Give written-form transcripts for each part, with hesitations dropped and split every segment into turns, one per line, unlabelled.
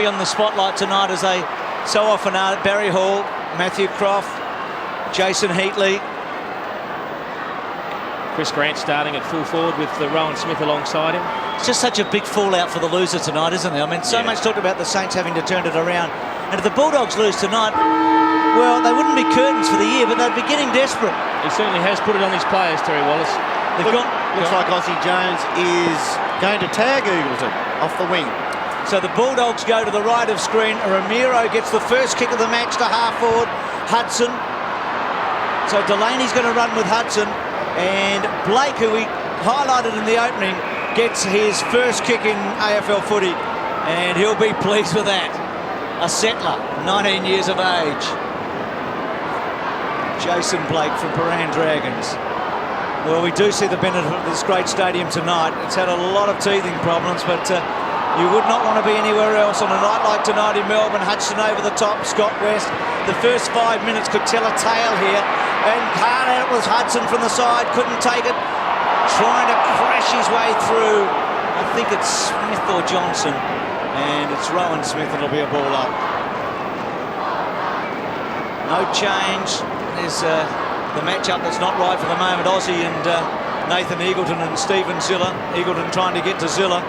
on the spotlight tonight, as they so often are. Barry Hall, Matthew Croft, Jason Heatley.
Chris Grant starting at full forward with Rowan Smith alongside him.
It's just such a big fallout for the loser tonight, isn't there? I mean, so much talked about the Saints having to turn it around. And if the Bulldogs lose tonight, well, they wouldn't be curtains for the year, but they'd be getting desperate.
He certainly has put it on his players, Terry Wallace.
Looks like Aussie Jones is going to tag Eagleton off the wing.
So the Bulldogs go to the right of screen. Ramiro gets the first kick of the match to half forward. Hudson. So Delaney's going to run with Hudson. And Blake, who we highlighted in the opening, gets his first kick in AFL footy. And he'll be pleased with that. A settler, 19 years of age. Jason Blake from Paran Dragons. Well, we do see the benefit of this great stadium tonight. It's had a lot of teething problems, but you would not want to be anywhere else on a night like tonight in Melbourne. Hudson over the top, Scott West. The first 5 minutes could tell a tale here. And hard out was Hudson from the side, couldn't take it. Trying to crash his way through. I think it's Smith or Johnson. And it's Rowan Smith that'll be a ball up. No change. There's the matchup that's not right for the moment. Aussie and Nathan Eagleton and Stephen Ziller. Eagleton trying to get to Ziller.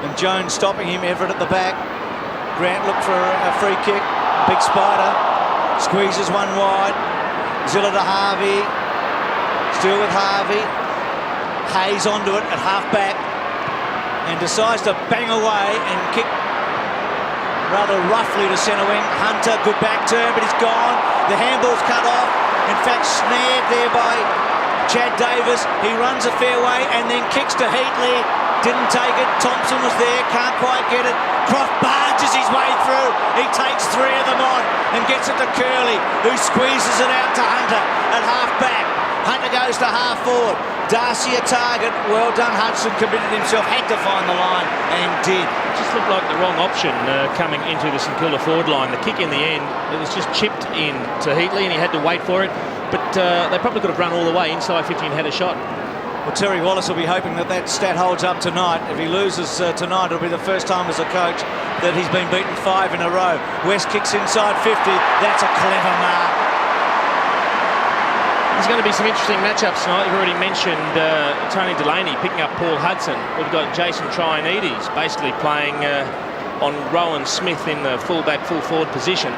And Jones stopping him, Everett at the back. Grant looked for a free kick. Big Spider squeezes one wide. Ziller to Harvey. Still with Harvey. Hayes onto it at half back. And decides to bang away and kick rather roughly to centre wing. Hunter, good back turn, but he's gone. The handball's cut off. In fact, snared there by Chad Davis. He runs a fair way and then kicks to Heatley. Didn't take it. Thompson was there, can't quite get it. Croft barges his way through. He takes 3 of them on and gets it to Curley, who squeezes it out to Hunter at half back. Hunter goes to half forward. Darcy a target. Well done, Hudson committed himself, had to find the line and did.
It just looked like the wrong option coming into the St Kilda forward line. The kick in the end, it was just chipped in to Heatley and he had to wait for it. But they probably could have run all the way inside 50 and had a shot.
Well, Terry Wallace will be hoping that that stat holds up tonight. If he loses tonight, it'll be the first time as a coach that he's been beaten 5 in a row. West kicks inside 50. That's a clever mark.
There's going to be some interesting matchups tonight. You've already mentioned Tony Delaney picking up Paul Hudson. We've got Jason Trianides basically playing on Rowan Smith in the full-back, full-forward position.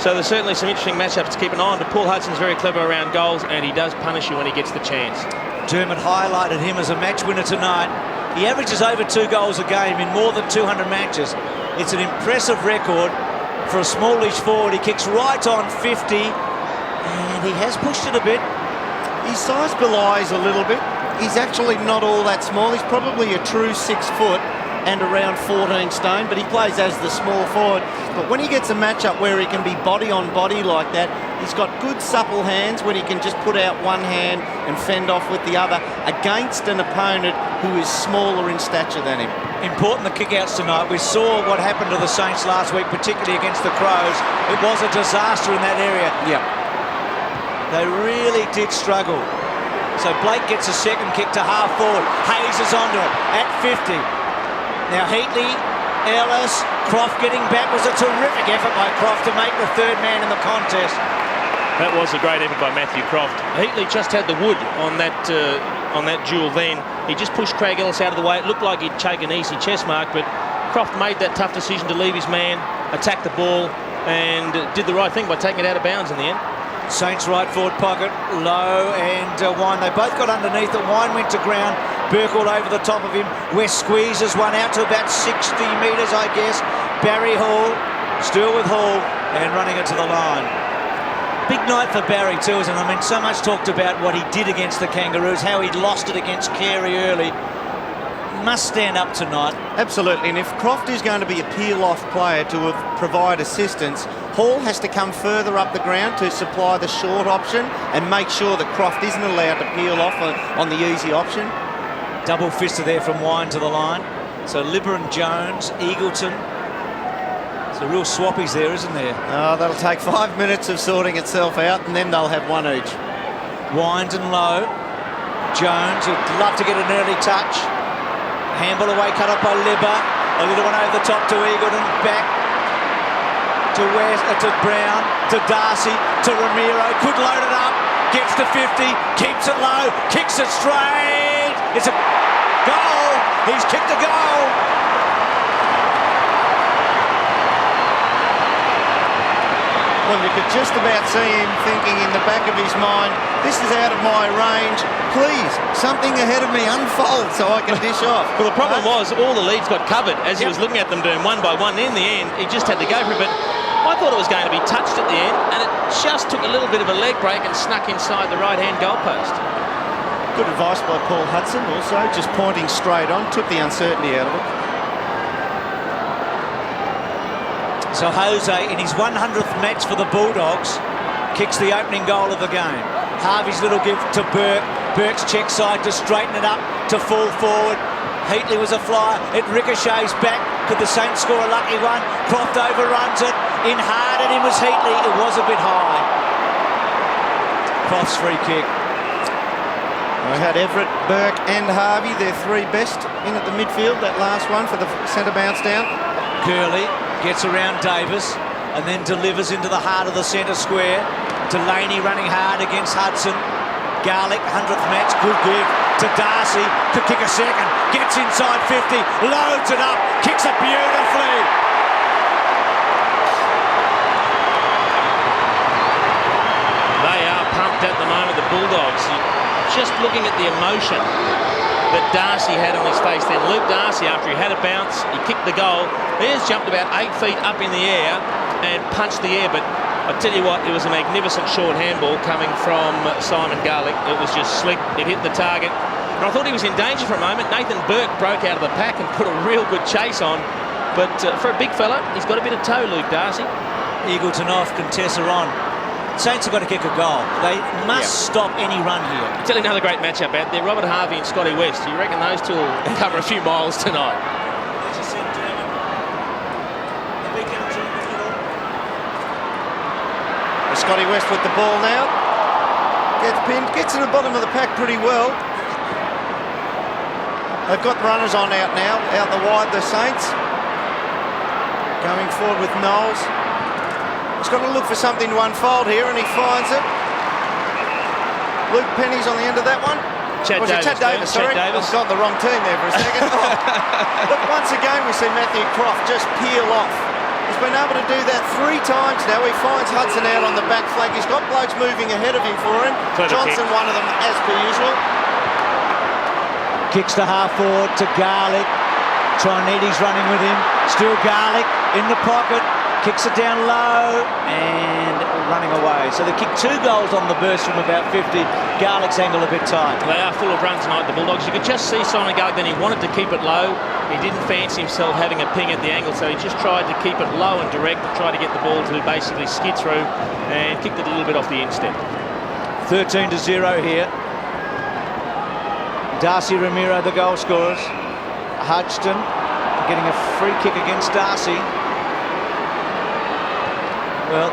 So there's certainly some interesting matchups to keep an eye on, but Paul Hudson's very clever around goals and he does punish you when he gets the chance.
Dermott highlighted him as a match winner tonight. He averages over 2 goals a game in more than 200 matches. It's an impressive record for a smallish forward. He kicks right on 50 and he has pushed it a bit.
His size belies a little bit. He's actually not all that small. He's probably a true 6 foot and around 14 stone, but he plays as the small forward. But when he gets a matchup where he can be body on body like that, he's got good supple hands when he can just put out one hand and fend off with the other against an opponent who is smaller in stature than him.
Important the kickouts tonight. We saw what happened to the Saints last week, particularly against the Crows. It was a disaster in that area.
Yeah.
They really did struggle. So Blake gets a second kick to half forward. Hayes is onto it at 50. Now Heatley, Ellis, Croft getting back. Was a terrific effort by Croft to make the 3rd man in the contest.
That was a great effort by Matthew Croft. Heatley just had the wood on that duel then. He just pushed Craig Ellis out of the way. It looked like he'd take an easy chest mark, but Croft made that tough decision to leave his man, attack the ball, and did the right thing by taking it out of bounds in the end.
Saints right forward pocket, Lowe and Wine. They both got underneath it. Wine went to ground. Burke all over the top of him. West squeezes one out to about 60 metres, I guess. Barry Hall, still with Hall, and running it to the line. Big night for Barry too, isn't it? I mean, so much talked about what he did against the Kangaroos, how he'd lost it against Carey early. Must stand up tonight.
Absolutely, and if Croft is going to be a peel-off player to provide assistance, Hall has to come further up the ground to supply the short option and make sure that Croft isn't allowed to peel off on the easy option.
Double fister there from Wine to the line. So Liberen, Jones, Eagleton. It's a real swappies there, isn't there?
Oh, that'll take 5 minutes of sorting itself out and then they'll have one each.
Wines and Lowe. Jones, who'd love to get an early touch. Handball away, cut off by Libber. A little one over the top to Eagleton, back to West, to Brown, to Darcy, to Ramiro. Could load it up, gets to 50, keeps it low, kicks it straight. It's a goal. He's kicked a goal.
Well, you could just about see him thinking in the back of his mind, this is out of my range. Please, something ahead of me unfold so I can dish off.
Well, the problem was all the leads got covered as he was looking at them doing one by one. In the end, he just had to go for it. But I thought it was going to be touched at the end, and it just took a little bit of a leg break and snuck inside the right-hand goalpost.
Good advice by Paul Hudson also, just pointing straight on, took the uncertainty out of it.
So Jose, in his 100th match for the Bulldogs, kicks the opening goal of the game. Harvey's little give to Burke. Burke's check side to straighten it up, to fall forward. Heatley was a flyer. It ricochets back. Could the Saints score a lucky one? Croft overruns it. In hard at him was Heatley. It was a bit high. Croft's free kick.
We had Everett, Burke and Harvey, their three best in at the midfield. That last one for the centre bounce down.
Curley gets around Davis and then delivers into the heart of the centre square. Delaney running hard against Hudson. Garlick, 100th match, good give to Darcy. Could kick a second. Gets inside 50. Loads it up. Kicks it beautifully.
They are pumped at the moment, the Bulldogs. Just looking at the emotion that Darcy had on his face then. Luke Darcy, after he had a bounce, he kicked the goal. He has jumped about 8 feet up in the air and punched the air, but I tell you what, it was a magnificent short handball coming from Simon Garlick. It was just slick. It hit the target. And I thought he was in danger for a moment. Nathan Burke broke out of the pack and put a real good chase on. But for a big fella, he's got a bit of toe, Luke Darcy.
Eagleton off, Contessa on. Saints have got to kick a goal. They must stop any run here.
I'll tell you another great matchup out there. Robert Harvey and Scotty West. You reckon those two will cover a few miles tonight?
Scotty West with the ball now. Gets pinned, gets in the bottom of the pack pretty well. They've got runners on out now, out the wide, the Saints. Going forward with Knowles. He's got to look for something to unfold here, and he finds it. Luke Penny's on the end of that one.
Chad Davis,
sorry. I've got the wrong team there for a second. Look, once again we see Matthew Croft just peel off. He's been able to do that 3 times now. He finds Hudson out on the back flank. He's got blokes moving ahead of him for him. Johnson, one of them, as per usual.
Kicks to half forward to Garlick. Trinity's running with him. Still Garlick in the pocket. Kicks it down low and running away. So they kicked 2 goals on the burst from about 50. Garlick's angle a bit tight.
They are full of runs tonight, the Bulldogs. You could just see Simon Garlick then. He wanted to keep it low. He didn't fancy himself having a ping at the angle, so he just tried to keep it low and direct and try to get the ball to basically skid through and kicked it a little bit off the instep.
13-0 here. Darcy Ramiro, the goal scorers. Hodgson getting a free kick against Darcy. Well,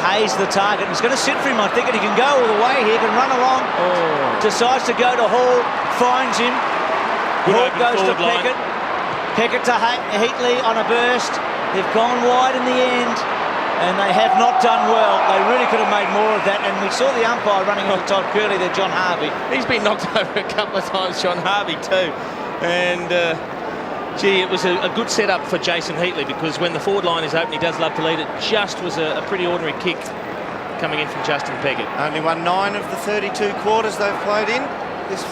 Hayes the target. He's going to sit for him, I think, and he can go all the way here, can run along. Decides to go to Hall, finds him. Hall goes to Peckett. Peckett to Heatley on a burst. They've gone wide in the end, and they have not done well. They really could have made more of that, and we saw the umpire running on Todd Curley there, John Harvey.
He's been knocked over a couple of times, John Harvey too. And gee, it was a good setup for Jason Heatley, because when the forward line is open, he does love to lead it. Just was a pretty ordinary kick coming in from Justin Peckett.
Only won 9 of the 32 quarters they've played in this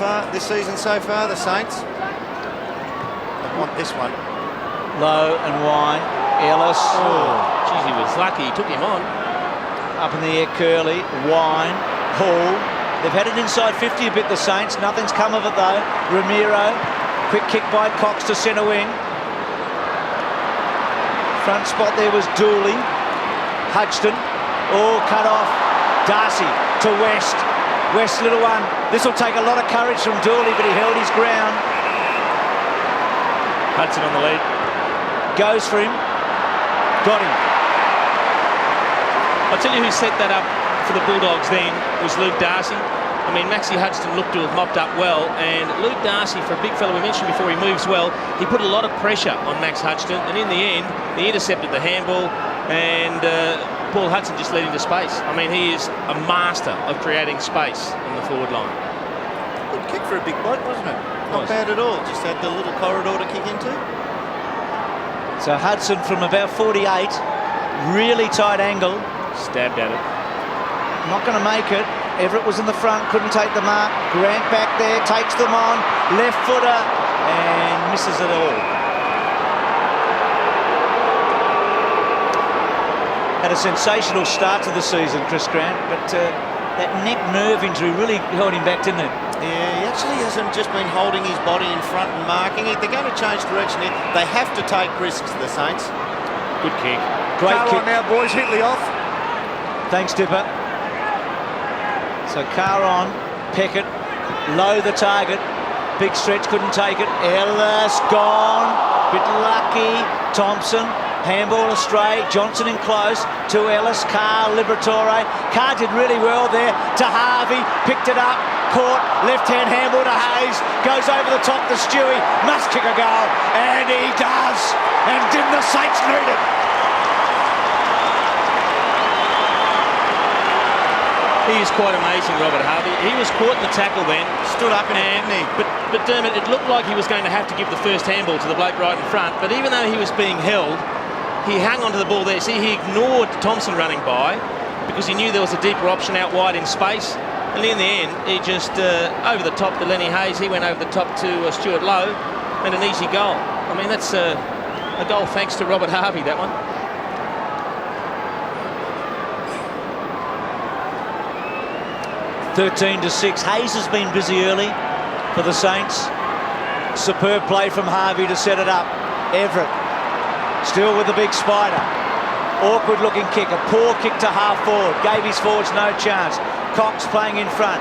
season so far, the Saints. They want this one.
Low and wide. Ellis.
Geez, he was lucky. He took him on.
Up in the air, Curley. Wine. Hall. They've had it inside 50 a bit, the Saints. Nothing's come of it, though. Ramiro. Quick kick by Cox to centre wing. Front spot there was Dooley. Hodgson. Cut off. Darcy to West. West, little one. This will take a lot of courage from Dooley, but he held his ground.
Hudson on the lead.
Goes for him. Got him.
I'll tell you who set that up for the Bulldogs then was Luke Darcy. I mean, Maxie Hudson looked to have mopped up well, and Luke Darcy, for a big fellow we mentioned before, he moves well. He put a lot of pressure on Max Hudson, and in the end, he intercepted the handball, and Paul Hudson just led into space. I mean, he is a master of creating space in the forward line.
Good kick for a big bloke, wasn't it? Not bad at all. Just had the little corridor to kick into.
So Hudson from about 48, really tight angle.
Stabbed at it.
Not going to make it. Everett was in the front, couldn't take the mark. Grant back there, takes them on. Left footer and misses it all. Had a sensational start to the season, Chris Grant, but that neck nerve injury really held him back, didn't it?
Yeah, he actually hasn't just been holding his body in front and marking it. They're going to change direction here. They have to take risks, the Saints.
Good kick.
Great kick.
On now, boys. Hitley off.
Thanks, Dipper. So Carr on, Peckett, low the target. Big stretch, couldn't take it. Ellis gone, bit lucky. Thompson, handball astray. Johnson in close to Ellis. Carr, Liberatore. Carr did really well there to Harvey, picked it up, caught, left-hand handball to Hayes, goes over the top to Stewie, must kick a goal, and he does. And didn't the Saints need it?
He is quite amazing, Robert Harvey. He was caught in the tackle then.
Stood up in it, didn't he?
But Dermot, it looked like he was going to have to give the first handball to the bloke right in front. But even though he was being held, he hung onto the ball there. See, he ignored Thompson running by because he knew there was a deeper option out wide in space. And in the end, he just, over the top to Lenny Hayes, he went over the top to Stuart Lowe, and an easy goal. I mean, that's a goal thanks to Robert Harvey, that one.
13-6. Hayes has been busy early for the Saints. Superb play from Harvey to set it up. Everett still with the big spider. Awkward looking kick, a poor kick to half forward. Gave his forwards no chance. Cox playing in front.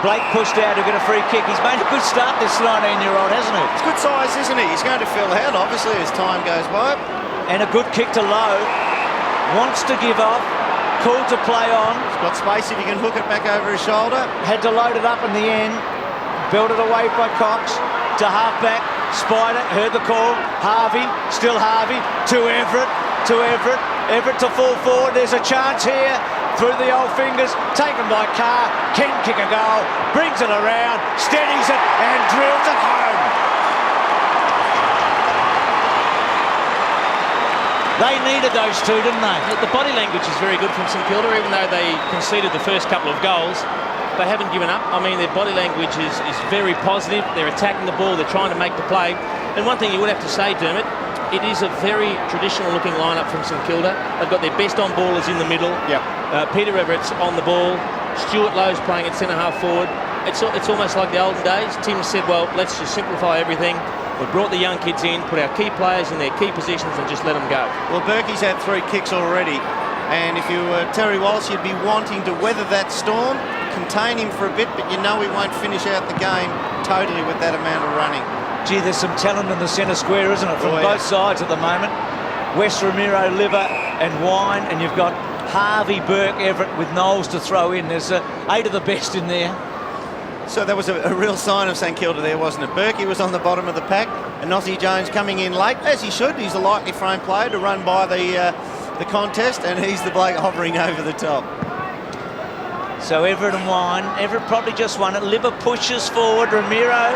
Blake pushed out to get a free kick. He's made a good start, this 19-year-old, hasn't he?
It's good size, isn't he? He's going to fill out, obviously, as time goes by.
And a good kick to Lowe. Wants to give off. Called to play on.
He's got space if he can hook it back over his shoulder.
Had to load it up in the end. Belted away by Cox to halfback. Spider heard the call. Harvey, still Harvey to Everett. Everett to full forward. There's a chance here. Through the old fingers. Taken by Carr. Can kick a goal. Brings it around. Steadies it and drills it home. They needed those two, didn't they?
The body language is very good from St Kilda, even though they conceded the first couple of goals. They haven't given up. I mean, their body language is very positive. They're attacking the ball. They're trying to make the play. And one thing you would have to say, Dermot, it is a very traditional-looking lineup from St Kilda. They've got their best on-ballers in the middle.
Yep.
Peter Everett's on the ball. Stuart Lowe's playing at centre-half forward. It's almost like the olden days. Tim said, well, let's just simplify everything. We brought the young kids in, put our key players in their key positions and just let them go.
Well, Berkey's had 3 kicks already. And if you were Terry Wallace, you'd be wanting to weather that storm, contain him for a bit, but you know he won't finish out the game totally with that amount of running.
Gee, there's some talent in the centre square, isn't it, from both sides at the moment. West Ramiro, Liver and Wine, and you've got Harvey, Burke, Everett with Knowles to throw in. There's 8 of the best in there.
So that was a real sign of St Kilda there, wasn't it? Berkey was on the bottom of the pack, and Nossie Jones coming in late, as he should. He's a lightly framed player to run by the contest, and he's the bloke hovering over the top.
So Everett and Wine. Everett probably just won it. Liver pushes forward. Ramiro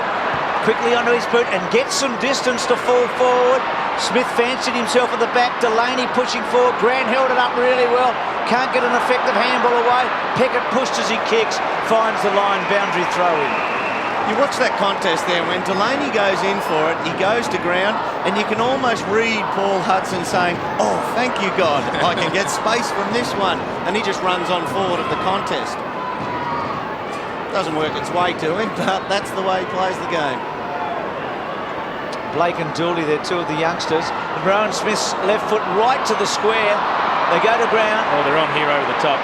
quickly onto his boot and gets some distance to fall forward. Smith fancied himself at the back. Delaney pushing forward. Grant held it up really well. Can't get an effective handball away. Peckett pushed as he kicks. Finds the line. Boundary throw in.
You watch that contest there. When Delaney goes in for it, he goes to ground, and you can almost read Paul Hudson saying, oh, thank you, God. I can get space from this one. And he just runs on forward of the contest. Doesn't work its way to him, but that's the way he plays the game.
Blake and Dooley, they're 2 of the youngsters. Rowan Smith's left foot right to the square. They go to ground.
Oh, they're on here over the top.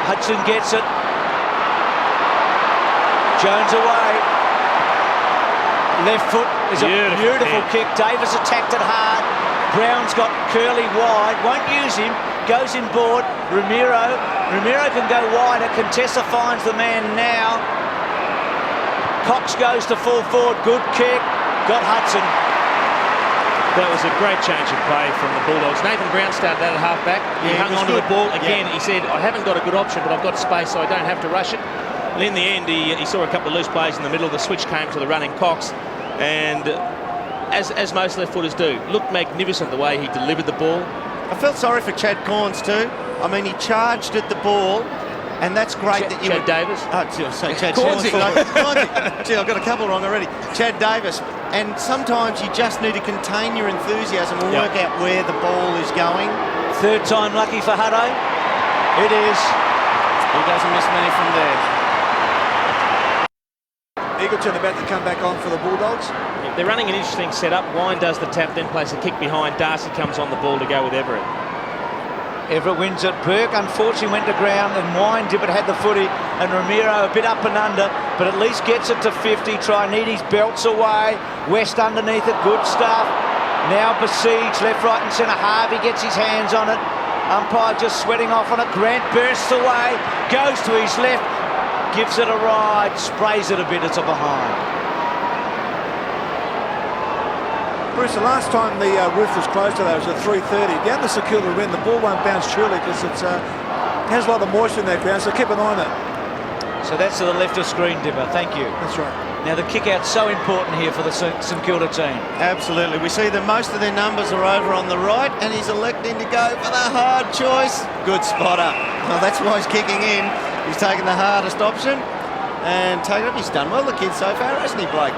Hudson gets it. Jones away. Left foot is a beautiful kick. Davis attacked it hard. Brown's got Curly wide. Won't use him. goes inboard. Ramiro can go wider. Contessa finds the man now. Cox goes to full forward. Good kick. Got Hudson.
That was a great change of play from the Bulldogs. Nathan Brown started out at half-back. He hung on to the ball. Again, he said, I haven't got a good option, but I've got space, so I don't have to rush it. And in the end, he saw a couple of loose plays in the middle. The switch came to the running Cox. And as most left footers do, looked magnificent the way he delivered the ball.
I felt sorry for Chad Corns too. I mean, he charged at the ball, and that's great that you
Chad Davis.
Oh, sorry, Chad
Cornsey.
Cornsey. Gee, I've got a couple wrong already. Chad Davis. And sometimes you just need to contain your enthusiasm and work out where the ball is going.
Third time lucky for Hutto. It is.
He doesn't miss many from there.
Eagleton about to come back on for the Bulldogs.
They're running an interesting setup. Wine does the tap, then plays a kick behind. Darcy comes on the ball to go with Everett.
Everett wins it. Burke unfortunately went to ground, and Wine Dibbett had the footy, and Ramiro a bit up and under, but at least gets it to 50. Trianides belts away. West underneath it. Good stuff. Now besieged left, right and centre. Harvey gets his hands on it. Umpire just sweating off on it. Grant bursts away. Goes to his left. Gives it a ride. Sprays it a bit. It's a behind.
Bruce, the last time the roof was closed today was at 3:30. Down the Secula Rim, the ball won't bounce surely because it has a lot of moisture in that ground, so keep an eye on it.
So that's to the left of screen, Dipper. Thank you.
That's right.
Now the kick out's so important here for the St Kilda team.
Absolutely. We see that most of their numbers are over on the right, and he's electing to go for the hard choice. Good spotter. Well, that's why he's kicking in. He's taken the hardest option and taken it. He's done well, the kid, so far, hasn't he, Blake?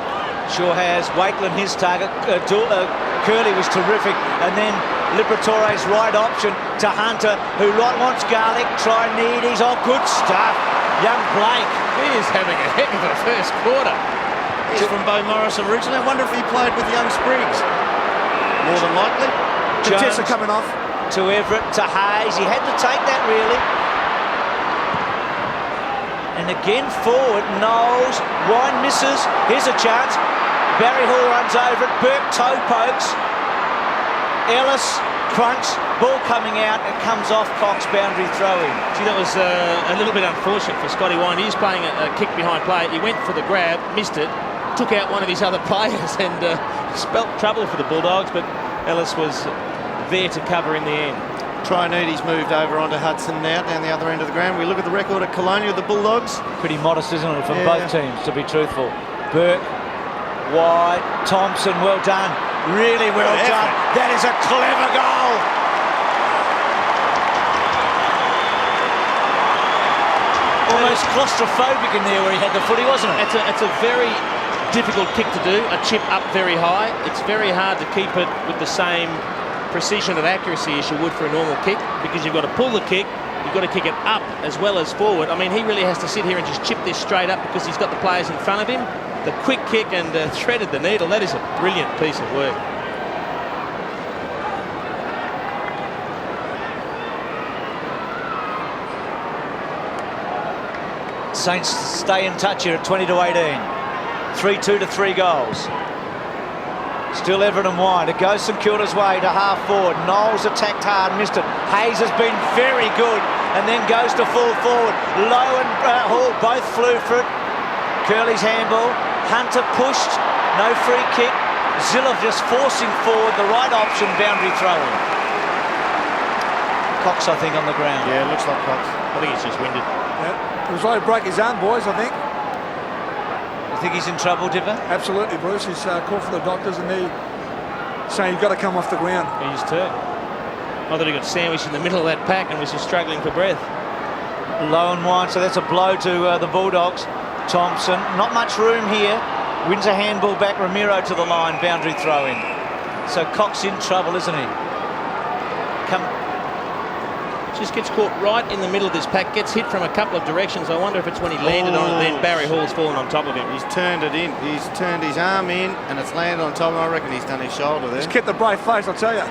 Sure has. Wakeland his target. Curley was terrific. And then Liberatore's right option to Hunter, who wants Garlic. Trianides. Oh, good stuff. Young Blake.
He is having a heck of a first quarter.
He's from Bo Morris originally. I wonder if he played with young Spriggs. More than likely.
Contessa coming off.
To Everett, to Hayes. He had to take that, really. And again forward, Knowles. Wine misses. Here's a chance. Barry Hall runs over it. Burke toe pokes. Ellis crunch. Ball coming out. It comes off Cox. Boundary throw-in.
Gee, that was a little bit unfortunate for Scotty Wine. He was playing a kick behind play. He went for the grab, missed it, took out one of his other players and spelt trouble for the Bulldogs, but Ellis was there to cover in the end.
Trianides moved over onto Hudson now, down the other end of the ground. We look at the record at Colonia, the Bulldogs.
Pretty modest, isn't it, from both teams, to be truthful. Burke, wide, Thompson, well done. Really well done. That is a clever goal. Almost claustrophobic in there where he had the footy, wasn't it?
It's a very difficult kick to do, a chip up very high. It's very hard to keep it with the same precision and accuracy as you would for a normal kick, because you've got to pull the kick, you've got to kick it up as well as forward. I mean, he really has to sit here and just chip this straight up because he's got the players in front of him. The quick kick and threaded the needle. That is a brilliant piece of work.
Saints stay in touch here at 20-18. 3-2 to 3 goals. Still Everett and Wine. It goes St Kilda's way to half forward. Knowles attacked hard, missed it. Hayes has been very good and then goes to full forward. Lowe and Hall both flew for it. Curley's handball. Hunter pushed. No free kick. Zilla just forcing forward. The right option, boundary throw-in. Cox, I think, on the ground.
Yeah, it looks like Cox.
I think he's just winded.
Yeah. It was like he broke his arm, boys, I think.
You think he's in trouble, Dipper?
Absolutely, Bruce. He's called for the doctors and they're saying you've got to come off the ground.
He's turned. I thought he got sandwiched in the middle of that pack and was just struggling for breath.
Low and wide, so that's a blow to the Bulldogs. Thompson, not much room here. Wins a handball back. Ramiro to the line, boundary throw-in. So Cox in trouble, isn't he?
Just gets caught right in the middle of this pack, gets hit from a couple of directions. I wonder if it's when he landed on it, then Barry Hall's fallen on top of him.
He's turned it in. He's turned his arm in and it's landed on top of him. I reckon he's done his shoulder there.
He's kept the brave face, I'll tell you.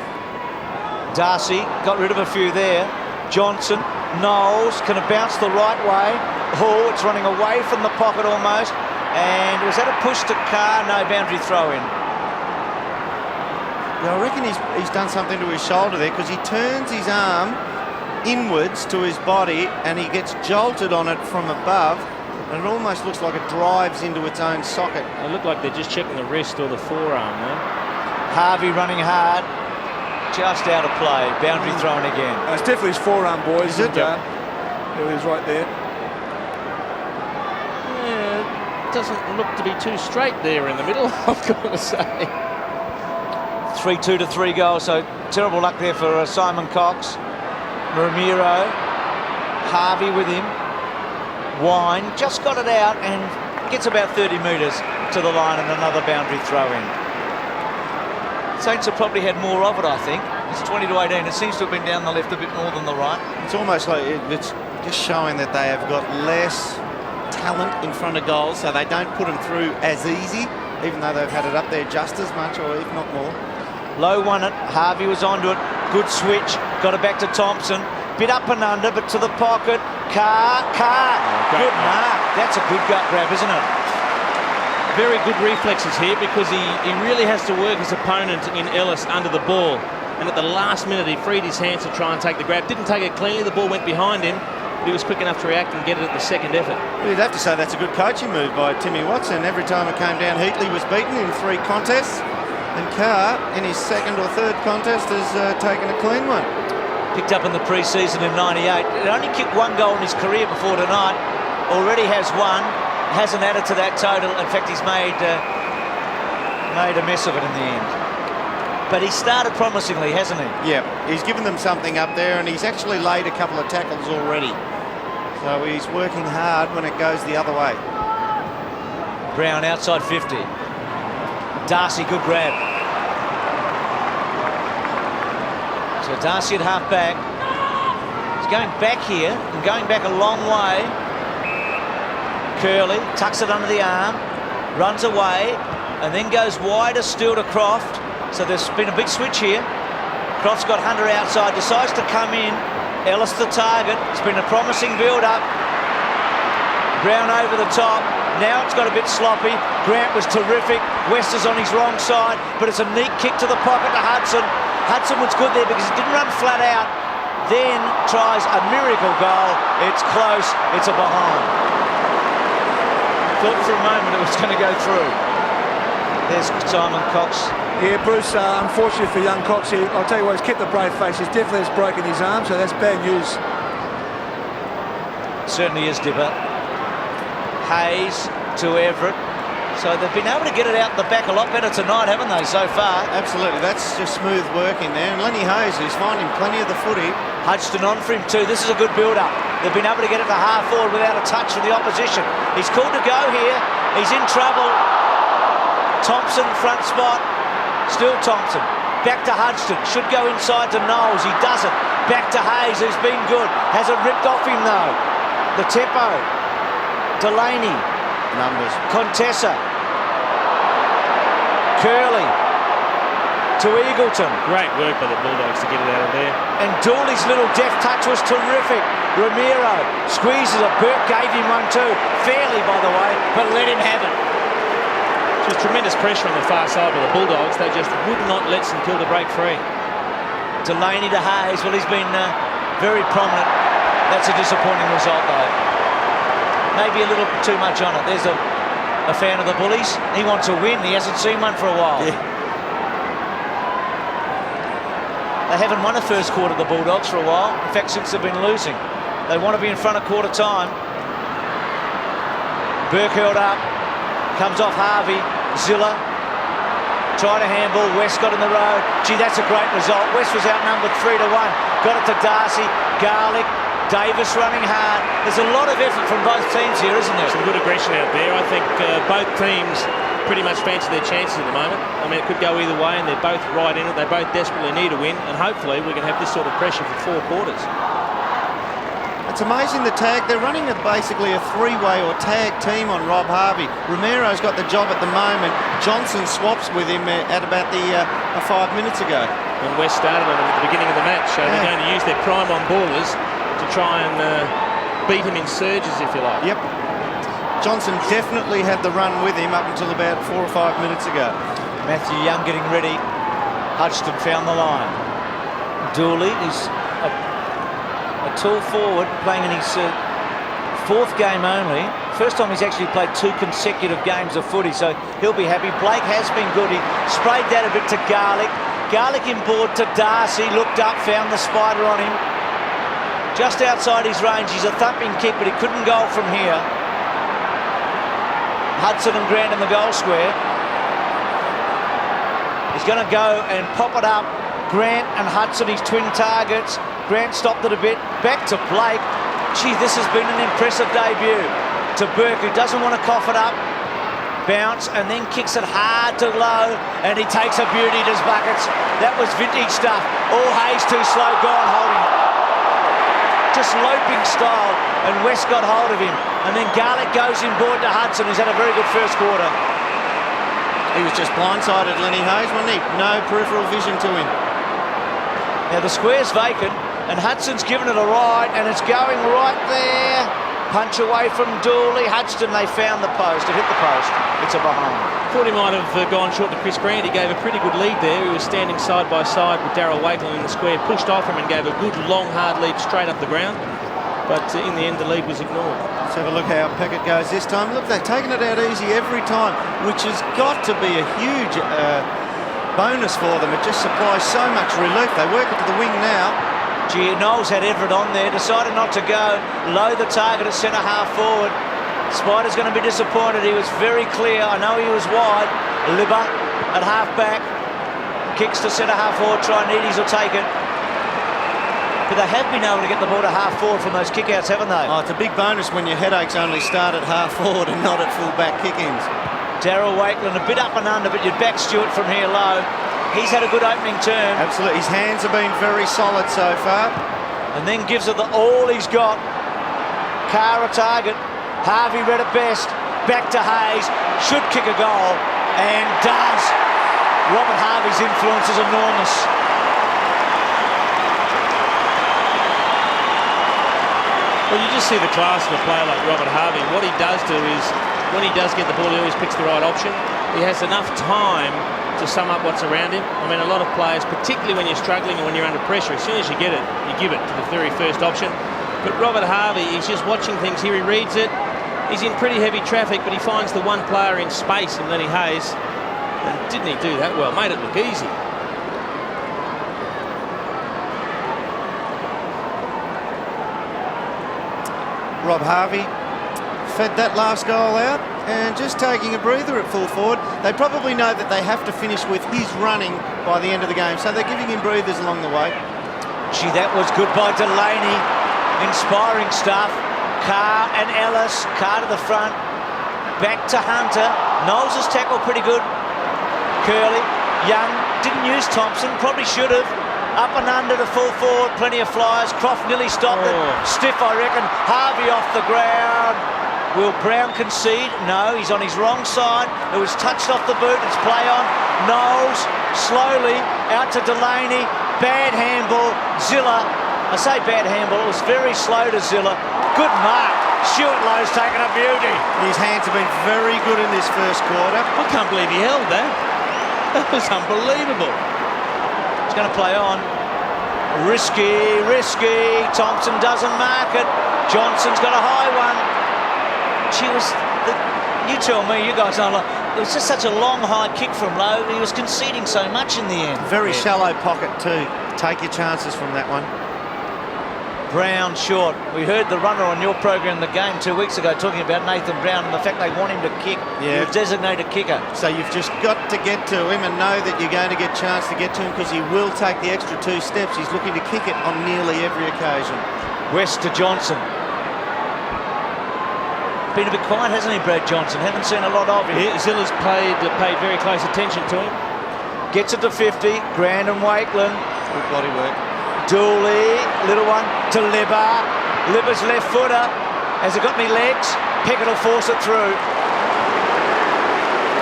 Darcy got rid of a few there. Johnson, Knowles, can it bounce the right way? Hall, it's running away from the pocket almost. And was that a push to Carr? No, boundary throw-in.
Yeah, I reckon he's done something to his shoulder there because he turns his arm inwards to his body, and he gets jolted on it from above, and it almost looks like it drives into its own socket.
It looked like they're just checking the wrist or the forearm there.
Harvey running hard, just out of play. Boundary thrown again.
It's definitely his forearm, boys.
Is it?
There he is right there.
Yeah, it doesn't look to be too straight there in the middle, I've got to say.
3-2 to 3 goals, so terrible luck there for Simon Cox. Ramiro, Harvey with him. Wine just got it out and gets about 30 metres to the line, and another boundary throw in. Saints have probably had more of it, I think. It's 20 to 18. It seems to have been down the left a bit more than the right.
It's almost like it's just showing that they have got less talent in front of goals, so they don't put them through as easy, even though they've had it up there just as much, or if not more.
Low won it. Harvey was onto it. Good switch. Got it back to Thompson. Bit up and under, but to the pocket. Carr. Good mark. That's a good gut grab, isn't it?
Very good reflexes here, because he really has to work his opponent in Ellis under the ball. And at the last minute, he freed his hands to try and take the grab. Didn't take it cleanly. The ball went behind him. But he was quick enough to react and get it at the second effort.
Well, you'd have to say that's a good coaching move by Timmy Watson. Every time it came down, Heatley was beaten in 3 contests. And Carr, in his second or third contest, has taken a clean one.
Picked up in the pre-season in 98. It only kicked 1 goal in his career before tonight. Already has 1. Hasn't added to that total. In fact, he's made a mess of it in the end. But he started promisingly, hasn't he?
Yeah, he's given them something up there, and he's actually laid a couple of tackles already. So he's working hard when it goes the other way.
Brown outside 50. Darcy, good grab. So Darcy at half back. He's going back here and going back a long way. Curley tucks it under the arm, runs away, and then goes wider still to Croft. So there's been a big switch here. Croft's got Hunter outside, decides to come in. Ellis the target. It's been a promising build-up. Brown over the top. Now it's got a bit sloppy. Grant was terrific. West is on his wrong side, but it's a neat kick to the pocket to Hudson. Hudson was good there because he didn't run flat out. Then tries a miracle goal. It's close. It's a behind. Thought for a moment it was going to go through. There's Simon Cox.
Yeah, Bruce, unfortunately for young Cox here, I'll tell you what, he's kept a brave face. He's definitely has broken his arm, so that's bad news.
Certainly is, Dipper. Hayes to Everett. So they've been able to get it out the back a lot better tonight, haven't they, so far?
Absolutely, that's just smooth working there. And Lenny Hayes, who's finding plenty of the footy.
Hudson on for him too. This is a good build-up. They've been able to get it to half forward without a touch from the opposition. He's called to go here. He's in trouble. Thompson, front spot. Still Thompson. Back to Hudson. Should go inside to Knowles. He doesn't. Back to Hayes, who's been good. Hasn't ripped off him though. The tempo. Delaney.
Numbers.
Contessa. Curley. To Eagleton.
Great work by the Bulldogs to get it out of there.
And Dooley's little deft touch was terrific. Ramiro squeezes it. Burke gave him one too. Fairly, by the way, but let him have it.
Just tremendous pressure on the far side by the Bulldogs. They just would not let St Kilda break free.
Delaney to Hayes. Well, he's been very prominent. That's a disappointing result, though. Maybe a little too much on it. There's a fan of the Bullies. He wants a win. He hasn't seen one for a while.
Yeah.
They haven't won a first quarter, the Bulldogs, for a while. In fact, since they've been losing. They want to be in front of quarter time. Burke held up. Comes off Harvey. Zilla. Tried a handball. West got in the road. Gee, that's a great result. West was outnumbered 3-1. Got it to Darcy. Garlick. Davis running hard. There's a lot of effort from both teams here, isn't there?
Some good aggression out there. I think both teams pretty much fancy their chances at the moment. I mean, it could go either way, and they're both right in it. They both desperately need a win, and hopefully we can have this sort of pressure for 4 quarters.
It's amazing the tag. They're running basically a 3-way or tag team on Rob Harvey. Ramiro's got the job at the moment. Johnson swaps with him at about the 5 minutes ago.
And West started on him at the beginning of the match, so they're going to use their prime on ballers to try and beat him in surges, if you like.
Yep. Johnson definitely had the run with him up until about 4 or 5 minutes ago.
Matthew Young getting ready. Hudson found the line. Dooley is tall forward, playing in his fourth game only. First time he's actually played 2 consecutive games of footy, so he'll be happy. Blake has been good. He sprayed that a bit to Garlick. Garlick inboard to Darcy, looked up, found the spider on him. Just outside his range. He's a thumping kick, but he couldn't go from here. Hudson and Grant in the goal square. He's going to go and pop it up. Grant and Hudson, his twin targets. Grant stopped it a bit. Back to Blake. Gee, this has been an impressive debut. To Burke, who doesn't want to cough it up. Bounce and then kicks it hard to low, and he takes a beauty, does Buckets. That was vintage stuff. All Hayes too slow, gone, holding it. Just loping style, and West got hold of him. And then Garlick goes inboard to Hudson, who's had a very good first quarter.
He was just blindsided, Lenny Hayes, wasn't he? No peripheral vision to him.
Now the square's vacant, and Hudson's given it a ride, and it's going right there. Punch away from Dooley. Hudson, they found the post. It hit the post. It's a behind.
Thought he might have gone short to Chris Grant. He gave a pretty good lead there. He was standing side by side with Darryl Wakelin in the square, pushed off him and gave a good long hard lead straight up the ground. But in the end the lead was ignored.
Let's have a look how Peckett goes this time. Look, they're taking it out easy every time, which has got to be a huge bonus for them. It just supplies so much relief. They work it to the wing now.
Gee, Knowles had Everett on there, decided not to go. Low the target at centre half forward. Spider's going to be disappointed. He was very clear. I know he was wide. Libba at half back. Kicks to centre half forward. Trianides will take it. But they have been able to get the ball to half forward from those kickouts, haven't they?
Oh, it's a big bonus when your headaches only start at half forward and not at full back kick-ins.
Darryl Wakelin a bit up and under, but you'd back Stewart from here low. He's had a good opening turn.
Absolutely. His hands have been very solid so far.
And then gives it all he's got. Carr a target. Harvey read it best. Back to Hayes. Should kick a goal. And does. Robert Harvey's influence is enormous.
Well, you just see the class of a player like Robert Harvey. What he does do is, when he does get the ball, he always picks the right option. He has enough time to sum up what's around him. I mean, a lot of players, particularly when you're struggling and when you're under pressure, as soon as you get it, you give it to the very first option. But Robert Harvey, he's just watching things here. He reads it. He's in pretty heavy traffic, but he finds the one player in space in Lenny Hayes. And didn't he do that well? Made it look easy.
Rob Harvey fed that last goal out and just taking a breather at full forward. They probably know that they have to finish with his running by the end of the game, so they're giving him breathers along the way.
Gee, that was good by Delaney. Inspiring stuff. Carr and Ellis. Carr to the front. Back to Hunter. Knowles' tackle pretty good. Curley. Young. Didn't use Thompson. Probably should have. Up and under the full forward. Plenty of flyers. Croft nearly stopped it. Stiff, I reckon. Harvey off the ground. Will Brown concede? No, he's on his wrong side. It was touched off the boot. It's play on. Knowles slowly out to Delaney. Bad handball. Zilla. I say bad handball. It was very slow to Zilla. Good mark. Stuart Lowe's taken a beauty.
His hands have been very good in this first quarter.
I can't believe he held that. That was unbelievable.
He's going to play on. Risky, risky. Thompson doesn't mark it. Johnson's got a high one. You tell me, you guys know, it was just such a long high kick from Lowe. He was conceding so much in the end.
Very shallow pocket too. Take your chances from that one.
Brown short. We heard the runner on your program The Game 2 weeks ago talking about Nathan Brown and the fact they want him to kick.
Yeah.
He's a designated kicker.
So you've just got to get to him and know that you're going to get a chance to get to him because he will take the extra 2 steps. He's looking to kick it on nearly every occasion.
West to Johnson. Been a bit quiet, hasn't he, Brad Johnson? Haven't seen a lot of him.
Yeah, Zilla's paid very close attention to him.
Gets it to 50. Grand and Wakelin.
Good body work.
Dooley, little one to Libba. Libba's left footer. Has it got me legs? Peckett will force it through.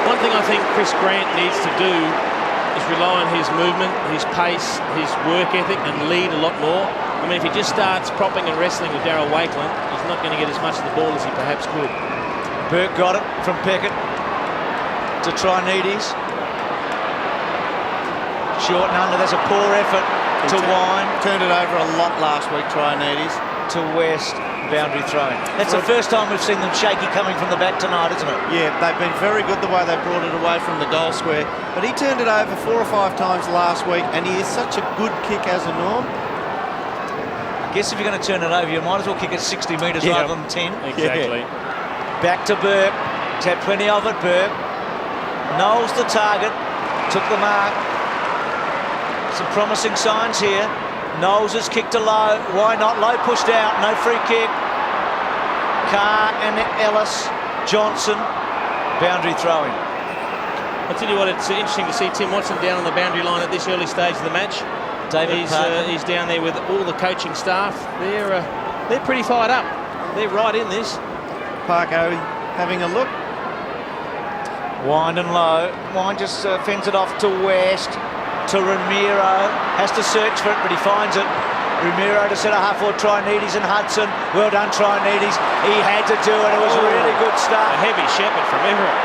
One thing I think Chris Grant needs to do is rely on his movement, his pace, his work ethic and lead a lot more. I mean, if he just starts propping and wrestling with Darryl Wakelin, he's not going to get as much of the ball as he perhaps could.
Burke got it from Peckett to Trianides. Short and under, that's a poor effort. to Wine.
Turned it over a lot last week, Trianides.
To West, boundary throwing. That's the first time we've seen them shaky coming from the back tonight, isn't it?
Yeah, they've been very good the way they brought it away from the goal square. But he turned it over 4 or 5 times last week, and he is such a good kick as a norm.
I guess if you're going to turn it over, you might as well kick it 60 metres rather than 10.
Exactly.
Back to Burke. He's had plenty of it, Burke. Knowles the target. Took the mark. Some promising signs here. Knowles has kicked to Lowe. Why not? Lowe pushed out. No free kick. Carr and Ellis. Johnson. Boundary throwing.
I'll tell you what, it's interesting to see Tim Watson down on the boundary line at this early stage of the match. He's down there with all the coaching staff. They're pretty fired up. They're right in this.
Parko having a look.
Wine and Lowe. Wine just fends it off to West. To Ramiro. Has to search for it, but he finds it. Ramiro to centre half forward. Trianides and Hudson. Well done, Trianides. He had to do it. It was a really good start.
A heavy shepherd from Everett.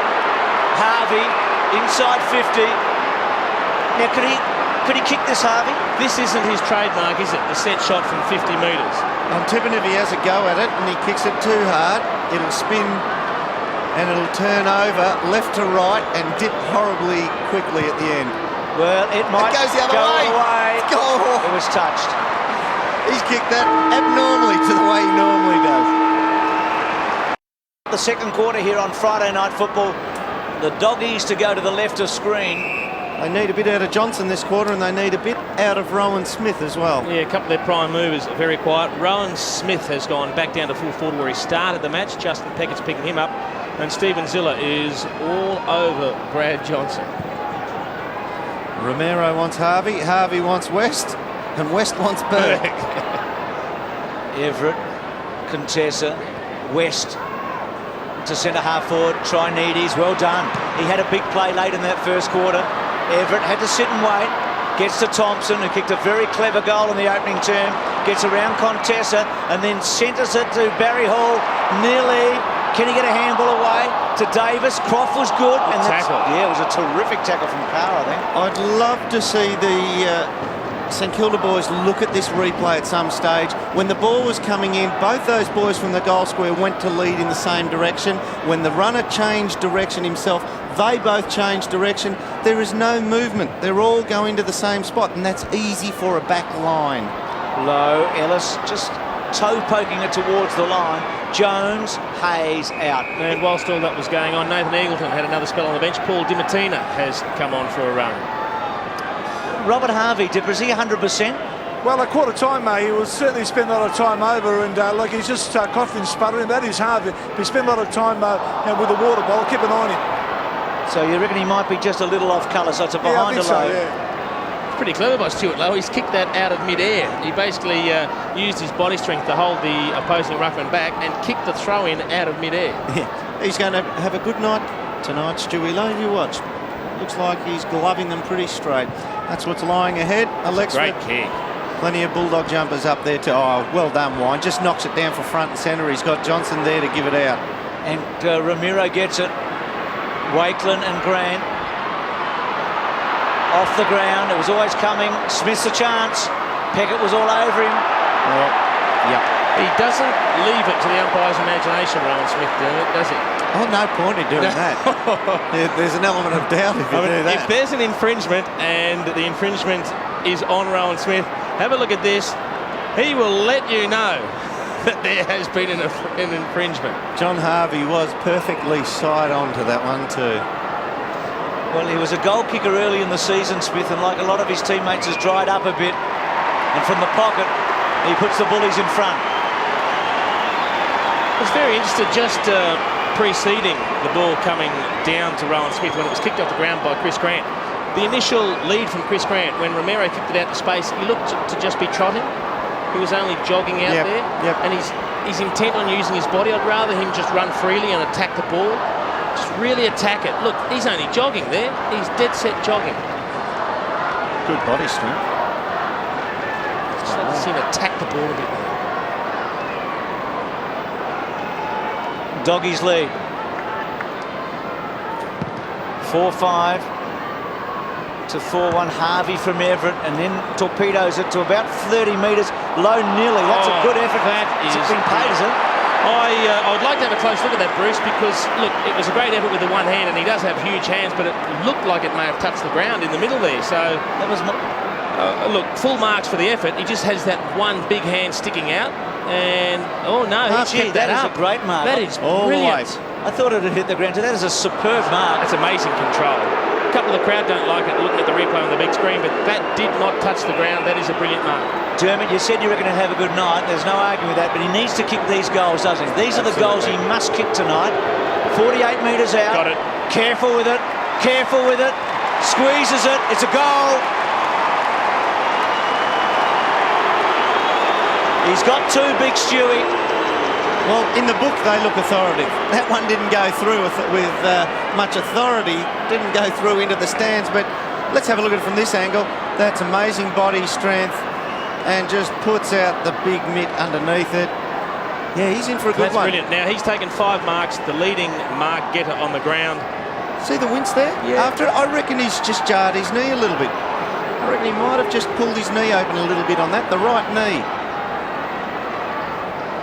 Harvey inside 50. Now could he kick this, Harvey?
This isn't his trademark, is it? The set shot from 50 metres.
I'm tipping if he has a go at it and he kicks it too hard, it'll spin and it'll turn over left to right and dip horribly quickly at the end.
Well, it might
goes the other
go
way.
away.
Goal.
It was touched.
He's kicked that abnormally to the way he normally does.
The second quarter here on Friday Night Football. The Doggies to go to the left of screen.
They need a bit out of Johnson this quarter and they need a bit out of Rowan Smith as well.
Yeah, a couple of their prime movers are very quiet. Rowan Smith has gone back down to full forward where he started the match. Justin Peckett's picking him up. And Stephen Ziller is all over Brad Johnson.
Romero wants Harvey, Harvey wants West, and West wants Burke.
Everett, Contessa, West to centre half forward. Trianides, well done. He had a big play late in that first quarter. Everett had to sit and wait. Gets to Thompson, who kicked a very clever goal in the opening term. Gets around Contessa and then centres it to Barry Hall. Nearly. Can he get a handball away to Davis? Croft was good. And
tackle.
Yeah, it was a terrific tackle from Carr, I think.
I'd love to see the St Kilda boys look at this replay at some stage. When the ball was coming in, both those boys from the goal square went to lead in the same direction. When the runner changed direction himself, they both changed direction. There is no movement. They're all going to the same spot, and that's easy for a back line.
Low, Ellis just toe poking it towards the line. Jones, Hayes out.
And whilst all that was going on, Nathan Eagleton had another spell on the bench. Paul Dimatina has come on for a run.
Robert Harvey, is he 100%?
Well, at quarter time, mate, he will certainly spend a lot of time over, and look, he's just coughing, sputtering. That is Harvey. He spent a lot of time with the water bottle. Keep an eye on him.
So you reckon he might be just a little off colour, so it's a behind a low.
It's pretty clever by Stuart Lowe. He's kicked that out of mid-air. He basically used his body strength to hold the opposing ruckman back and kicked the throw-in out of mid-air.
Yeah. He's going to have a good night tonight, Stewie Lowe. You watch. Looks like he's gloving them pretty straight. That's what's lying ahead. Alex,
great kick.
Plenty of Bulldog jumpers up there too. Oh, well done, Wine. Just knocks it down for front and centre. He's got Johnson there to give it out.
And Ramiro gets it. Wakelin and Grant off the ground. It was always coming. Smith's a chance. Peckett was all over him.
Well, yep.
He doesn't leave it to the umpire's imagination, Rowan Smith, does he?
Oh, no point in doing that. There's an element of doubt if you do that.
If there's an infringement and the infringement is on Rowan Smith, have a look at this. He will let you know that there has been an infringement.
John Harvey was perfectly side on to that one too.
Well, he was a goal kicker early in the season, Smith, and like a lot of his teammates has dried up a bit. And from the pocket, he puts the Bullies in front.
I was very interested just preceding the ball coming down to Rowan Smith when it was kicked off the ground by Chris Grant. The initial lead from Chris Grant, when Romero kicked it out to space, he looked to just be trotting. He was only jogging out there.
Yep.
And he's intent on using his body. I'd rather him just run freely and attack the ball. Just really attack it. Look, he's only jogging there. He's dead set jogging.
Good body strength.
Just like to see him attack the ball a bit more.
Doggies lead. 4-5. to 4-1. Harvey from Everett, and then torpedoes it to about 30 metres, low nearly. That's a good effort.
That
It's
is
been paid, is it?
I would like to have a close look at that, Bruce, because, look, it was a great effort with the one hand, and he does have huge hands, but it looked like it may have touched the ground in the middle there. So,
That was
look, full marks for the effort. He just has that one big hand sticking out, and, oh, no, he picked that
is
up.
a great mark.
That is
All the way.
brilliant.
I thought it had hit the ground too. That is a superb mark.
That's amazing control. A couple of the crowd don't like it looking at the replay on the big screen, but that did not touch the ground. That is a brilliant mark.
Dermot, you said you reckon he'll have a good night. There's no arguing with that, but he needs to kick these goals, doesn't he? These are the goals he must kick tonight. 48 metres out.
Got it.
Careful with it. Careful with it. Squeezes it. It's a goal. He's got two, big Stewie.
Well, in the book, they look authoritative. That one didn't go through with much authority, didn't go through into the stands, but let's have a look at it from this angle. That's amazing body strength and just puts out the big mitt underneath it. Yeah, he's in for a good
That's
one.
brilliant. Now, he's taken 5 marks, the leading mark getter on the ground.
See the wince there?
Yeah.
After it, I reckon he's just jarred his knee a little bit. I reckon he might have just pulled his knee open a little bit on that, the right knee.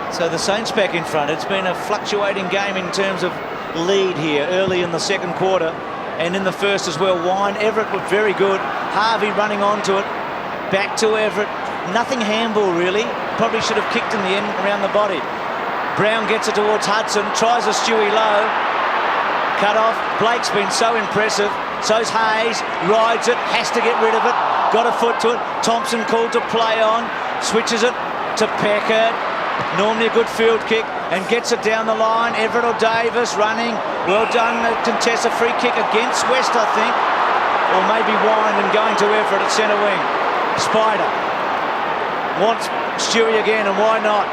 So the Saints back in front. It's been a fluctuating game in terms of lead here early in the second quarter and in the first as well. Wine, Everett looked very good. Harvey running onto it. Back to Everett. Nothing handball really. Probably should have kicked in the end around the body. Brown gets it towards Hudson. Tries a Stewie low. Cut off. Blake's been so impressive. So's Hayes. Rides it. Has to get rid of it. Got a foot to it. Thompson called to play on. Switches it to Peckett. Normally a good field kick and gets it down the line. Everett or Davis running. Well done. Contests a free kick against West, I think. Or maybe Wine and going to Everett at centre wing. Spider wants Stewie again, and why not?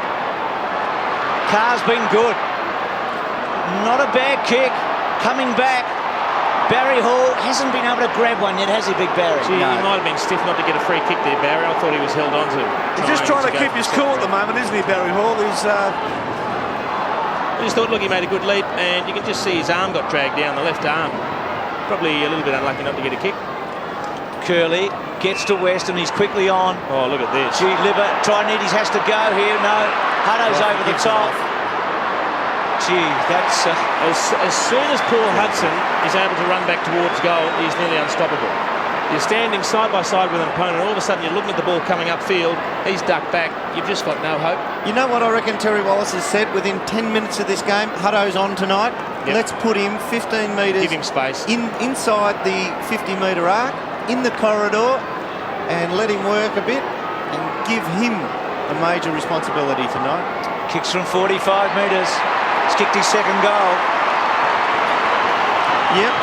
Carr's been good. Not a bad kick. Coming back. Barry Hall hasn't been able to grab one yet, has he, Big Barry?
Gee, he might have been stiff not to get a free kick there, Barry. I thought he was held on to.
He's just trying to keep his cool at the moment, isn't he, Barry Hall? He's
I just thought, look, he made a good leap, and you can just see his arm got dragged down, the left arm. Probably a little bit unlucky not to get a kick.
Curley gets to West and he's quickly on.
Oh, look at this.
Gee, Libber, Trinides has to go here. No, Hutto's over the top. Gee, that's...
As soon as Paul Hudson is able to run back towards goal, he's nearly unstoppable. You're standing side by side with an opponent, all of a sudden you're looking at the ball coming upfield, he's ducked back, you've just got no hope.
You know what I reckon Terry Wallace has said? Within 10 minutes of this game, Hutto's on tonight.
Yep.
Let's put him 15 metres...
Give him space.
Inside the 50-metre arc, in the corridor, and let him work a bit and give him a major responsibility tonight.
Kicks from 45 metres. He's kicked his second goal.
Yep.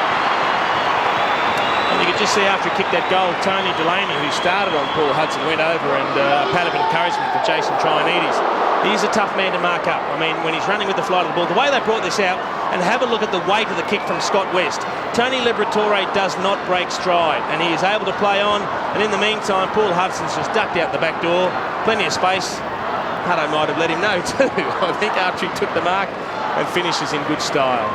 And you could just see after he kicked that goal, Tony Delaney, who started on Paul Hudson, went over and a pat of encouragement for Jason Trinides. He's a tough man to mark up. I mean, when he's running with the flight of the ball, the way they brought this out, and have a look at the weight of the kick from Scott West. Tony Liberatore does not break stride, and he is able to play on. And in the meantime, Paul Hudson's just ducked out the back door. Plenty of space. Hutto might have let him know too, I think, after he took the mark, and finishes in good style.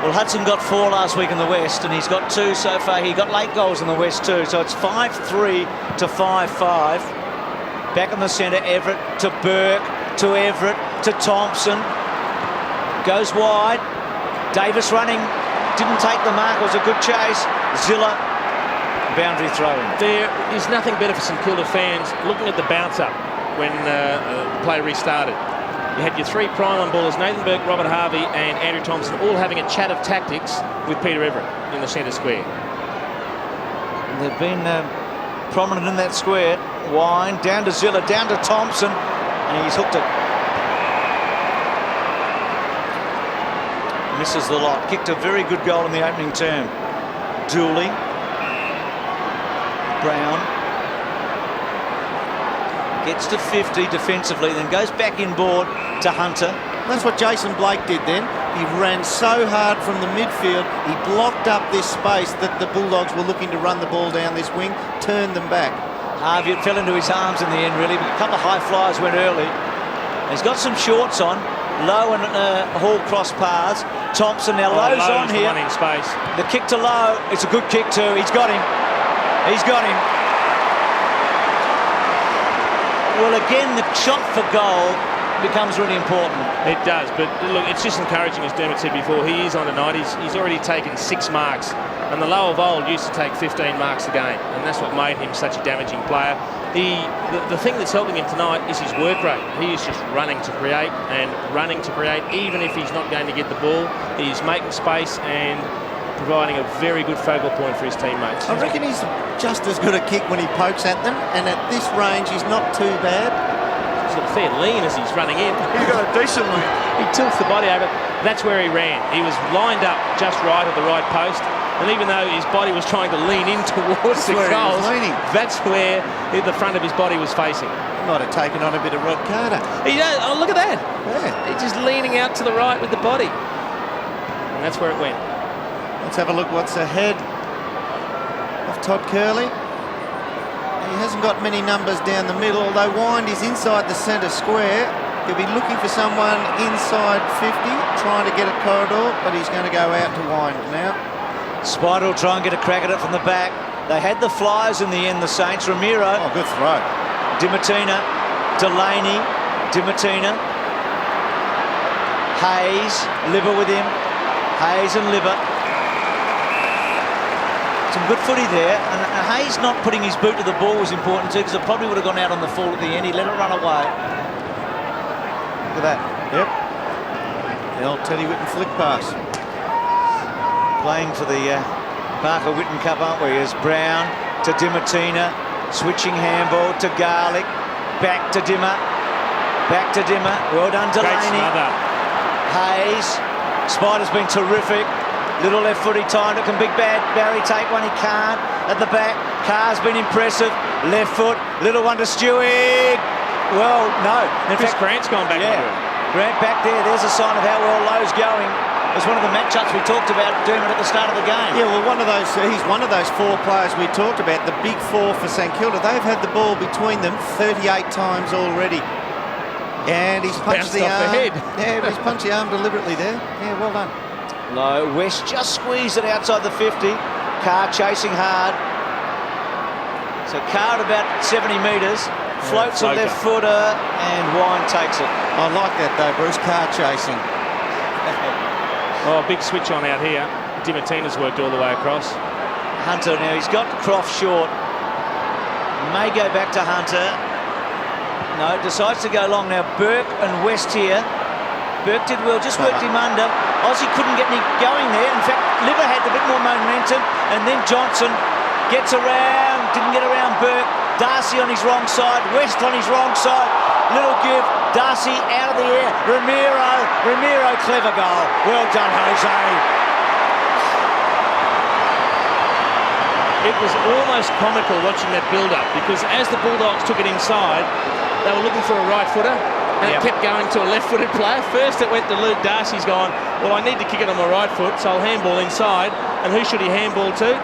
Well, Hudson got 4 last week in the West, and he's got 2 so far. He got late goals in the West too, so it's 5-3 to 5-5. Back in the centre, Everett to Burke, to Everett, to Thompson. Goes wide. Davis running, didn't take the mark, it was a good chase. Zilla, boundary throw-in.
There is nothing better for St Kilda fans looking at the bounce-up when play restarted. You had your 3 prime-on ballers, Nathan Burke, Robert Harvey and Andrew Thompson, all having a chat of tactics with Peter Everett in the centre square.
They've been prominent in that square. Wine, down to Zilla, down to Thompson, and he's hooked it. Misses the lot. Kicked a very good goal in the opening term. Dooley. Brown. Gets to 50 defensively, then goes back inboard to Hunter.
That's what Jason Blake did then. He ran so hard from the midfield, he blocked up this space that the Bulldogs were looking to run the ball down this wing, turned them back.
Harvey, it fell into his arms in the end, really. But a couple of high flyers went early. He's got some shorts on. Lowe and Hall cross paths. Thompson now. Lowe's on
the
here.
one in space.
The kick to Lowe. It's a good kick too. He's got him. He's got him. Well, again, the shot for goal becomes really important.
It does, but look, it's just encouraging, as Dermot said before. He is on a night. He's already taken 6 marks, and the Lowe of old used to take 15 marks a game, and that's what made him such a damaging player. The thing that's helping him tonight is his work rate. He is just running to create and running to create. Even if he's not going to get the ball, he's making space and providing a very good focal point for his teammates.
I reckon he's just as good a kick when he pokes at them, and at this range he's not too bad.
He's got a fair lean as he's running in.
He's got a decent lean.
He tilts the body over. That's where he ran. He was lined up just right at the right post, and even though his body was trying to lean in towards the goals, that's where the front of his body was facing.
He might have taken on a bit of Rod Carter.
He does. Oh, look at that.
Yeah.
He's just leaning out to the right with the body. And that's where it went.
Let's have a look what's ahead of Todd Curley. He hasn't got many numbers down the middle, although Wind is inside the centre square. He'll be looking for someone inside 50, trying to get a corridor, but he's going to go out to Wind now.
Spider will try and get a crack at it from the back. They had the flyers in the end, the Saints. Ramiro.
Oh, good throw.
Dimatina. Delaney. Dimatina. Hayes. Libber with him. Hayes and Libber. Some good footy there, and Hayes not putting his boot to the ball was important too, because it probably would have gone out on the full at the end. He let it run away. Look at that.
Yep. The old Teddy Whitten flick pass.
Playing for the Parker Whitten Cup, aren't we? As Brown to Dimatina, switching handball to Garlick, back to Dimmer, back to Dimmer. Well done, Delaney. Hayes. Spider's been terrific. Little left footy timed it. Can Big Bad Barry take one? He can't. At the back, Carr's been impressive. Left foot, little one to Stewie. Well, no. In
Chris
fact,
Grant's gone back.
yeah, Grant back there. There's a sign of how well Lowe's going. It's one of the matchups we talked about, Dermot, at the start of the game.
Yeah, well, he's one of those 4 players we talked about, the big 4 for St Kilda. They've had the ball between them 38 times already. And he's punched the arm. Yeah, he's punched the arm deliberately there. Yeah, well done.
Low. West just squeezed it outside the 50. Carr chasing hard. So Carr at about 70 metres. Floats a left footer and Wine takes it.
I like that though, Bruce. Carr chasing.
Oh, big switch on out here. Dimatina's worked all the way across.
Hunter now. He's got Croft short. May go back to Hunter. No, decides to go long now. Burke and West here. Burke did well, just worked him under. Aussie couldn't get any going there. In fact, Libber had a bit more momentum, and then Johnson gets around, didn't get around Burke. Darcy on his wrong side, West on his wrong side. Little give, Darcy out of the air. Ramiro, clever goal. Well done, Jose.
It was almost comical watching that build-up, because as the Bulldogs took it inside, they were looking for a right footer. And it kept going to a left-footed player. First it went to Luke. Darcy's gone, well, I need to kick it on my right foot, so I'll handball inside. And who should he handball to?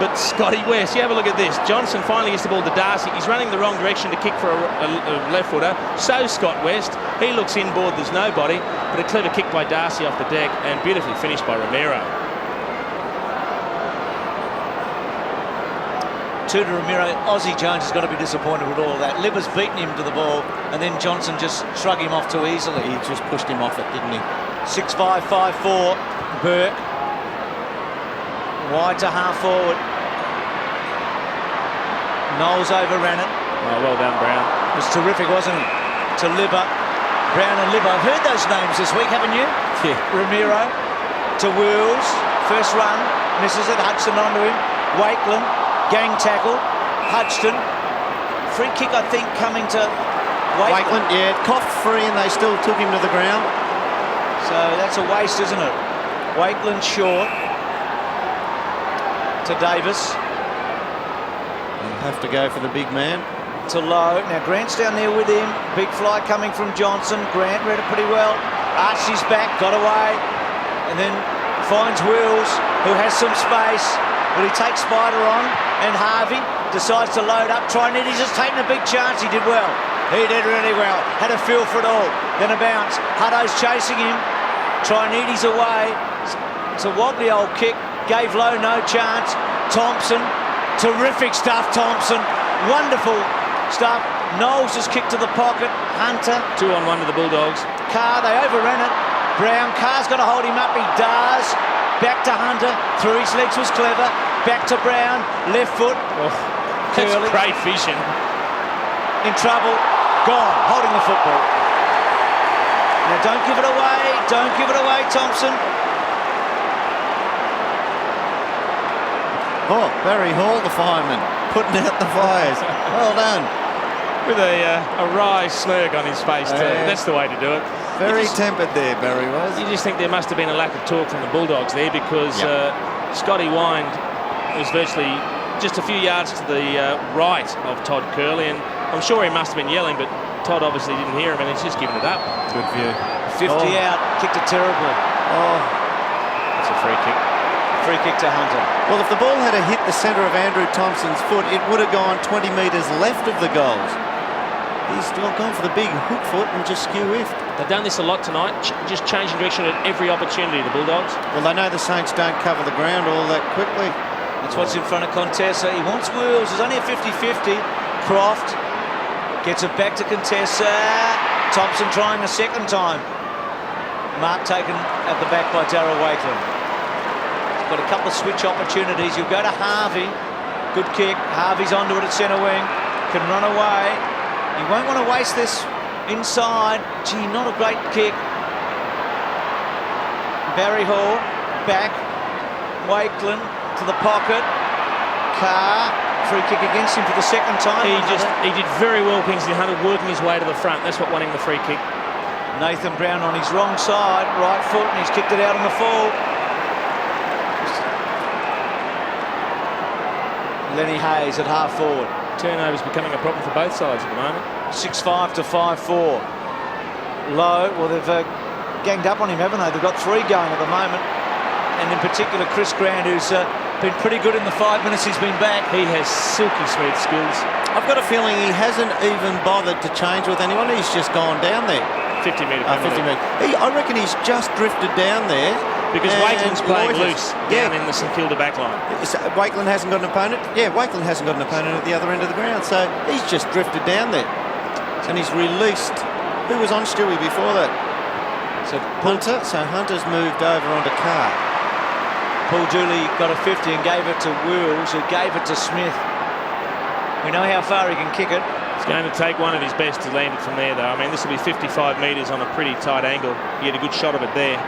But Scotty West. You have a look at this. Johnson finally gets the ball to Darcy. He's running the wrong direction to kick for a left footer. So Scott West. He looks inboard, there's nobody. But a clever kick by Darcy off the deck and beautifully finished by Ramiro.
To Ramiro, Aussie Jones has got to be disappointed with all of that. Libber's beaten him to the ball, and then Johnson just shrugged him off too easily.
He just pushed him off it, didn't he?
6-5, 5-4. Burke. Wide to half forward. Knowles overran it.
Oh, well done, Brown.
It was terrific, wasn't it? To Libber. Brown and Libber. I've heard those names this week, haven't you?
Yeah.
Ramiro. To Wills. First run. Misses it. Hudson onto him. Wakeland. Gang tackle. Hudson. Free kick, I think, coming to
Wakeland, yeah, coughed free and they still took him to the ground.
So that's a waste, isn't it? Wakeland short. To Davis.
He'll have to go for the big man.
To Lowe. Now Grant's down there with him. Big fly coming from Johnson. Grant read it pretty well. Archie's back, got away. And then finds Wills, who has some space. Will he take Spider on? And Harvey decides to load up. He's just taking a big chance. He did well. He did really well. Had a feel for it all. then a bounce. Hutto's chasing him. Trianides away. It's a wobbly old kick. Gave Lowe no chance. Thompson, terrific stuff, Thompson. Wonderful stuff. Knowles has kicked to the pocket. Hunter.
2-on-1 to the Bulldogs.
Carr, they overran it. Brown, Carr's got to hold him up. He does. Back to Hunter. Through his legs was clever. Back to Brown. Left foot.
Oh, that's
Curly.
great vision.
In trouble. Gone. Holding the football. Now don't give it away. Don't give it away, Thompson.
Oh, Barry Hall, the fireman, putting out the fires. Well done.
With a wry smirk on his face too. That's the way to do it.
Very tempered there, Barry was.
You just think there must have been a lack of talk from the Bulldogs there because Scotty Wind was virtually just a few yards to the right of Todd Curley, and I'm sure he must have been yelling, but Todd obviously didn't hear him and he's just given it up.
Good view.
50 out. Kicked it terribly.
Oh,
It's a free kick.
Free kick to Hunter.
well, if the ball had hit the centre of Andrew Thompson's foot, it would have gone 20 metres left of the goals. He's still gone for the big hook foot and just skew-whiffed.
They've done this a lot tonight, just changing direction at every opportunity, the Bulldogs.
Well, they know the Saints don't cover the ground all that quickly.
That's what's in front of Contessa. He wants Wills. There's only a 50-50. Croft gets it back to Contessa. Thompson trying a second time. Mark taken at the back by Darryl Wakeland. He's got a couple of switch opportunities. You'll go to Harvey. Good kick. Harvey's onto it at centre wing. Can run away. He won't want to waste this inside. Gee, not a great kick. Barry Hall back. Wakeland to the pocket. Carr, free kick against him for the second time.
He did very well, Kingsley Hunter, working his way to the front. That's what won him the free kick.
Nathan Brown on his wrong side, right foot, and he's kicked it out on the full. Lenny Hayes at half forward.
Turnovers becoming a problem for both sides at the moment.
6-5 to 5-4. Lowe, well, they've ganged up on him, haven't they? They've got 3 going at the moment. And in particular, Chris Grant, who's been pretty good in the 5 minutes he's been back.
He has silky smooth skills.
I've got a feeling he hasn't even bothered to change with anyone. He's just gone down there.
50-metre
50 metres. I reckon he's just drifted down there.
Because
and
Wakeland's playing
loiters.
loose down in the St Kilda back line.
So Wakeland hasn't got an opponent? Yeah, Wakeland hasn't got an opponent at the other end of the ground. So he's just drifted down there. And he's released. Who was on Stewie before that?
So
Hunter. So Hunter's moved over onto Carr.
Paul Dooley got a 50 and gave it to Wills, who gave it to Smith. We know how far he can kick it.
It's going to take one of his best to land it from there, though. I mean, this will be 55 metres on a pretty tight angle. You get a good shot of it there.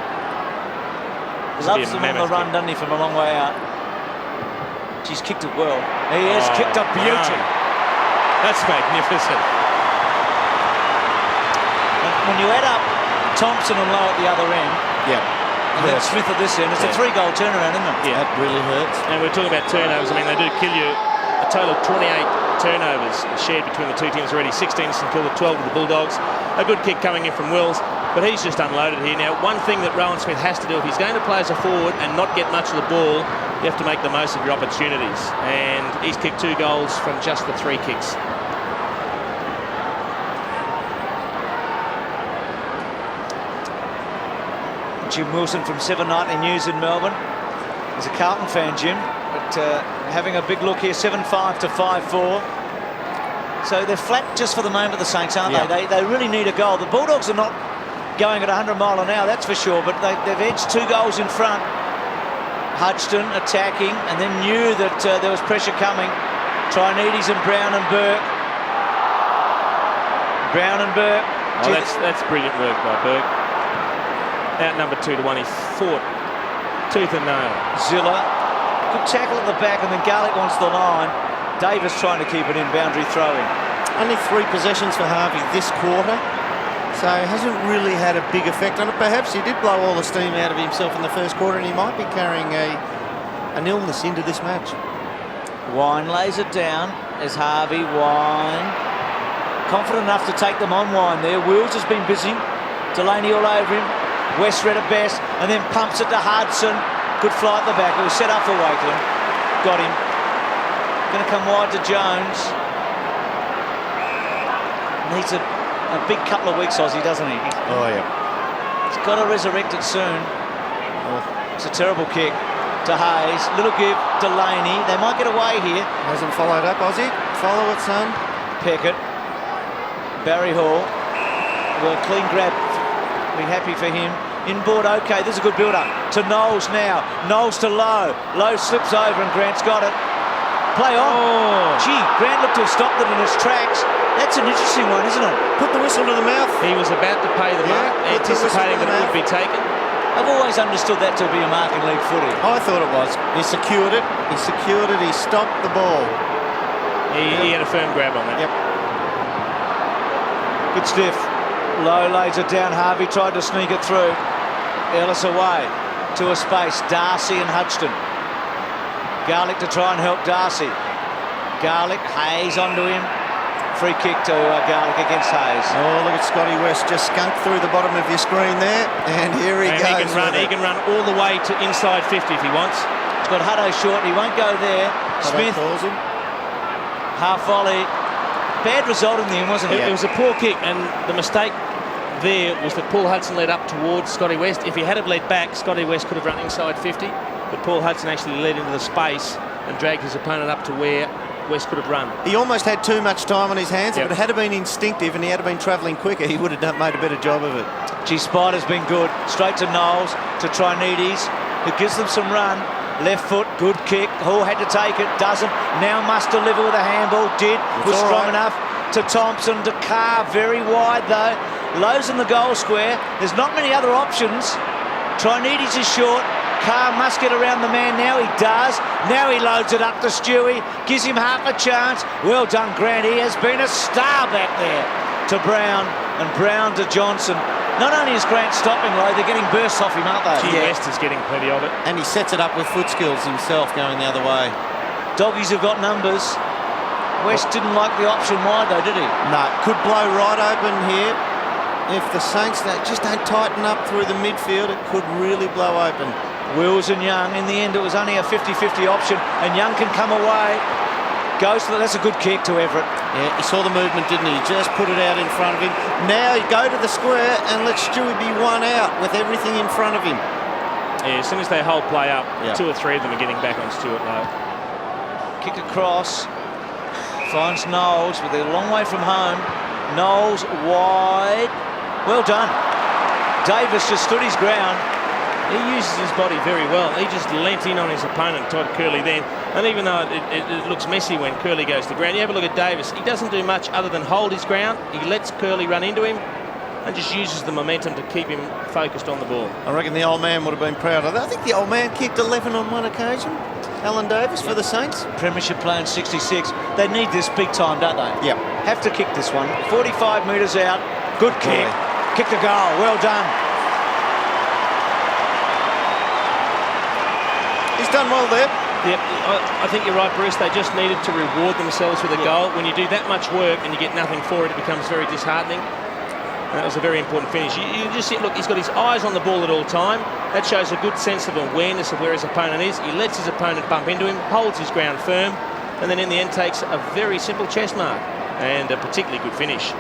Loves them on the run, doesn't he, from a long way out. He's kicked it well. He has kicked a beauty.
Wow. That's magnificent.
When you add up Thompson and Lowe at the other end,
Yeah.
and then Smith at this end, it's a 3-goal turnaround, isn't it?
Yeah.
That really hurts.
And we're talking about turnovers. I mean, they do kill you. A total of 28 turnovers shared between the two teams already. 16 St Kilda, 12 of the Bulldogs. A good kick coming in from Wills, but he's just unloaded here. Now, one thing that Rowan Smith has to do, if he's going to play as a forward and not get much of the ball, you have to make the most of your opportunities. And he's kicked 2 goals from just the 3 kicks.
Jim Wilson from 790 News in Melbourne. He's a Carlton fan, Jim, but having a big look here, 7-5 to 5-4. So they're flat just for the moment, the Saints, aren't they? They really need a goal. The Bulldogs are not going at 100 mile an hour, that's for sure, but they've edged 2 goals in front. Hudson attacking, and then knew that there was pressure coming. Trianides and Brown and Burke. Brown and Burke.
Oh, that's brilliant work by Burke. Outnumbered 2-1, he fought tooth and nail.
Zilla, good tackle at the back, and then Garlick wants the line. Davis trying to keep it in, boundary throwing.
Only 3 possessions for Harvey this quarter, so hasn't really had a big effect on it. Perhaps he did blow all the steam out of himself in the first quarter, and he might be carrying an illness into this match.
Wine lays it down as Harvey. Wine confident enough to take them on. Wine there. Wills has been busy. Delaney all over him. West read at best, and then pumps it to Hudson. Good fly at the back. It was set up for Wakeland. Got him. Going to come wide to Jones. Needs a a big couple of weeks, Aussie, doesn't he?
Oh, yeah.
He's got to resurrect it soon.
Oh,
It's a terrible kick to Hayes. Little give, Delaney. They might get away here.
hasn't followed up, Aussie. Follow it, son.
Peckett. Barry Hall. Well, clean grab. Be happy for him. Inboard, okay. This is a good build-up. To Knowles now. Knowles to Lowe. Lowe slips over and Grant's got it. Play on.
Oh.
Gee, Grant looked to have stopped it in its tracks. That's an interesting one, isn't it?
Put the whistle to the mouth.
He was about to pay the mark,
put the whistle
anticipating
to the
that it would
mouth.
be taken.
I've always understood that to be a mark in league footy.
I thought it was. He secured it. He secured it. He stopped the ball.
He had a firm grab on that.
Yep.
Good stiff. Lowe lays it down. Harvey tried to sneak it through. Ellis away to a space. Darcy and Hudson. Garlick to try and help Darcy. Garlick, Hayes onto him. Free kick to Garlick against Hayes.
Oh, look at Scotty West just skunked through the bottom of your screen there, and here he
And
goes.
he can run all the way to inside 50 if he wants.
He's got Hutto short. He won't go there. Smith,
calls him.
half volley. Bad result in the end, wasn't it?
It was a poor kick, and the mistake there was that Paul Hudson led up towards Scotty West. If he had have led back, Scotty West could have run inside 50, but Paul Hudson actually led into the space and dragged his opponent up to where West could have run.
He almost had too much time on his hands.
Yep.
If it had been instinctive and he had been travelling quicker, he would have made a better job of it.
Gee, Spider's been good. Straight to Knowles, to Trinides, who gives them some run. Left foot, good kick. Hall had to take it, doesn't. Now must deliver with a handball. Did, was
all
strong
right.
enough. To Thompson, to Carr, very wide though. Lowe's in the goal square. There's not many other options. Trinides is short. Carr must get around the man now. He does. Now he loads it up to Stewie. Gives him half a chance. Well done, Grant. He has been a star back there. To Brown, and Brown to Johnson. Not only is Grant stopping low, they're getting bursts off him, aren't they?
Gee, West is getting plenty of it.
And he sets it up with foot skills himself going the other way.
Doggies have got numbers. West didn't like the option wide though, did he?
No, could blow right open here. If the Saints just don't tighten up through the midfield, it could really blow open.
Wills and Young. In the end, it was only a 50-50 option, and Young can come away. Goes for that's a good kick to Everett.
Yeah, he saw the movement, didn't he? He just put it out in front of him. Now you go to the square and let Stewie be one out with everything in front of him.
Yeah, as soon as they hold play up,
Yeah.
2 or 3 of them are getting back on Stuart Lowe.
Kick across. Finds Knowles, but they're a long way from home. Knowles wide. Well done. Davis just stood his ground.
He uses his body very well. He just leant in on his opponent, Todd Curley, then. And even though it looks messy when Curley goes to ground, you have a look at Davis. He doesn't do much other than hold his ground. He lets Curley run into him and just uses the momentum to keep him focused on the ball.
I reckon the old man would have been proud of that. I think the old man kicked 11 on one occasion. Alan Davis for the Saints.
Premiership playing 66. They need this big time, don't they?
Yep.
Have to kick this one. 45 metres out. Good kick. Kick the goal. Well done.
He's done well there.
Yep, I think you're right, Bruce. They just needed to reward themselves with a goal. When you do that much work and you get nothing for it, it becomes very disheartening. And that was a very important finish. You just see, look, he's got his eyes on the ball at all time. That shows a good sense of awareness of where his opponent is. He lets his opponent bump into him, holds his ground firm, and then in the end takes a very simple chest mark and a particularly good finish.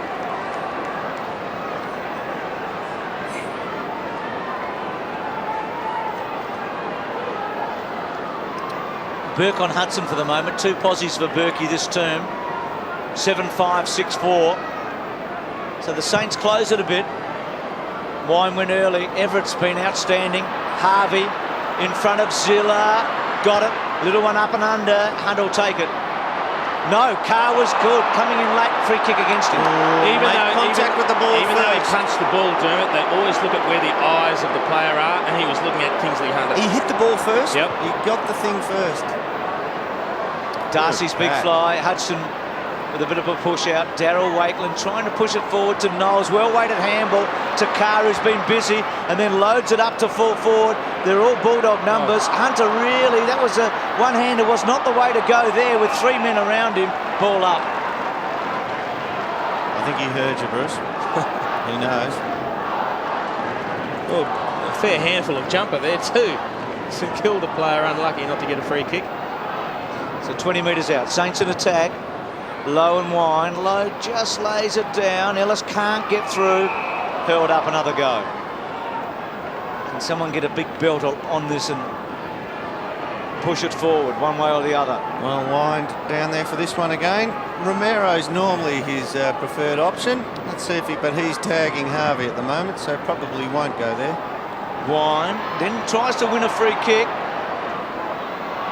Burke on Hudson for the moment. 2 posies for Berkey this term. 7-5, 6-4. So the Saints close it a bit. Wine went early. Everett's been outstanding. Harvey in front of Zilla. Got it. Little one up and under. Hunt will take it. No, Carr was good. Coming in late. Free kick against him.
Contact with the ball
Even though he
first.
punched the ball, Dermot, they always look at where the eyes of the player are, and he was looking at Kingsley Hunter.
He hit the ball first.
Yep.
He got the thing first.
Darcy's big
Bad.
fly. Hudson with a bit of a push out. Daryl Wakeland trying to push it forward to Knowles. Well-weighted handball to Carr, who's been busy, and then loads it up to full forward. They're all Bulldog numbers. Hunter really, that was a one-hander, was not the way to go there with 3 men around him. Ball up.
I think he heard you, Bruce. He knows.
Well, a fair handful of jumper there too. St Kilda player unlucky not to get a free kick.
So 20 metres out. Saints in attack. Low and wide. Low just lays it down. Ellis can't get through. Hurled up, another go. Can someone get a big belt on this and push it forward one way or the other?
Well, wind down there for this one again. Romero's normally his preferred option. Let's see if but he's tagging Harvey at the moment, so probably won't go there.
Wine, then tries to win a free kick.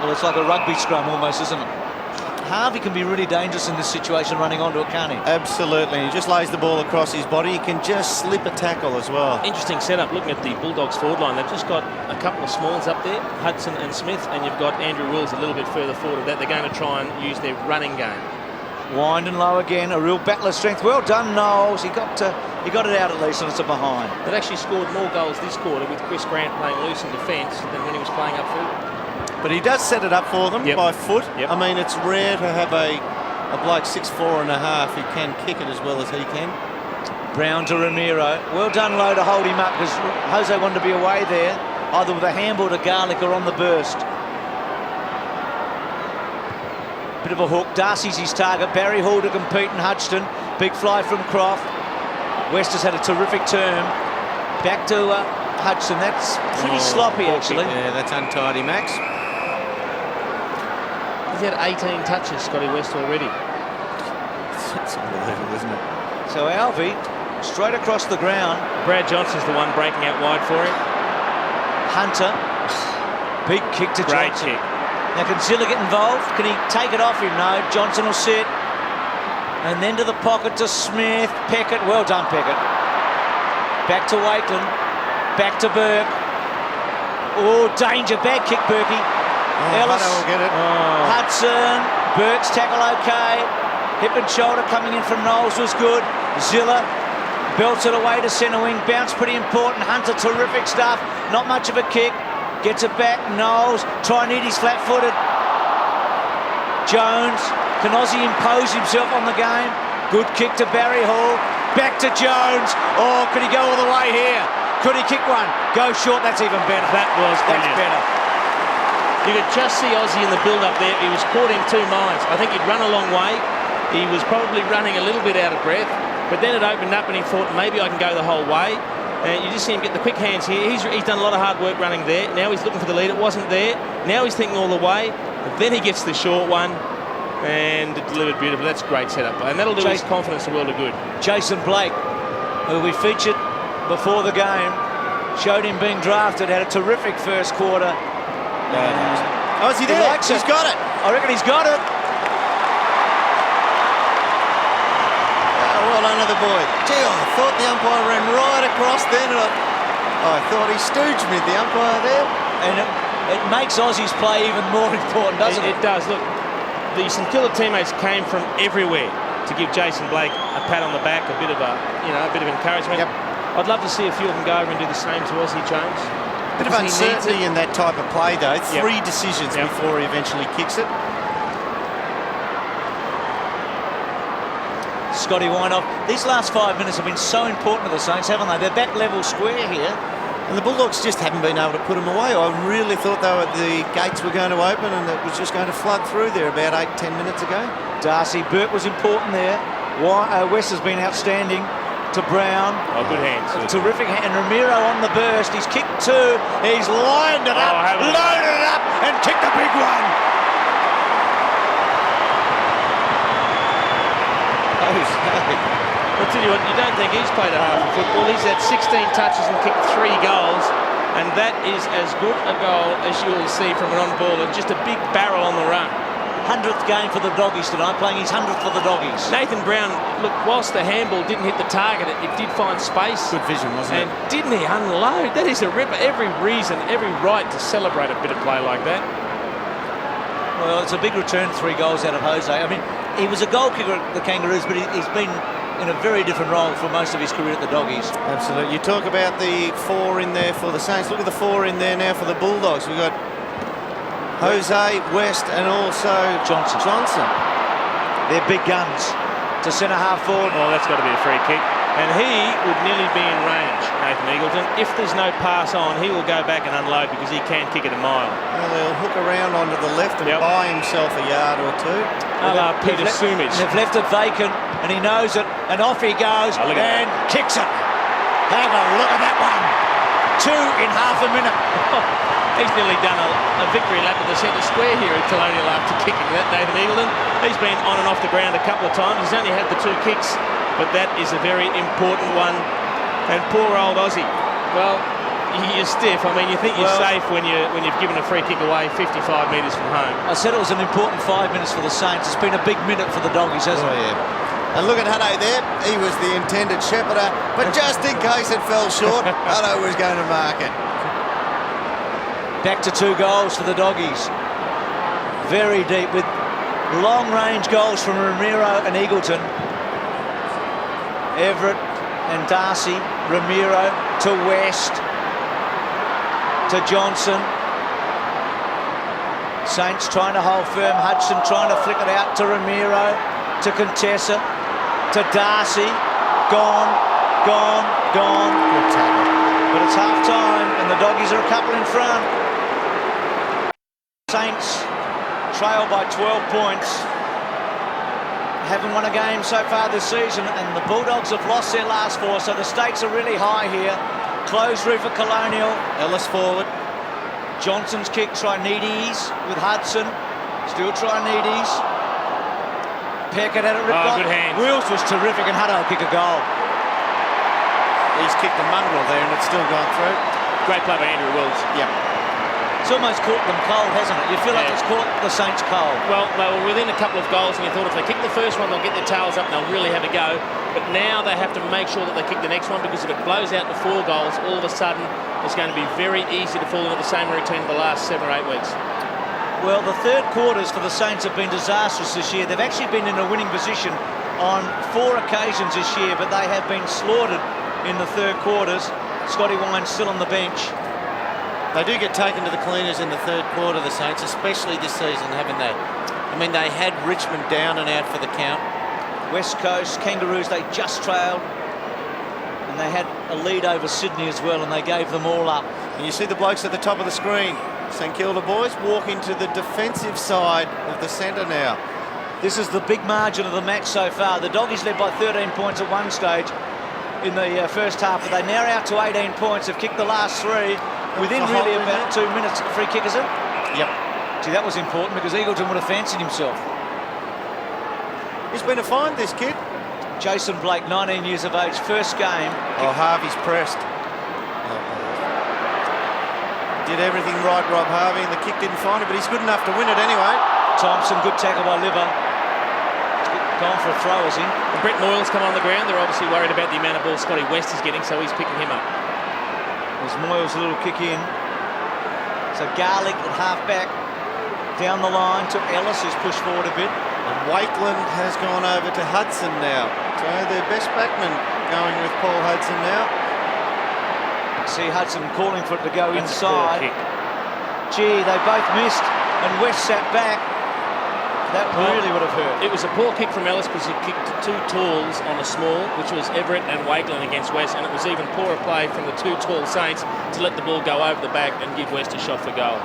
Well, it's like a rugby scrum almost, isn't it? Harvey can be really dangerous in this situation, running onto a canny.
Absolutely. He just lays the ball across his body. He can just slip a tackle as well.
Interesting setup. Looking at the Bulldogs forward line, they've just got a couple of smalls up there, Hudson and Smith, and you've got Andrew Wills a little bit further forward of that. They're going to try and use their running game.
Wind and low again, a real battle of strength. Well done, Knowles. He got it out at least, and it's a behind.
They've actually scored more goals this quarter with Chris Grant playing loose in defence than when he was playing up forward.
But he does set it up for them by foot.
Yep.
I mean, it's rare to have a bloke 6'4.5" who can kick it as well as he can.
Brown to Ramiro. Well done, Low, to hold him up, because Jose wanted to be away there, either with a handball to Garlick or on the burst. Bit of a hook. Darcy's his target. Barry Hall to compete in Hudson. Big fly from Croft. West has had a terrific term. Back to Hudson. That's pretty sloppy, actually.
Yeah, that's untidy, Max.
He's had 18 touches, Scotty West, already.
It's unbelievable, isn't it?
So Alvey, straight across the ground.
Brad Johnson's the one breaking out wide for him.
Hunter. Big kick to
Great
Johnson.
kick.
Now, can Zilla get involved? Can he take it off him? No. Johnson will sit. And then to the pocket to Smith. Peckett. Well done, Peckett. Back to Wakeland. Back to Burke. Oh, danger. Bad kick, Berkey. Ellis.
Will get it.
Hudson. Burke's tackle okay. Hip and shoulder coming in from Knowles was good. Zilla belts it away to centre wing. Bounce pretty important. Hunter, terrific stuff. Not much of a kick. Gets it back. Knowles. Trianides flat-footed. Jones. Can Aussie impose himself on the game? Good kick to Barry Hall. Back to Jones. Oh, could he go all the way here? Could he kick one? Go short. That's even better.
That was
That's
brilliant.
better.
You could just see Aussie in the build-up there. He was caught in 2 minds. I think he'd run a long way. He was probably running a little bit out of breath, but then it opened up and he thought, maybe I can go the whole way. And you just see him get the quick hands here. He's done a lot of hard work running there. Now he's looking for the lead. It wasn't there. Now he's thinking all the way. But then he gets the short one and it delivered beautifully. That's a great setup. And that'll do his confidence a world of good.
Jason Blake, who we featured before the game, showed him being drafted, had a terrific first quarter.
Oh, is he there?
likes it.
He's got it.
I reckon he's got it.
Well done, the boy. Gee, I thought the umpire ran right across then, and I thought he stooged me, the umpire there.
And it makes Aussie's play even more important, doesn't it?
It does. Look, the St Kilda teammates came from everywhere to give Jason Blake a pat on the back, a bit of encouragement.
Yep.
I'd love to see a few of them go over and do the same to Aussie, James.
Bit of
Because he needs
uncertainty in that type of play, though.
Yep.
3 decisions
Yep.
before he eventually kicks it.
Scotty Winoff. These last 5 minutes have been so important to the Saints, haven't they? They're back level square here.
And the Bulldogs just haven't been able to put them away. I really thought the gates were going to open and it was just going to flood through there about 8-10 minutes ago.
Darcy Burke was important there. West has been outstanding to Brown.
Oh, good hands.
Terrific hand. Ramiro on the burst. He's kicked 2. He's lined it up,
haven't he?
loaded it up, and kicked a big one.
I'll tell you what, you don't think he's played a half of football. He's had 16 touches and kicked 3 goals, and that is as good a goal as you will see from an on-baller. Just a big barrel on the run.
100th game for the Doggies tonight, playing his 100th for the Doggies.
Nathan Brown, look, whilst the handball didn't hit the target, it did find space.
Good vision, wasn't
And
it?
didn't he unload? That is a ripper. Every reason, every right to celebrate a bit of play like that.
Well, it's a big return, 3 goals out of Jose. I mean, he was a goal kicker at the Kangaroos, but he's been in a very different role for most of his career at the Doggies.
Absolutely. You talk about the 4 in there for the Saints. Look at the 4 in there now for the Bulldogs. We've got Jose, West, and also Johnson.
They're big guns to centre half forward.
Oh, that's got to be a free kick. And he would nearly be in range, Nathan Eagleton. If there's no pass on, he will go back and unload because he can kick it a mile.
Well, he'll hook around onto the left and
Yep.
buy himself a yard or two.
Peter Sumich.
They've left it vacant, and he knows it, and off he goes,
Oh, look at
and kicks it. Have a look at that one. 2 in half a minute.
He's nearly done a victory lap of the centre square here at Colonial after kicking that, Nathan Eagleton. He's been on and off the ground a couple of times. He's only had the 2 kicks, but that is a very important one. And poor old Aussie. Well, you're stiff. I mean, you think you're safe when you've given a free kick away 55 metres from home.
I said it was an important 5 minutes for the Saints. It's been a big minute for the Doggies, hasn't it?
Yeah. And look at Hutto there. He was the intended shepherder, but just in case it fell short, Hutto was going to mark it.
Back to 2 goals for the Doggies. Very deep with long-range goals from Ramiro and Eagleton. Everett and Darcy. Ramiro to West. To Johnson. Saints trying to hold firm. Hudson trying to flick it out to Ramiro. To Contessa. To Darcy. Gone. Gone. Gone. Good tackle. But it's half-time and the Doggies are a couple in front. Saints trail by 12 points. Haven't won a game so far this season, and the Bulldogs have lost their last 4, so the stakes are really high here. Closed roof for Colonial.
Ellis forward.
Johnson's kick, Trinides with Hudson. Still Trinides. Peckett had it ripped off.
Good hands.
Wills was terrific, and Hutto kick a goal.
He's kicked the mongrel there, and it's still gone through.
Great play by Andrew Wills.
Yep.
It's almost caught them cold, hasn't it? You feel like it's caught the Saints cold.
Well, they were within a couple of goals, and you thought if they kick the first one, they'll get their tails up and they'll really have a go. But now they have to make sure that they kick the next one, because if it blows out to 4 goals, all of a sudden it's going to be very easy to fall into the same routine of the last 7 or 8 weeks.
Well, the third quarters for the Saints have been disastrous this year. They've actually been in a winning position on 4 occasions this year, but they have been slaughtered in the third quarters. Scotty Wine still on the bench.
They do get taken to the cleaners in the third quarter, the Saints, especially this season, haven't they? I mean, they had Richmond down and out for the count.
West Coast Kangaroos, they just trailed. And they had a lead over Sydney as well, and they gave them all up.
And you see the blokes at the top of the screen. St Kilda boys walking to the defensive side of the centre now.
This is the big margin of the match so far. The Doggies led by 13 points at one stage in the first half, but they now out to 18 points. Have kicked the last 3 within really about 2 minutes. Free kick, is it?
Yep.
Gee, that was important because Eagleton would have fancied himself.
He's been a find, this kid.
Jason Blake, 19 years of age, first game.
Oh, Harvey's pressed. Did everything right, Rob Harvey, and the kick didn't find him, but he's good enough to win it anyway.
Thompson, good tackle by Liver. Gone for a throw, is he?
And Brett Moyle's come on the ground. They're obviously worried about the amount of ball Scotty West is getting, so he's picking him up.
There's Moyle's little kick in. So Garlick at half-back. Down the line to Ellis, who's pushed forward a bit.
And Wakeland has gone over to Hudson now. So their best backman going with Paul Hudson now.
See Hudson calling for it to go
That's a poor
inside.
kick.
Gee, they both missed, and West sat back. That really would have hurt.
It was a poor kick from Ellis because he kicked 2 talls on a small, which was Everett and Wakeland against West, and it was even poorer play from the 2 tall Saints to let the ball go over the back and give West a shot for goal.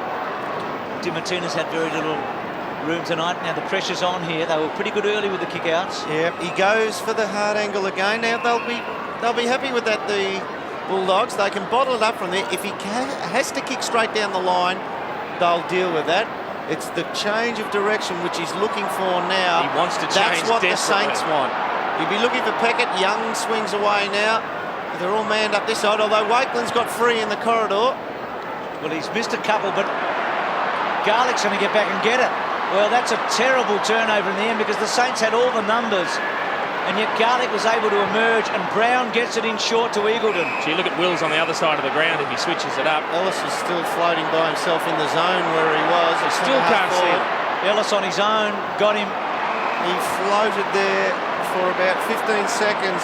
Di Martinez had very little room tonight. Now the pressure's on here. They were pretty good early with the kick-outs.
Yeah, he goes for the hard angle again. Now they'll be happy with that, the Bulldogs. They can bottle it up from there. If he has to kick straight down the line, they'll deal with that. It's the change of direction which he's looking for now.
He wants to change.
That's what the
desperately.
Saints want. He'll be looking for Peckett. Young swings away now. They're all manned up this side, although Wakeland's got free in the corridor.
Well, he's missed a couple, but Garlick's going to get back and get it. Well, that's a terrible turnover in the end because the Saints had all the numbers, and yet Garlick was able to emerge, and Brown gets it in short to Eagleton.
So you look at Wills on the other side of the ground if he switches it up.
Ellis is still floating by himself in the zone where he was.
He still can't see it.
Ellis on his own, got him.
He floated there for about 15 seconds,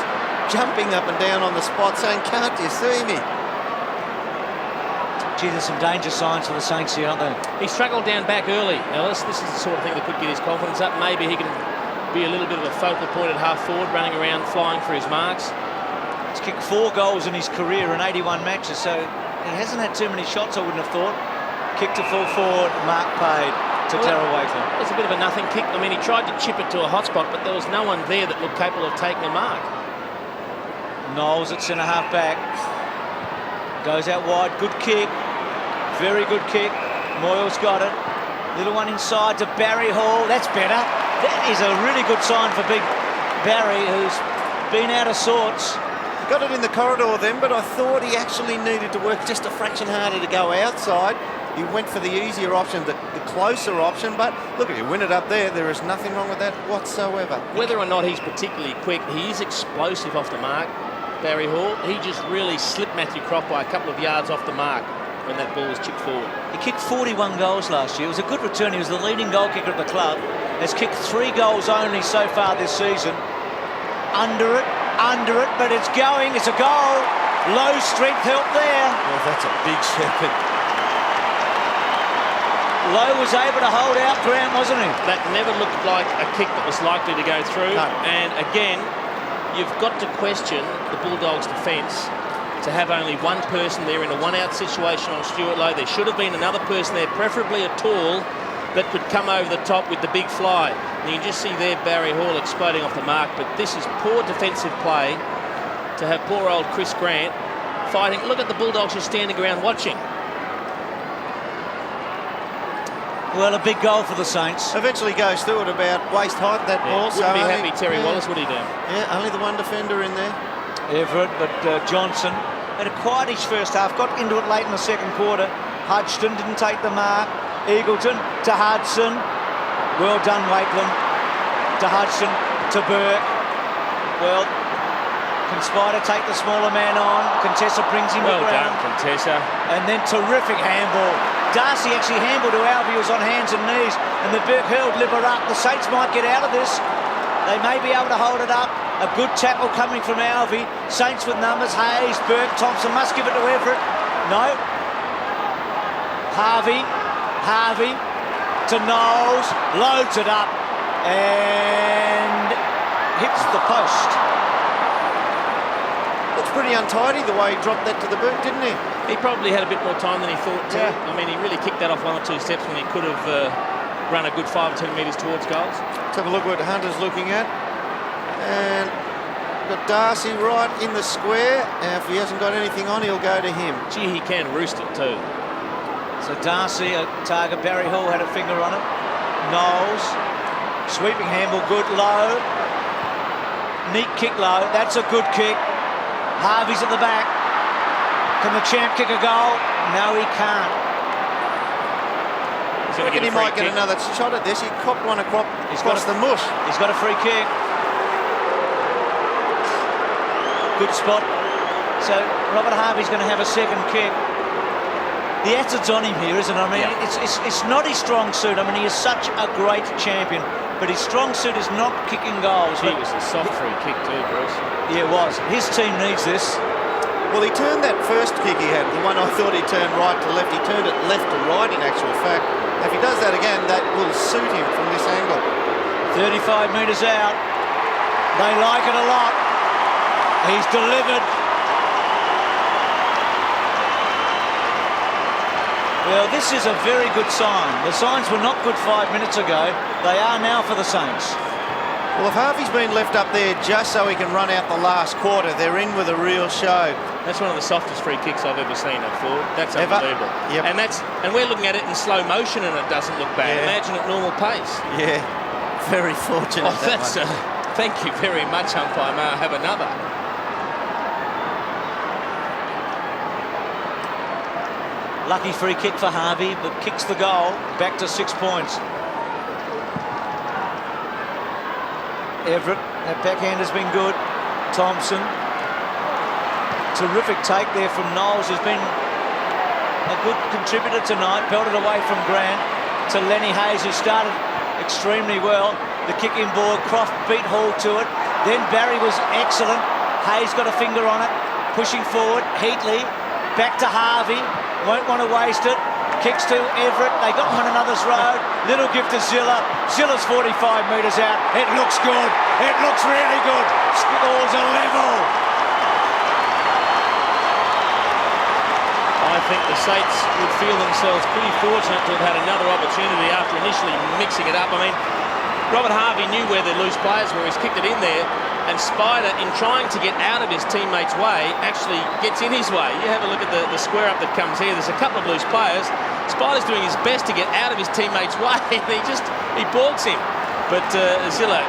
jumping up and down on the spot, saying, "Can't you see me?"
Gee, there's some danger signs for the Saints here, aren't there?
He struggled down back early, Ellis. This is the sort of thing that could get his confidence up. Maybe he can be a little bit of a focal point at half forward, running around, flying for his marks.
He's kicked 4 goals in his career in 81 matches, so he hasn't had too many shots, I wouldn't have thought. Kick to full forward, mark paid to Darryl Wakeland.
It's a bit of a nothing kick. I mean, he tried to chip it to a hot spot, but there was no one there that looked capable of taking a mark.
Knowles at centre-half back. Goes out wide, good kick. Very good kick. Moyle's got it. Little one inside to Barry Hall. That's better. That is a really good sign for big Barry, who's been out of sorts.
He got it in the corridor then, but I thought he actually needed to work just a fraction harder to go outside. He went for the easier option, the closer option, but look, if you win it up there, there is nothing wrong with that whatsoever.
Whether or not he's particularly quick, he is explosive off the mark, Barry Hall. He just really slipped Matthew Croft by a couple of yards off the mark when that ball was chipped forward.
He kicked 41 goals last year. It was a good return. He was the leading goal kicker at the club. Has kicked 3 goals only so far this season. Under it, but it's going. It's a goal. Low strength help there.
Well, that's a big shepherd.
Lowe was able to hold out Grant, wasn't he?
That never looked like a kick that was likely to go through.
No.
And again, you've got to question the Bulldogs' defence to have only one person there in a one-out situation on Stuart Lowe. There should have been another person there, preferably a tall, that could come over the top with the big fly. And you can just see there Barry Hall exploding off the mark, but this is poor defensive play to have poor old Chris Grant fighting. Look at the Bulldogs just standing around watching.
Well, a big goal for the Saints.
Eventually goes through at about waist height, that ball.
Wouldn't be happy, Terry Wallace, would he do?
Yeah, only the one defender in there.
Everett, but Johnson had a quietish first half, got into it late in the second quarter. Hodgson didn't take the mark. Eagleton to Hudson. Well done, Wakeland. To Hudson, to Burke. Well, can Spider take the smaller man on? Contessa brings him
Well
to ground.
done, Contessa.
And then terrific handball. Darcy actually handballed to Alvey, who was on hands and knees, and the Burke hurled Libber up. The Saints might get out of this. They may be able to hold it up. A good tackle coming from Alvey. Saints with numbers. Hayes, Burke, Thompson must give it to Everett. No. Harvey to Knowles. Loads it up and hits the post.
Looks pretty untidy the way he dropped that to the boot, didn't he?
He probably had a bit more time than he thought to.
Yeah.
I mean, he really kicked that off 1 or 2 steps when he could have run a good 5 or 10 metres towards goals.
Let's have a look what Hunter's looking at. And got Darcy right in the square. And if he hasn't got anything on, he'll go to him.
Gee, he can roost it too.
So Darcy, a target. Barry Hall had a finger on it. Knowles, sweeping handball, good. Low. Neat kick low. That's a good kick. Harvey's at the back. Can the champ kick a goal? No, he can't.
He's going to get
He
a free
might get
kick.
another shot at this. He copped one across the mush.
He's got a free kick. Good spot. So Robert Harvey's going to have a second kick. The acid's on him here, isn't it? I mean,
Yeah.
it's not his strong suit. I mean, he is such a great champion, but his strong suit is not kicking goals.
Gee,
But-
it was a soft free kick too, Bruce.
yeah, it was. His team needs this.
Well, he turned that first kick he had, the one I thought he turned right to left. He turned it left to right in actual fact. If he does that again, that will suit him from this angle.
35 metres out. They like it a lot. He's delivered. Well, this is a very good sign. The signs were not good 5 minutes ago. They are now for the Saints.
Well, if Harvey's been left up there just so he can run out the last quarter, they're in with a real show.
That's one of the softest free kicks I've ever seen at forward. That's
Ever?
unbelievable.
Yep.
And we're looking at it in slow motion and it doesn't look bad.
Yeah.
Imagine at normal pace.
Yeah, very fortunate.
Oh,
that
that's
one.
thank you very much, umpire. May I have another?
Lucky free kick for Harvey, but kicks the goal. Back to 6 points. Everett, that backhand has been good. Thompson. Terrific take there from Knowles, who's been a good contributor tonight. Pelted away from Grant to Lenny Hayes, who started extremely well. The kick in ball, Croft beat Hall to it. Then Barry was excellent. Hayes got a finger on it. Pushing forward, Heatley. Back to Harvey. Won't want to waste it. Kicks to Everett. They got him on another's road. Little gift to Zilla. Zilla's 45 metres out. It looks good. It looks really good. Scores a level.
I think the Saints would feel themselves pretty fortunate to have had another opportunity after initially mixing it up. I mean, Robert Harvey knew where the loose players were. He's kicked it in there. And Spider, in trying to get out of his teammate's way, actually gets in his way. You have a look at the square up that comes here. There's a couple of loose players. Spider's doing his best to get out of his teammate's way. He balks him. But Zilla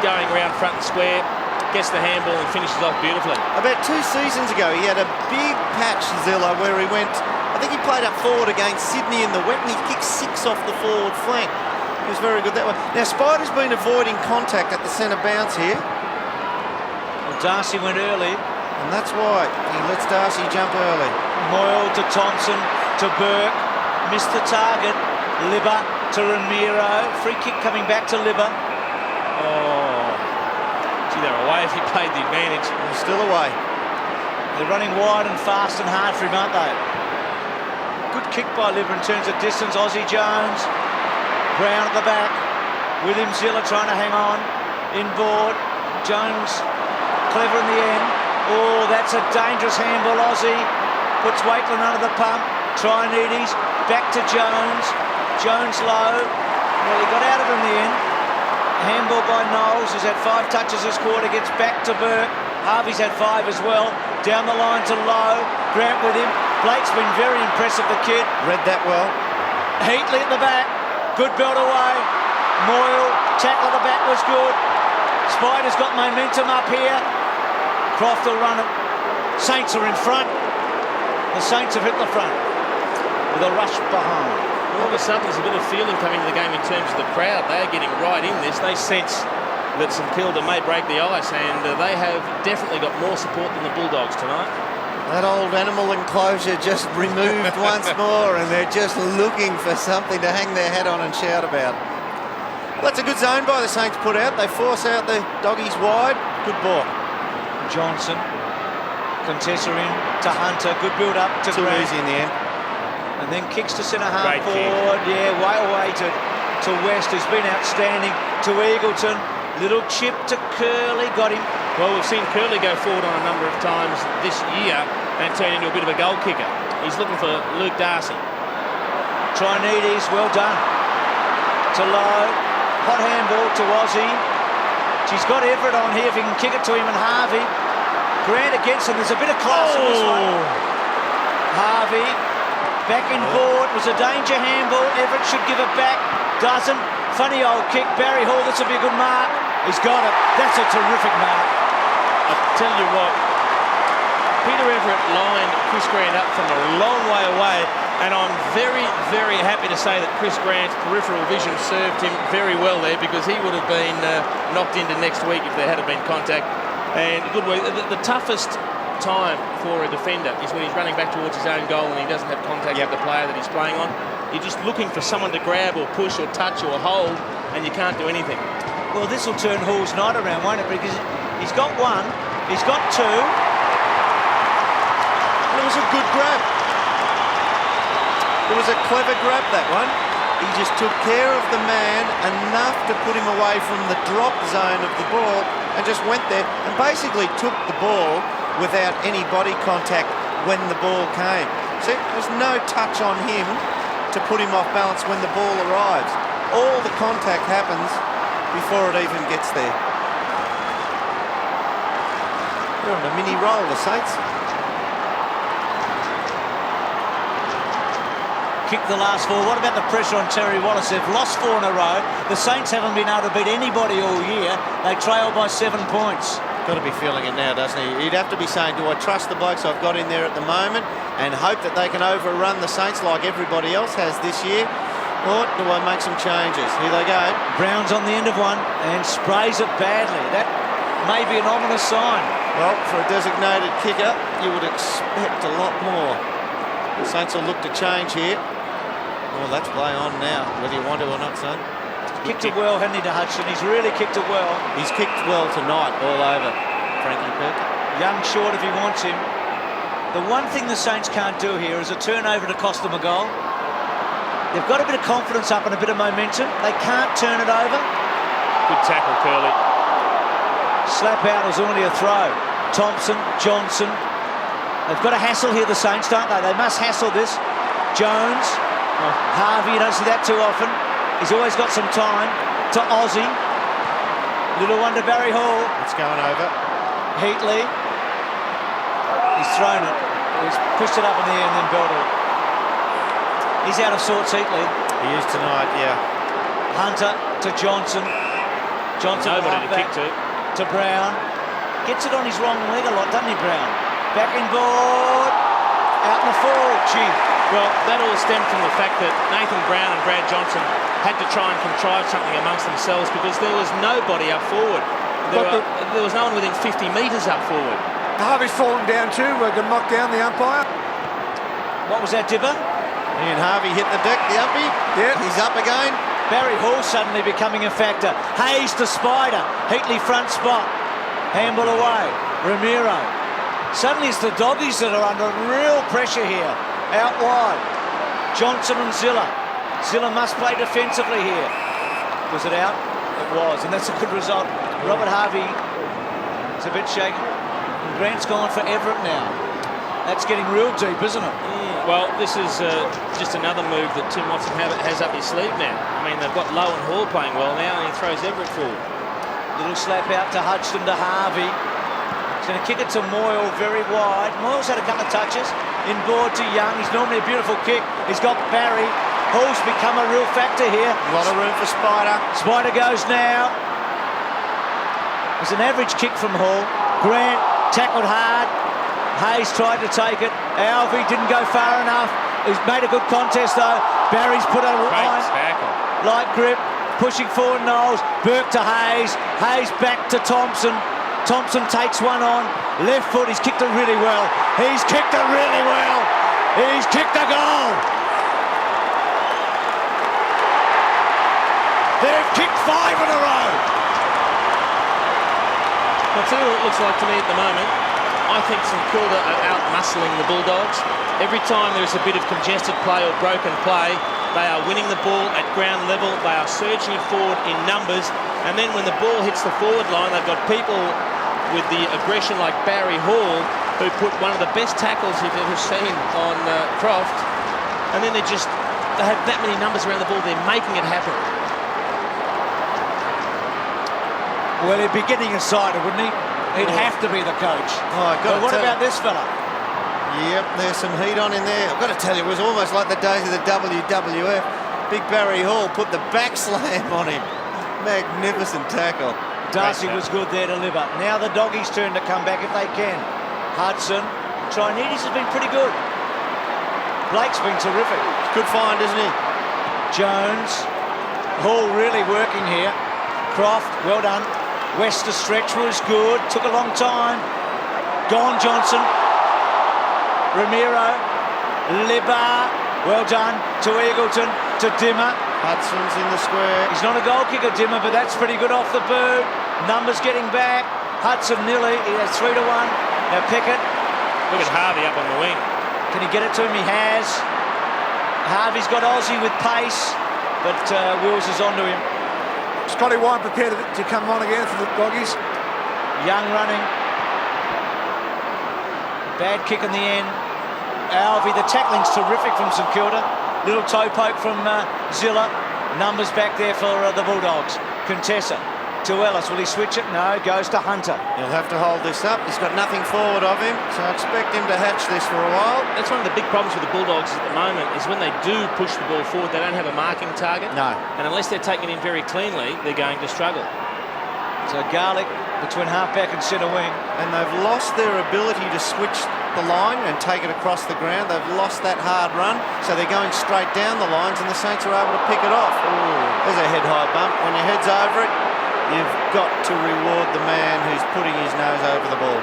going around front and square, gets the handball and finishes off beautifully.
About 2 seasons ago, he had a big patch, Zilla, where he went, I think he played up forward against Sydney in the wet, and he kicked 6 off the forward flank. He was very good that way. Now, Spider's been avoiding contact at the centre bounce here.
Well, Darcy went early.
And that's why he lets Darcy jump early.
Moyle to Thompson to Burke. Missed the target. Libba to Ramiro. Free kick coming back to Libba.
Oh, gee, they're away if he played the advantage.
He's still away.
They're running wide and fast and hard for him, aren't they? Good kick by Libba in terms of distance. Aussie Jones. Brown at the back. William Zilla trying to hang on. Inboard. Jones clever in the end. Oh, that's a dangerous handball, Aussie. Puts Wakeland under the pump. Trianides. Back to Jones. Jones low. Well, he got out of it in the end. Handball by Knowles, who's had 5 touches this quarter, gets back to Burke. Harvey's had 5 as well. Down the line to Lowe. Grant with him. Blake's been very impressive, the kid.
Read that well.
Heatley at the back. Good belt away. Moyle, tackle at the back was good. Spider's got momentum up here. Croft will run it. Saints are in front. The Saints have hit the front with a rush behind.
All of a sudden, there's a bit of feeling coming to the game in terms of the crowd. They are getting right in this. They sense that St Kilda may break the ice, and they have definitely got more support than the Bulldogs tonight.
That old animal enclosure just removed once more, and they're just looking for something to hang their head on and shout about. Well, that's a good zone by the Saints put out. They force out the doggies wide. Good ball.
Johnson. Contessa in to Hunter. Good build up to
Too
Grant.
easy in the end.
And then kicks to centre half
Great kick.
forward. Yeah, well weighted to West, who's been outstanding. To Eagleton. Little chip to Curley. Got him.
Well, we've seen Curley go forward on a number of times this year and turn into a bit of a goal kicker. He's looking for Luke Darcy.
Trianides, well done. To Lowe. Hot handball to Aussie. She's got Everett on here if he can kick it to him, and Harvey. Grant against him. There's a bit of class in this one. Harvey. Back in board. Was a danger handball. Everett should give it back. Doesn't. Funny old kick. Barry Hall, this will be a good mark. He's got it. That's a terrific mark.
I tell you what, Peter Everett lined Chris Grant up from a long way away, and I'm very, very happy to say that Chris Grant's peripheral vision served him very well there, because he would have been knocked into next week if there hadn't been contact. And good work. The toughest time for a defender is when he's running back towards his own goal and he doesn't have contact with the player that he's playing on. You're just looking for someone to grab or push or touch or hold, and you can't do anything.
Well, this will turn Hall's night around, won't it? Because he's got 1, he's got 2.
It was a good grab. It was a clever grab, that one. He just took care of the man enough to put him away from the drop zone of the ball and just went there and basically took the ball without any body contact when the ball came. See, there's no touch on him to put him off balance when the ball arrives. All the contact happens before it even gets there. They're on a mini roll, the Saints.
Kicked the last 4. What about the pressure on Terry Wallace? They've lost 4 in a row. The Saints haven't been able to beat anybody all year. They trail by 7 points.
Got to be feeling it now, doesn't he? He'd have to be saying, do I trust the blokes I've got in there at the moment and hope that they can overrun the Saints like everybody else has this year? Or do I make some changes? Here they go.
Brown's on the end of one and sprays it badly. That may be an ominous sign.
Well, for a designated kicker, you would expect a lot more. The Saints will look to change here. Well, that's play on now, whether you want to or not, son.
Kicked it well, hadn't he, to Hudson? He's really kicked it well.
He's kicked well tonight, all over Frankie Perkins.
Young short if he wants him. The one thing the Saints can't do here is a turnover to cost them a goal. They've got a bit of confidence up and a bit of momentum. They can't turn it over.
Good tackle, Curley.
Slap out was only a throw. Thompson, Johnson. They've got to hassle here, the Saints, don't they? They must hassle this. Jones, Harvey, you don't see that too often. He's always got some time. To Aussie. Little one to Barry Hall.
It's going over.
Heatley. He's thrown it. He's pushed it up in the air and then belted it. He's out of sorts, Heatley.
He is tonight, yeah.
Hunter to Johnson. Johnson
Nobody to kick
to Brown. Gets it on his wrong leg a lot, doesn't he, Brown? Back in board. Out in the forward. Gee.
Well, that all stemmed from the fact that Nathan Brown and Brad Johnson had to try and contrive something amongst themselves because there was nobody up forward. There was no one within 50 metres up forward.
Harvey's fallen down too. We're going to knock down the umpire.
What was that, Dipper?
Ian Harvey hit the deck, the umpy.
Yeah.
He's up again.
Barry Hall suddenly becoming a factor. Hayes to Spider. Heatley front spot. Handball away. Ramiro. Suddenly it's the doggies that are under real pressure here. Out wide. Johnson and Zilla. Zilla must play defensively here. Was it out? It was, and that's a good result. Robert Harvey is a bit shaken. And Grant's gone for Everett now. That's getting real deep, isn't it?
Well, this is just another move that Tim Watson has up his sleeve now. I mean, they've got Lowe and Hall playing well now, and he throws Everett forward.
Little slap out to Hodgson to Harvey. He's going to kick it to Moyle very wide. Moyle's had a couple of touches. Inboard to Young. He's normally a beautiful kick. He's got Barry. Hall's become a real factor here.
A lot of room for Spider.
Spider goes now. It's an average kick from Hall. Grant tackled hard. Hayes tried to take it. Alvey didn't go far enough. He's made a good contest though. Barry's put a light grip. Pushing forward Knowles. Burke to Hayes. Hayes back to Thompson. Thompson takes one on. Left foot. He's kicked it really well. He's kicked it really well. He's kicked a goal. They've kicked 5 in a row.
I'll tell you what it looks like to me at the moment. I think St Kilda are out-muscling the Bulldogs. Every time there's a bit of congested play or broken play, they are winning the ball at ground level. They are surging it forward in numbers. And then when the ball hits the forward line, they've got people with the aggression like Barry Hall, who put one of the best tackles you've ever seen on Croft. And then they have that many numbers around the ball. They're making it happen.
Well, he'd be getting excited, wouldn't he? He'd have to be the coach.
Oh,
but what about this fella?
Yep, there's some heat on in there. I've got to tell you, it was almost like the days of the WWF. Big Barry Hall put the back slam on him. Magnificent tackle.
Darcy was good there to live up. Now the doggies' turn to come back if they can. Hudson. Trinidis has been pretty good. Blake's been terrific.
Good find, isn't he?
Jones. Hall really working here. Croft, well done. West to stretch was good. Took a long time. Gone Johnson. Ramiro. Libar. Well done to Eagleton. To Dimmer.
Hudson's in the square.
He's not a goal kicker, Dimmer, but that's pretty good off the boot. Numbers getting back. Hudson nearly. He has 3-1. Now Pickett.
Look at Harvey up on the wing.
Can he get it to him? He has. Harvey's got Aussie with pace, but Wills is onto him.
Scotty Wine prepared to come on again for the doggies.
Young running. Bad kick in the end. Alvey, the tackling's terrific from St Kilda. Little toe poke from Zilla. Numbers back there for the Bulldogs. Contessa to Ellis. Will he switch it? No, goes to Hunter.
He'll have to hold this up. He's got nothing forward of him, so I expect him to hatch this for a while.
That's one of the big problems with the Bulldogs at the moment is when they do push the ball forward, they don't have a marking target.
No.
And unless they're taking it in very cleanly, they're going to struggle.
So Garlick between half-back and centre wing.
And they've lost their ability to switch the line and take it across the ground. They've lost that hard run, so they're going straight down the lines, and the Saints are able to pick it off. Ooh, there's a head-high bump. When your head's over it, you've got to reward the man who's putting his nose over the ball.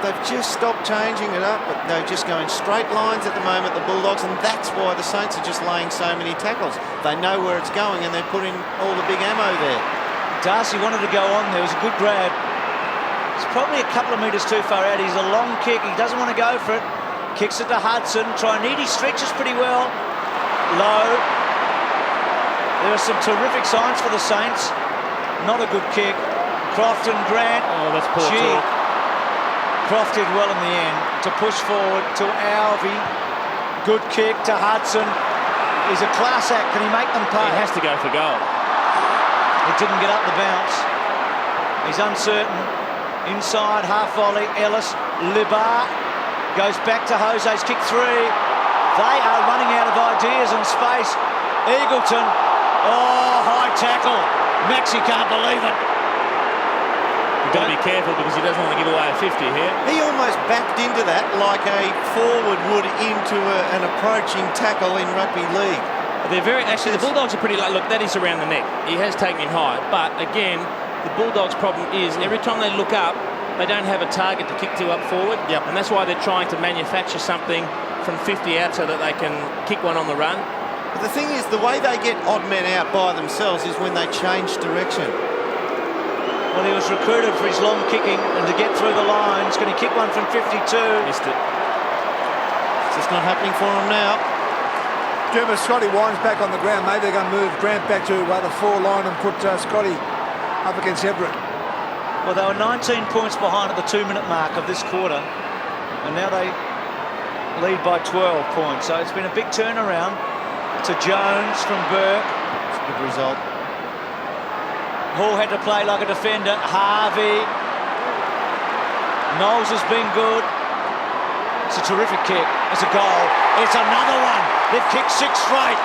They've just stopped changing it up, but they're just going straight lines at the moment, the Bulldogs, and that's why the Saints are just laying so many tackles. They know where it's going, and they're putting all the big ammo there.
Darcy wanted to go on there. It was a good grab. It's probably a couple of metres too far out. He's a long kick. He doesn't want to go for it. Kicks it to Hudson. Trinidis stretches pretty well. Low. There are some terrific signs for the Saints. Not a good kick. Croft and Grant.
Oh, that's poor talk.
Croft did well in the end to push forward to Alvey. Good kick to Hudson. He's a class act. Can he make them pay?
He has to go for goal.
It didn't get up the bounce. He's uncertain. Inside, half volley. Ellis. Libar goes back to Jose's kick 3. They are running out of ideas and space. Eagleton. Oh, high tackle. Maxi can't believe it.
You've got to be careful because he doesn't want to give away a 50 here.
He almost backed into that like a forward would into an approaching tackle in rugby league.
They're actually, the Bulldogs are pretty low. Look, that is around the neck. He has taken him high. But again, the Bulldogs' problem is every time they look up, they don't have a target to kick to up forward.
Yep.
And that's why they're trying to manufacture something from 50 out so that they can kick one on the run.
But the thing is, the way they get odd men out by themselves is when they change direction.
Well, he was recruited for his long kicking and to get through the lines. Can he kick one from 52?
Missed it.
It's just not happening for him now.
Dermot, Scotty Wine's back on the ground. Maybe they're going to move Grant back to the 4 line and put Scotty up against Everett.
Well, they were 19 points behind at the 2-minute mark of this quarter, and now they lead by 12 points. So it's been a big turnaround to Jones from Burke.
It's a good result.
Hall had to play like a defender. Harvey. Knowles has been good. It's a terrific kick. It's a goal. It's another one. They've kicked 6 straight.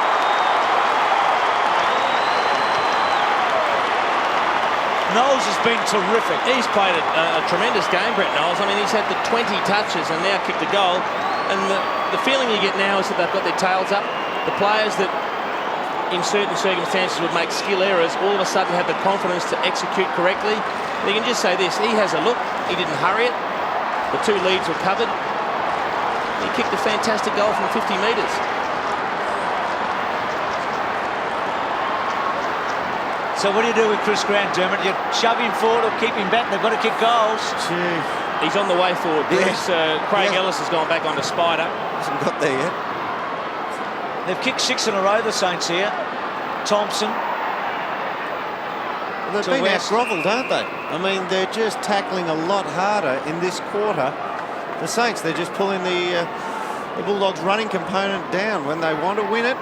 Knowles has been terrific.
He's played a tremendous game, Brett Knowles. I mean, he's had the 20 touches and now kicked a goal. And the feeling you get now is that they've got their tails up. The players that in certain circumstances would make skill errors all of a sudden have the confidence to execute correctly. You can just say this, he has a look, he didn't hurry it, the 2 leads were covered. He kicked a fantastic goal from 50 metres.
So what do you do with Chris Grant, Dermot? You shove him forward or keep him back? They've got to kick goals.
Gee.
He's on the way forward, Bruce. Craig Ellis has gone back onto Spider.
Hasn't got there yet.
They've kicked 6 in a row, the Saints here. Thompson.
Well, they've been out-grovelled, aren't they? I mean, they're just tackling a lot harder in this quarter. The Saints, they're just pulling the Bulldogs' running component down. When they want to win it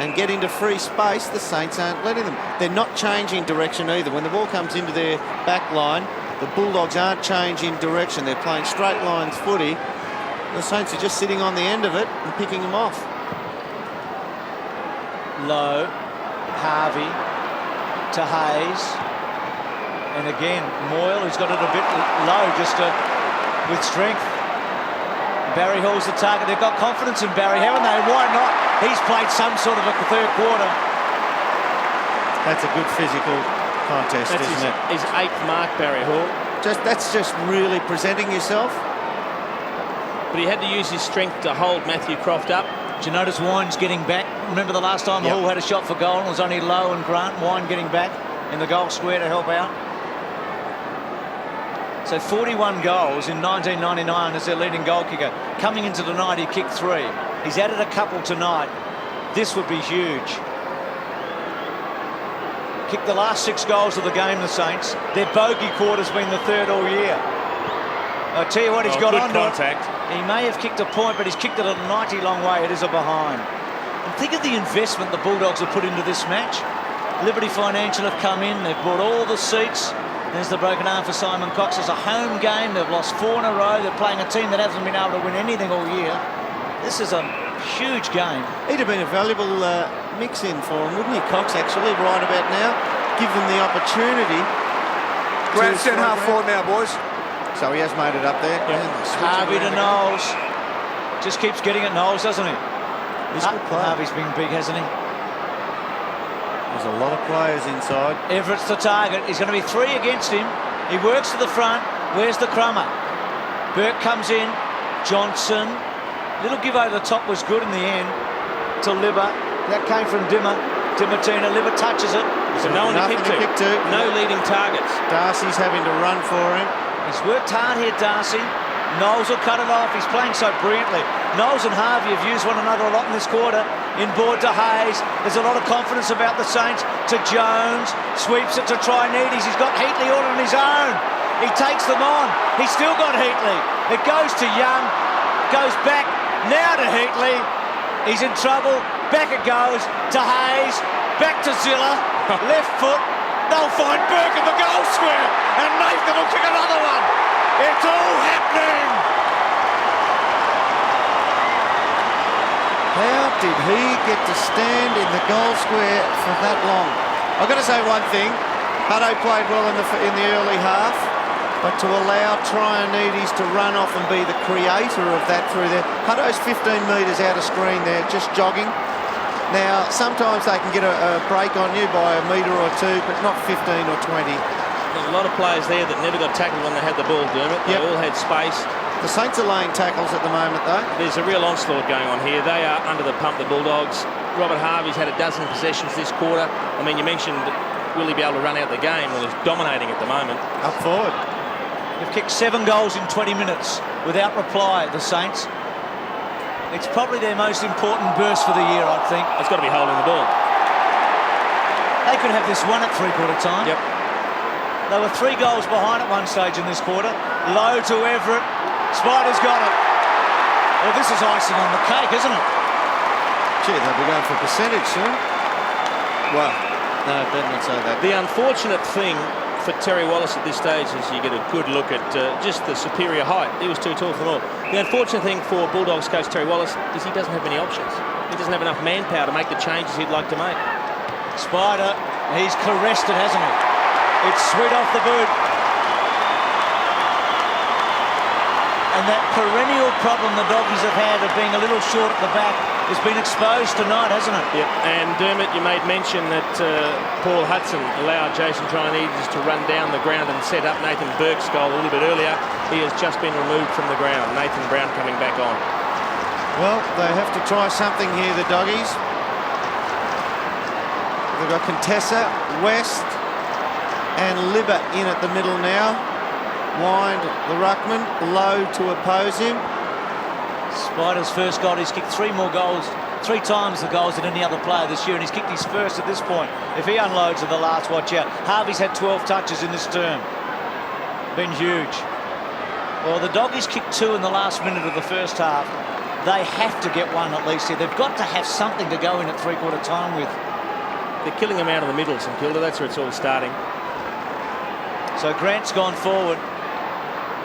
and get into free space, the Saints aren't letting them. They're not changing direction either. When the ball comes into their back line, the Bulldogs aren't changing direction. They're playing straight lines footy. The Saints are just sitting on the end of it and picking them off.
Low, Harvey to Hayes, and again Moyle, who's got it a bit low just with strength. Barry Hall's the target. They've got confidence in Barry, haven't they? Why not? He's played some sort of a 3rd quarter.
That's a good physical contest, isn't it?
His 8th mark, Barry Hall.
That's just really presenting yourself.
But he had to use his strength to hold Matthew Croft up.
Do you notice Wine's getting back? Remember the last time Hall had a shot for goal and it was only Lowe and Grant. Wine getting back in the goal square to help out. So 41 goals in 1999 as their leading goal kicker. Coming into the night, he kicked 3. He's added a couple tonight. This would be huge. Kicked the last 6 goals of the game, the Saints. Their bogey quarter's been the 3rd all year. I tell you what, he's got on
contact.
He may have kicked a point, but he's kicked it a mighty long way. It is a behind. And think of the investment the Bulldogs have put into this match. Liberty Financial have come in. They've bought all the seats. There's the broken arm for Simon Cox. It's a home game. They've lost 4 in a row. They're playing a team that hasn't been able to win anything all year. This is a huge game.
He'd have been a valuable mix-in for him, wouldn't he, Cox, actually, right about now? Give them the opportunity.
Grant's in half forward now, boys.
So he has made it up there.
Yep.
Harvey to Knowles. Just keeps getting at Knowles, doesn't he?
He's a good player.
Harvey's been big, hasn't he?
There's a lot of players inside.
Everett's the target. He's going to be 3 against him. He works to the front. Where's the crummer? Burke comes in. Johnson. Little give over the top was good in the end to Libba. That came from Dimmer. Dimatina. Libba touches it.
So no one to kick to. No leading targets.
Darcy's having to run for him.
He's worked hard here, Darcy. Knowles will cut it off. He's playing so brilliantly. Knowles and Harvey have used one another a lot in this quarter. Inboard to Hayes. There's a lot of confidence about the Saints. To Jones. Sweeps it to Trianides. He's got Heatley all on his own. He takes them on. He's still got Heatley. It goes to Young. Goes back now to Heatley. He's in trouble. Back it goes to Hayes. Back to Zilla. Left foot. They'll find Burke in the goal square. And Nathan will kick another one. It's all happening.
How did he get to stand in the goal square for that long? I've got to say one thing. Hutto played well in the early half, but to allow Trianides to run off and be the creator of that through there. Hutto's 15 metres out of screen there, just jogging. Now, sometimes they can get a break on you by a metre or two, but not 15 or 20.
There's a lot of players there that never got tackled when they had the ball, Dermot. They all had space.
The Saints are laying tackles at the moment, though.
There's a real onslaught going on here. They are under the pump, the Bulldogs. Robert Harvey's had a dozen possessions this quarter. I mean, you mentioned will he be able to run out the game? Well, he's dominating at the moment.
Up forward.
They've kicked 7 goals in 20 minutes without reply, the Saints. It's probably their most important burst for the year, I think.
It's got to be holding the ball.
They could have this one at three-quarter time.
Yep.
They were 3 goals behind at one stage in this quarter. Low to Everett. Spider's got it. Well, this is icing on the cake, isn't it?
Gee, they'll be going for percentage soon. Well, no, better not say that.
The unfortunate thing for Terry Wallace at this stage is you get a good look at just the superior height. He was too tall for them all. The unfortunate thing for Bulldogs coach Terry Wallace is he doesn't have many options. He doesn't have enough manpower to make the changes he'd like to make.
Spider, he's caressed it, hasn't he? It's sweet off the boot. And that perennial problem the Doggies have had of being a little short at the back has been exposed tonight, hasn't it?
Yep. And Dermot, you made mention that Paul Hudson allowed Jason Trianides to run down the ground and set up Nathan Burke's goal a little bit earlier. He has just been removed from the ground. Nathan Brown coming back on.
Well, they have to try something here, the Doggies. They've got Contessa, West and Libba in at the middle now. Wind the ruckman, low to oppose him.
Spider's first goal, he's kicked 3 more goals, 3 times the goals than any other player this year, and he's kicked his first at this point. If he unloads at the last, watch out. Harvey's had 12 touches in this term. Been huge. Well, the Doggies kicked 2 in the last minute of the first half. They have to get 1 at least here. They've got to have something to go in at three-quarter time with.
They're killing him out of the middle, St Kilda. That's where it's all starting.
So Grant's gone forward.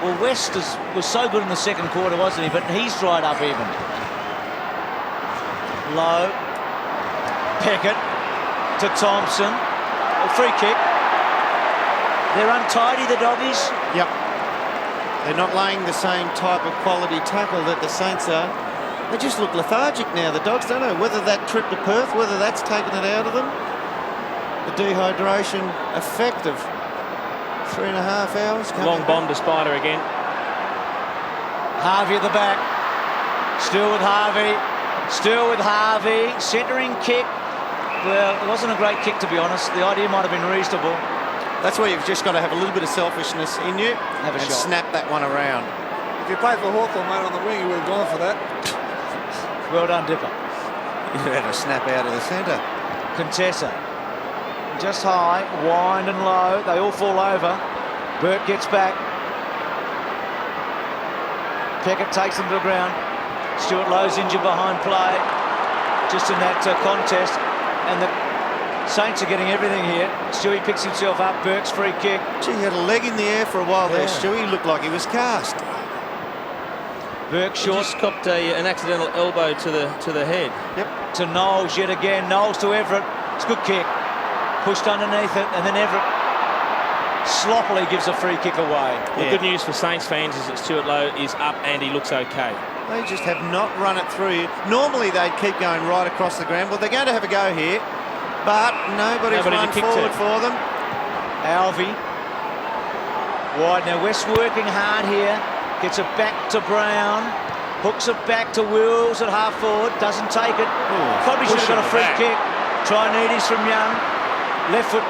Well, West was so good in the second quarter, wasn't he? But he's dried up even. Low. Peckett to Thompson. A free kick. They're untidy, the Doggies.
Yep. They're not laying the same type of quality tackle that the Saints are. They just look lethargic now. The Dogs don't know whether that trip to Perth, whether that's taken it out of them. The dehydration effect of 3.5 hours.
Long bomb to Spider again.
Harvey at the back. Still with Harvey. Still with Harvey. Centering kick. Well, it wasn't a great kick, to be honest. The idea might have been reasonable.
That's where you've just got to have a little bit of selfishness in you
Have a
and
shot.
snap that one around.
If you played for Hawthorn, mate, on the wing, you would have gone for that.
Well done, Dipper.
You had a snap out of the centre.
Contessa. Just high, wind and low. They all fall over. Burke gets back. Peckett takes them to the ground. Stuart Lowe's injured behind play. Just in that contest. And the Saints are getting everything here. Stewie picks himself up. Burke's free kick.
Gee, he had a leg in the air for a while there, Stewie. Looked like he was cast.
Burke
He
short
just copped an accidental elbow to the head.
Yep.
to Knowles yet again. Knowles to Everett. It's a good kick. Pushed underneath it, and then Everett sloppily gives a free kick away.
Well, good news for Saints fans is that Stuart Lowe is up and he looks okay.
They just have not run it through. Normally they'd keep going right across the ground. Well, they're going to have a go here, but nobody's
Nobody to
run
kick
forward
to.
for them.
Alvey. Wide. Now West working hard here. Gets it back to Brown. Hooks it back to Wills at half forward. Doesn't take it. Probably should have got a free kick. Trianides from Young. Left foot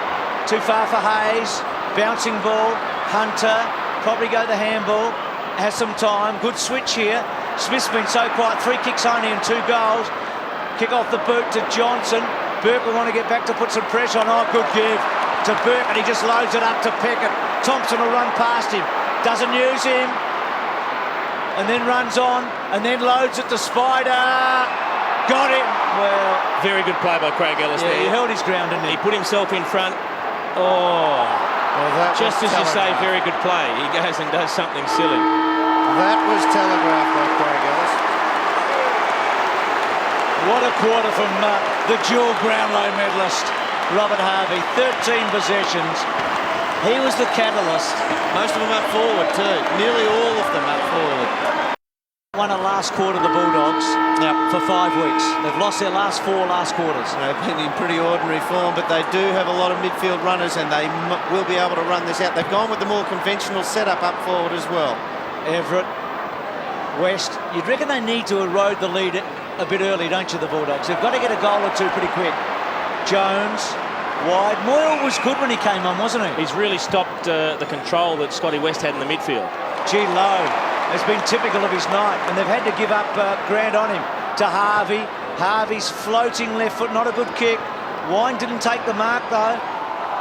too far for Hayes. Bouncing ball. Hunter. Probably go the handball. Has some time. Good switch here. Smith's been so quiet. 3 kicks only and 2 goals. Kick off the boot to Johnson. Burke will want to get back to put some pressure on. Oh, good give to Burke, and he just loads it up to Peckett. Thompson will run past him. Doesn't use him. And then runs on, and then loads it to Spider. Got him. Well,
Very good play by Craig Ellis
yeah,
there.
he held his ground, didn't
He
he?
put himself in front. Oh,
Well, that
just
was
as you say,
telegraphed.
very good play. He goes and does something silly.
That was telegraphed by Craig Ellis.
What a quarter from the dual Brownlow medalist, Robert Harvey. 13 possessions. He was the catalyst.
Most of them up forward too. Nearly all of them up forward.
Won a last quarter, the Bulldogs, for 5 weeks. They've lost their last 4 last quarters.
They've been in pretty ordinary form, but they do have a lot of midfield runners, and they will be able to run this out. They've gone with the more conventional setup up forward as well.
Everett, West. You'd reckon they need to erode the lead a bit early, don't you, the Bulldogs? They've got to get a goal or two pretty quick. Jones, wide. Moyle was good when he came on, wasn't he?
He's really stopped the control that Scotty West had in the midfield.
Gee, Lowe has been typical of his night, and they've had to give up Grant on him. To Harvey. Harvey's floating left foot, not a good kick. Wine didn't take the mark, though.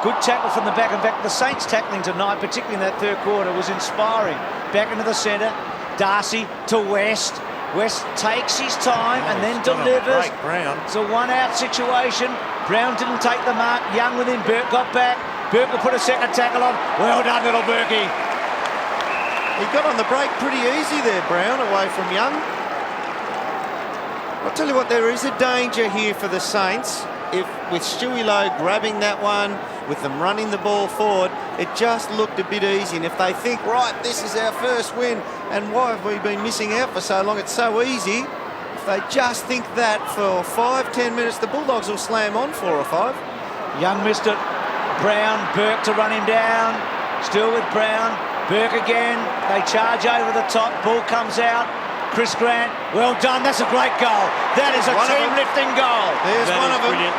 Good tackle from the back. In fact, the Saints tackling tonight, particularly in that third quarter, was inspiring. Back into the centre. Darcy to West. West takes his time and then delivers.
Brown.
It's a one-out situation. Brown didn't take the mark. Young with him. Burke got back. Burke will put a second tackle on. Well done, little Burkie.
He got on the break pretty easy there, Brown, away from Young. I'll tell you what, there is a danger here for the Saints. If with Stewie Lowe grabbing that one, with them running the ball forward, it just looked a bit easy. And if they think, right, this is our first win, and why have we been missing out for so long? It's so easy. If they just think that for 5-10 minutes, the Bulldogs will slam on 4 or 5.
Young missed it. Brown, Burke to run him down. Still with Brown. Burke again. They charge over the top. Ball comes out. Chris Grant. Well done. That's a great goal. That is a
One of them.
team-lifting goal.
There's
That
one
is
of them.
brilliant.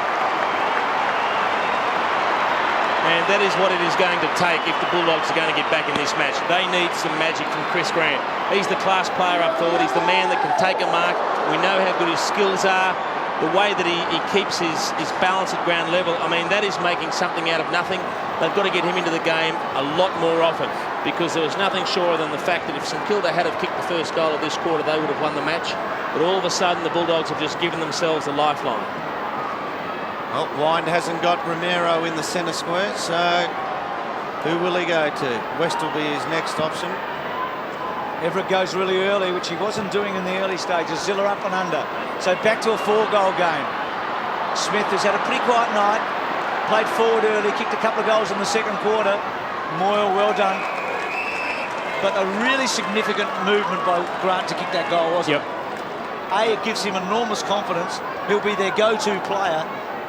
And that is what it is going to take if the Bulldogs are going to get back in this match. They need some magic from Chris Grant. He's the class player up forward. He's the man that can take a mark. We know how good his skills are. The way that he keeps his balance at ground level, I mean, that is making something out of nothing. They've got to get him into the game a lot more often, because there was nothing surer than the fact that if St Kilda had have kicked the first goal of this quarter, they would have won the match. But all of a sudden, the Bulldogs have just given themselves a lifeline.
Well, Wind hasn't got Romero in the centre square, so who will he go to? West will be his next option.
Everett goes really early, which he wasn't doing in the early stages. Zilla up and under. So back to a 4-goal game. Smith has had a pretty quiet night. Played forward early, kicked a couple of goals in the second quarter. Moyle, well done. But a really significant movement by Grant to kick that goal, wasn't it? A, it gives him enormous confidence. He'll be their go-to player.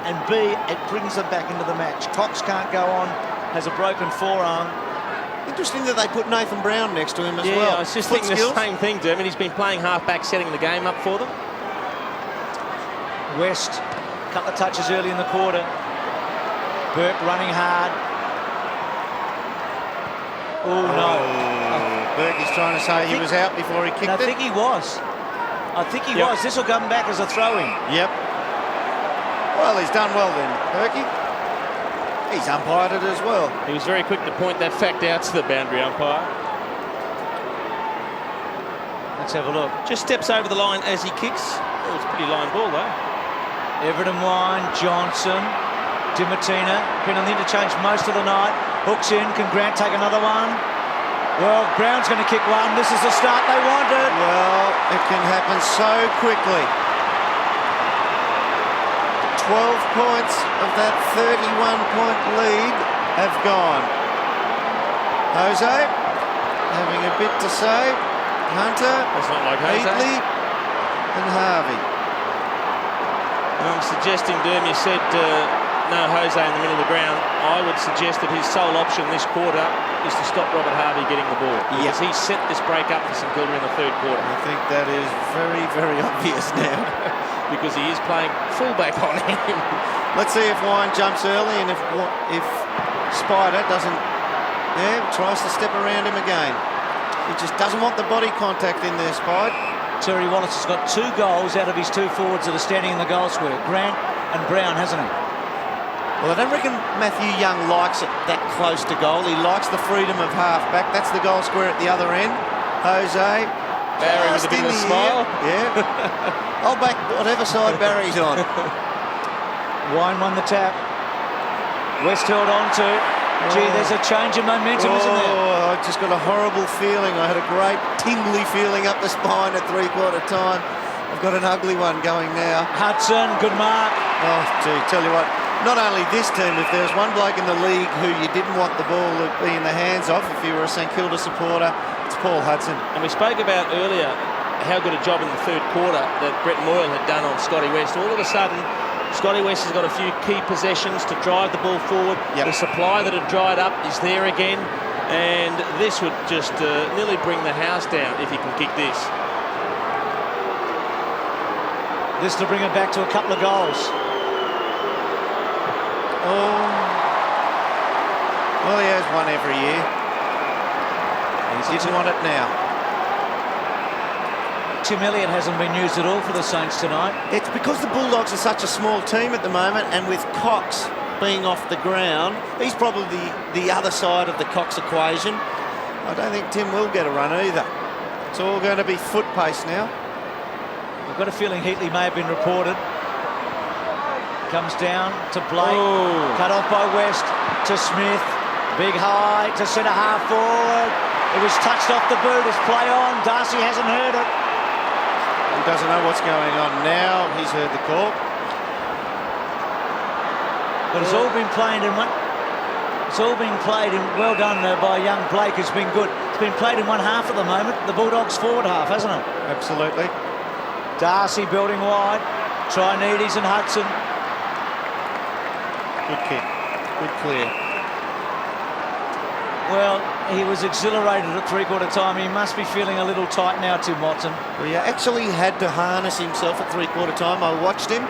And B, it brings them back into the match. Cox can't go on, has a broken forearm.
Interesting that they put Nathan Brown next to him as
Yeah,
well.
I was just
Foot
thinking
skills.
the same thing, Dermot. He's been playing half-back, setting the game up for them.
West, a couple of touches early in the quarter. Burke running hard. Oh, no.
Berkey's trying to say he was out before he kicked
I
it.
think he was. I think he
Yep.
was. This will come back as a throw-in.
Yep. Well, he's done well then, Berkey. He's umpired it as well.
He was very quick to point that fact out to the boundary umpire.
Let's have a look.
Just steps over the line as he kicks. Oh, it's a pretty line ball, though.
Everett and Wine, Johnson, Dimartina. Been on the interchange most of the night. Hooks in. Can Grant take another one? Well, Brown's going to kick one. This is the start they wanted.
Well, it can happen so quickly. 12 points of that 31-point lead have gone. Jose having a bit to say. Hunter,
That's not like Jose.
Heatley and Harvey.
And I'm suggesting, Derm, you said no Jose in the middle of the ground. I would suggest that his sole option this quarter is to stop Robert Harvey getting the ball. Because he set this break up for St Kilda in the third quarter.
I think that is very, very obvious now.
Because he is playing fullback on him.
Let's see if Wine jumps early, and if Spider doesn't, tries to step around him again. He just doesn't want the body contact in there, Spide.
Terry Wallace has got 2 goals out of his 2 forwards that are standing in the goal square. Grant and Brown, hasn't he?
Well, I don't reckon Matthew Young likes it that close to goal. He likes the freedom of half-back. That's the goal square at the other end. Jose.
Barry with a bit of a smile.
Yeah. I'll back whatever side Barry's on.
Wine won the tap. West held on to. Gee, there's a change in momentum, isn't there?
I just got a horrible feeling. I had a great tingly feeling up the spine at three-quarter time. I've got an ugly one going now.
Hudson, good mark.
Oh, gee, tell you what, not only this team, if there was one bloke in the league who you didn't want the ball to be in the hands of, if you were a St Kilda supporter, it's Paul Hudson.
And we spoke about earlier how good a job in the third quarter that Brett Moyle had done on Scotty West. All of a sudden, Scotty West has got a few key possessions to drive the ball forward.
Yep.
The supply that had dried up is there again. And this would just nearly bring the house down if he can kick this.
This to bring it back to a couple of goals.
Oh. Well, he has one every year. He didn't want it now.
Tim Elliott hasn't been used at all for the Saints tonight.
It's because the Bulldogs are such a small team at the moment, and with Cox being off the ground, he's probably the other side of the Cox equation. I don't think Tim will get a run either. It's all going to be foot pace now.
I've got a feeling Heatley may have been reported. Comes down to Blake.
Oh.
Cut off by West to Smith. Big high to centre half forward. It was touched off the boot. It's play on. Darcy hasn't heard it.
He doesn't know what's going on now. He's heard the call.
But it's all been played in one. It's all been played in. Well done by young Blake, who's been good. It's been played in one half at the moment. The Bulldogs forward half, hasn't it?
Absolutely.
Darcy building wide. Trianides and Hudson.
Good kick. Good clear.
Well, he was exhilarated at three-quarter time. He must be feeling a little tight now, Tim Watson.
Well, he actually had to harness himself at three-quarter time. I watched him.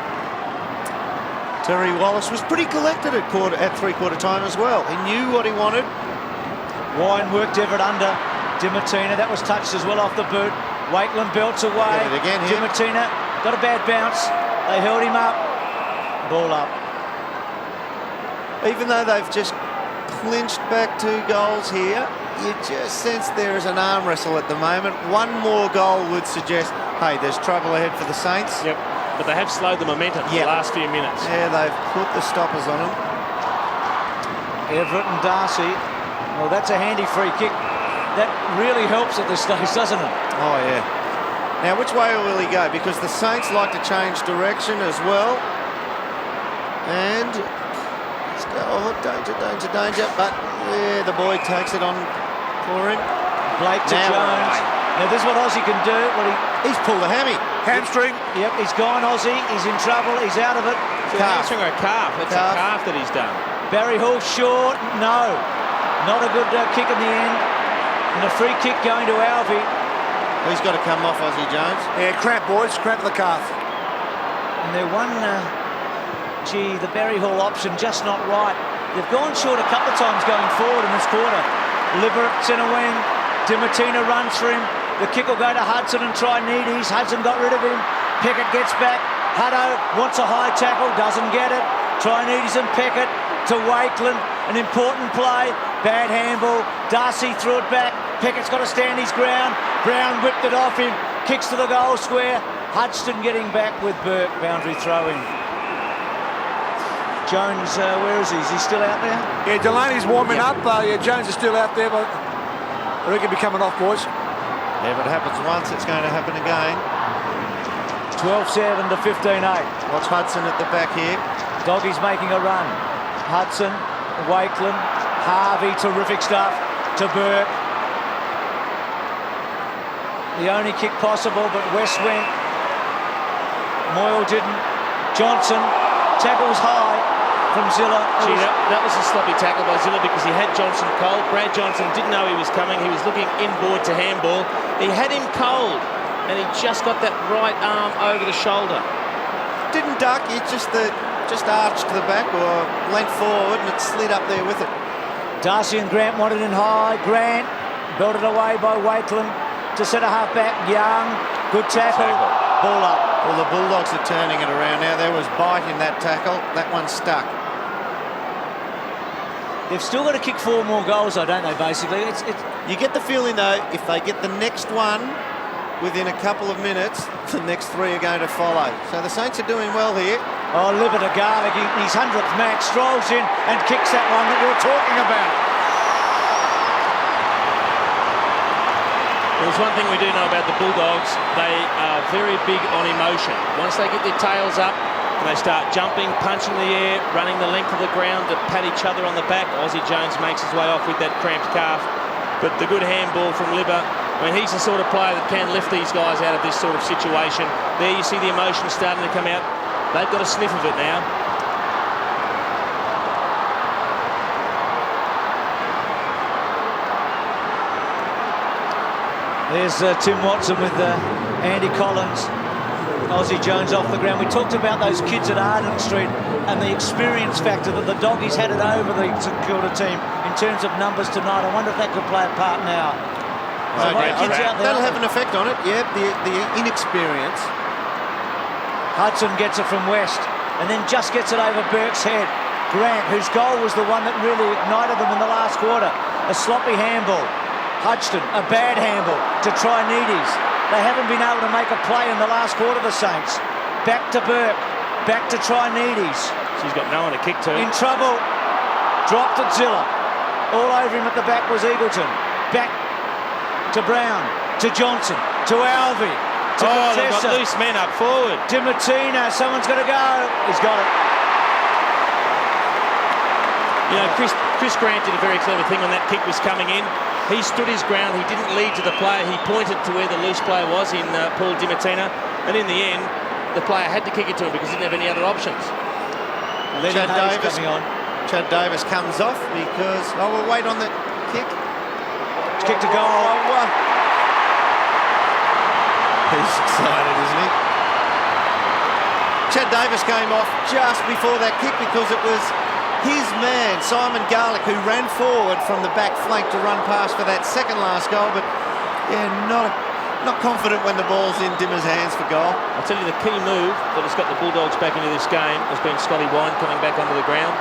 Terry Wallace was pretty collected at three-quarter time as well. He knew what he wanted.
Wine worked Everett under. Dimartina, that was touched as well off the boot. Wakeland belts away.
Get it again here.
Dimartina got a bad bounce. They held him up. Ball up.
Even though they've just clinched back 2 goals here, you just sense there is an arm wrestle at the moment. One more goal would suggest, hey, there's trouble ahead for the Saints.
Yep. But they have slowed the momentum for the last few minutes.
Yeah, they've put the stoppers on them.
Everett and Darcy. Well, that's a handy free kick. That really helps at this stage, doesn't it?
Oh, yeah. Now, which way will he go? Because the Saints like to change direction as well. And oh, danger, danger, danger. But, yeah, the boy takes it on for him.
Blake to Jones. Now, this is what Aussie can do.
He's pulled a hammy.
Hamstring.
Yep, he's gone, Aussie. He's in trouble. He's out of it.
Is it a hamstring or a calf? It's a calf that he's done.
Barry Hall short. No. Not a good kick in the end. And a free kick going to Alvey.
He's got to come off, Aussie Jones.
Yeah, cramp, boys. Cramp in the calf.
And they're one... gee, the Barry Hall option just not right. They've gone short a couple of times going forward in this quarter. Liver centre wing. Dimartina runs for him. The kick will go to Hudson and Trianides. Hudson got rid of him. Pickett gets back. Hutto wants a high tackle, doesn't get it. Trianides and Pickett to Wakeland. An important play. Bad handball. Darcy threw it back. Pickett's got to stand his ground. Brown whipped it off him. Kicks to the goal square. Hudson getting back with Burke. Boundary throw-in. Jones, where is he? Is he still out there?
Yeah, Delaney's warming up. Yeah, Jones is still out there, but I reckon he'll be coming off, boys.
Yeah, if it happens once, it's going to happen again.
12-7 to 15-8.
Watch Hudson at the back here.
Doggy's making a run. Hudson, Wakeland, Harvey, terrific stuff to Burke. The only kick possible, but West went. Moyle didn't. Johnson tackles high from Zilla.
Gee, that was a sloppy tackle by Zilla because he had Johnson cold. Brad Johnson didn't know he was coming. He was looking inboard to handball. He had him cold, and he just got that right arm over the shoulder.
Didn't duck, he just arched to the back or leant forward and it slid up there with it.
Darcy and Grant wanted in high. Grant belted away by Wakeland to centre half back. Young Good tackle. Ball up.
Well, the Bulldogs are turning it around now. There was bite in that tackle. That one stuck.
They've still got to kick 4 more goals, though, don't they, basically?
You get the feeling, though, if they get the next one within a couple of minutes, the next 3 are going to follow. So the Saints are doing well here.
Oh, Libba to Garlick, his 100th match, strolls in and kicks that one that you're talking about.
There's one thing we do know about the Bulldogs. They are very big on emotion. Once they get their tails up and they start jumping, punching the air, running the length of the ground to pat each other on the back, Aussie Jones makes his way off with that cramped calf. But the good handball from Libba, I mean, he's the sort of player that can lift these guys out of this sort of situation. There you see the emotion starting to come out. They've got a sniff of it now.
There's Tim Watson with Andy Collins. Aussie Jones off the ground. We talked about those kids at Arden Street and the experience factor that the Doggies had it over the St Kilda team in terms of numbers tonight. I wonder if that could play a part now.
That'll have an effect on it. Yeah, the inexperience.
Hudson gets it from West and then just gets it over Burke's head. Grant, whose goal was the one that really ignited them in the last quarter. A sloppy handball. Hodgson, a bad handball to Trinides. They haven't been able to make a play in the last quarter, the Saints. Back to Burke, back to Trinides.
She's got no one to kick to.
In trouble, dropped at Zilla. All over him at the back was Eagleton. Back to Brown, to Johnson, to Alvey, to
they've got loose men up forward.
Dimatina, someone's got to go. He's got it.
You know, Chris Grant did a very clever thing when that kick was coming in. He stood his ground. He didn't lead to the player. He pointed to where the loose player was in Paul Dimatina. And in the end, the player had to kick it to him because he didn't have any other options.
Chad Davis coming on. Chad Davis comes off because... Oh, we'll wait on the kick.
Kick to goal.
He's excited, isn't he? Chad Davis came off just before that kick because it was his man, Simon Garlick, who ran forward from the back flank to run past for that second last goal, but yeah, not confident when the ball's in Dimmer's hands for goal.
I'll tell you the key move that has got the Bulldogs back into this game has been Scotty Wine coming back onto the ground.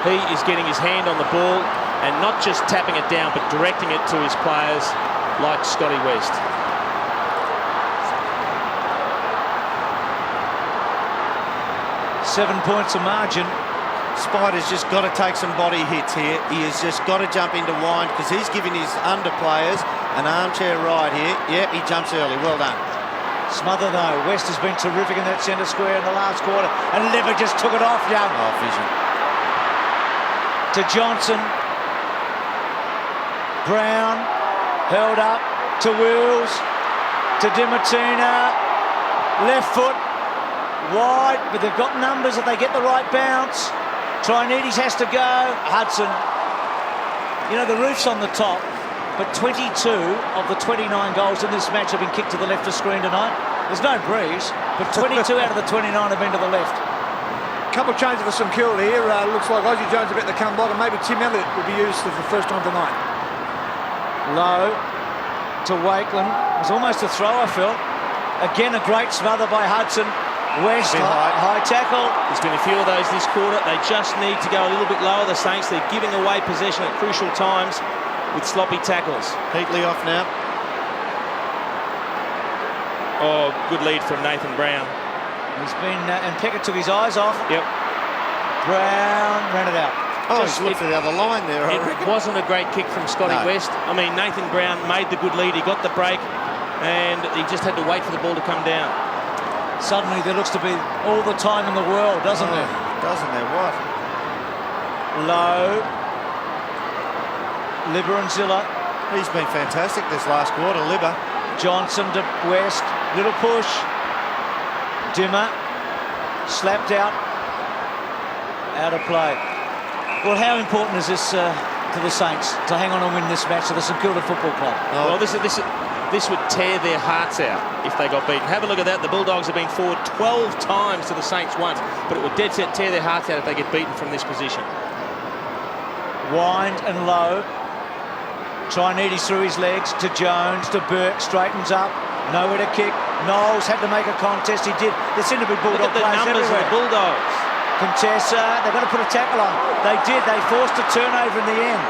He is getting his hand on the ball and not just tapping it down, but directing it to his players like Scotty West.
Seven points of margin.
Spider's just got to take some body hits here. He has just got to jump into Wine because he's giving his under players an armchair ride here. Yep, he jumps early. Well done.
Smother, though. West has been terrific in that centre square in the last quarter. And Lever just took it off, Young.
Oh, vision.
To Johnson. Brown. Held up. To Wills. To Dimatina. Left foot. Wide. But they've got numbers if they get the right bounce. Trinides has to go. Hudson. You know, the roof's on the top, but 22 of the 29 goals in this match have been kicked to the left of screen tonight. There's no breeze, but 22 out of the 29 have been to the left.
Couple of changes for St Kilda here. Looks like Aussie Jones about to come back, and maybe Tim Elliott will be used for the first time tonight.
Low to Wakeland. It was almost a throw, I felt. Again, a great smother by Hudson. West, high tackle.
There's been a few of those this quarter. They just need to go a little bit lower, the Saints. They're giving away possession at crucial times with sloppy tackles.
Heatley off now.
Oh, good lead from Nathan Brown.
He's been, and Peckett took his eyes off.
Yep.
Brown ran it out.
Oh, he's looked for the other line there.
It wasn't a great kick from Scotty West. I mean, Nathan Brown made the good lead. He got the break, and he just had to wait for the ball to come down.
Suddenly there looks to be all the time in the world, doesn't there?
Doesn't there? What?
Low. Libba and Zilla.
He's been fantastic this last quarter, Libba.
Johnson to West. Little push. Dimmer. Slapped out. Out of play. Well, how important is this to the Saints to hang on and win this match to the St Kilda Football Club?
Well, this would tear their hearts out if they got beaten. Have a look at that. The Bulldogs have been forward 12 times to the Saints once, but it would dead set tear their hearts out if they get beaten from this position.
Wind and low. Trinides through his legs to Jones, to Burke, straightens up. Nowhere to kick. Knowles had to make a contest. He did. There seemed to be
Look
Bulldog
at the
players
numbers of
everywhere.
the Bulldogs.
Contessa, they've got to put a tackle on. They did. They forced a turnover in the end.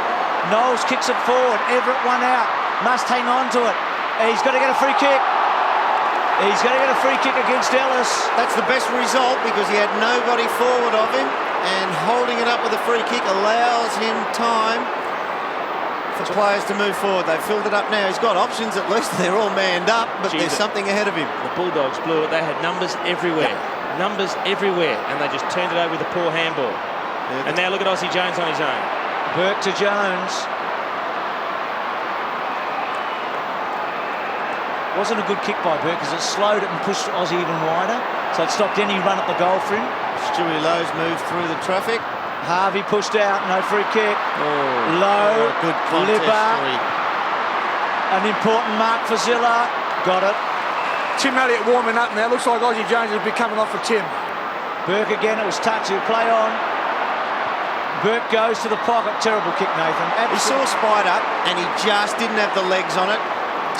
Knowles kicks it forward. Everett one out. Must hang on to it. He's got to get a free kick. He's going to get a free kick against Ellis.
That's the best result because he had nobody forward of him, and holding it up with a free kick allows him time for players to move forward. They've filled it up now. He's got options at least. They're all manned up, but there's something ahead of him.
The Bulldogs blew it. They had numbers everywhere. Numbers everywhere, and they just turned it over with a poor handball. And now look at Aussie Jones on his own.
Burke to Jones. Wasn't a good kick by Burke because it slowed it and pushed Aussie even wider. So it stopped any run at the goal for him.
Stewie Lowe's moved through the traffic.
Harvey pushed out, no free kick. Lowe,
good contest.
Libba. An important mark for Zilla. Got it.
Tim Elliott warming up now. Looks like Aussie Jones will be coming off for Tim.
Burke again, it was touch, he'll play on. Burke goes to the pocket. Terrible kick, Nathan.
He saw Spider and he just didn't have the legs on it.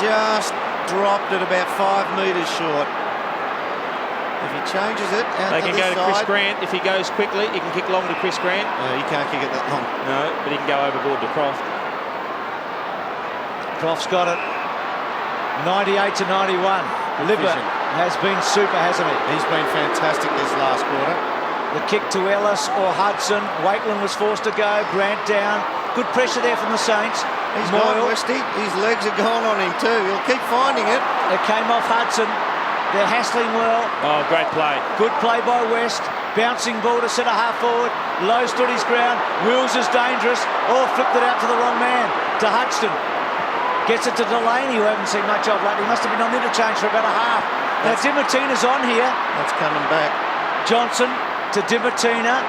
Just dropped it about 5 metres short. If he changes it out
They can
to
go
this
to Chris
side,
Grant. If he goes quickly, he can kick long to Chris Grant.
he can't kick it that long.
No, but he can go overboard to Croft.
Croft's got it. 98 to 91. Libba has been super, hasn't he?
He's been fantastic this last quarter.
The kick to Ellis or Hudson. Waitland was forced to go. Grant down. Good pressure there from the Saints.
He's gone, Westy. His legs are gone on him too. He'll keep finding it.
It came off Hudson. They're hassling well.
Oh, great play.
Good play by West. Bouncing ball to centre half forward. Lowe stood his ground. Wills is dangerous. Oh, flipped it out to the wrong man. To Hudson. Gets it to Delaney, who I haven't seen much of lately. He must have been on interchange for about a half. Now Dimartina's on here.
That's coming back.
Johnson to Dimartina.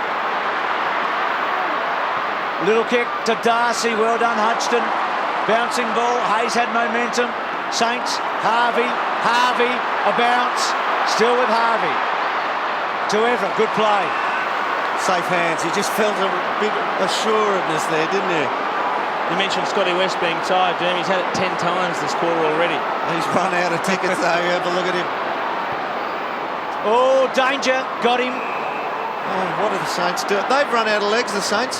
Little kick to Darcy. Well done, Hodgson. Bouncing ball. Hayes had momentum. Saints. Harvey. Harvey. A bounce. Still with Harvey. To Everett. Good play.
Safe hands. You just felt a big assuredness there, didn't you?
You mentioned Scotty West being tired, Derm. He's had it 10 times this quarter already.
He's run out of tickets though. Have a look at him.
Oh, danger. Got him.
Oh, what do the Saints do? They've run out of legs, the Saints.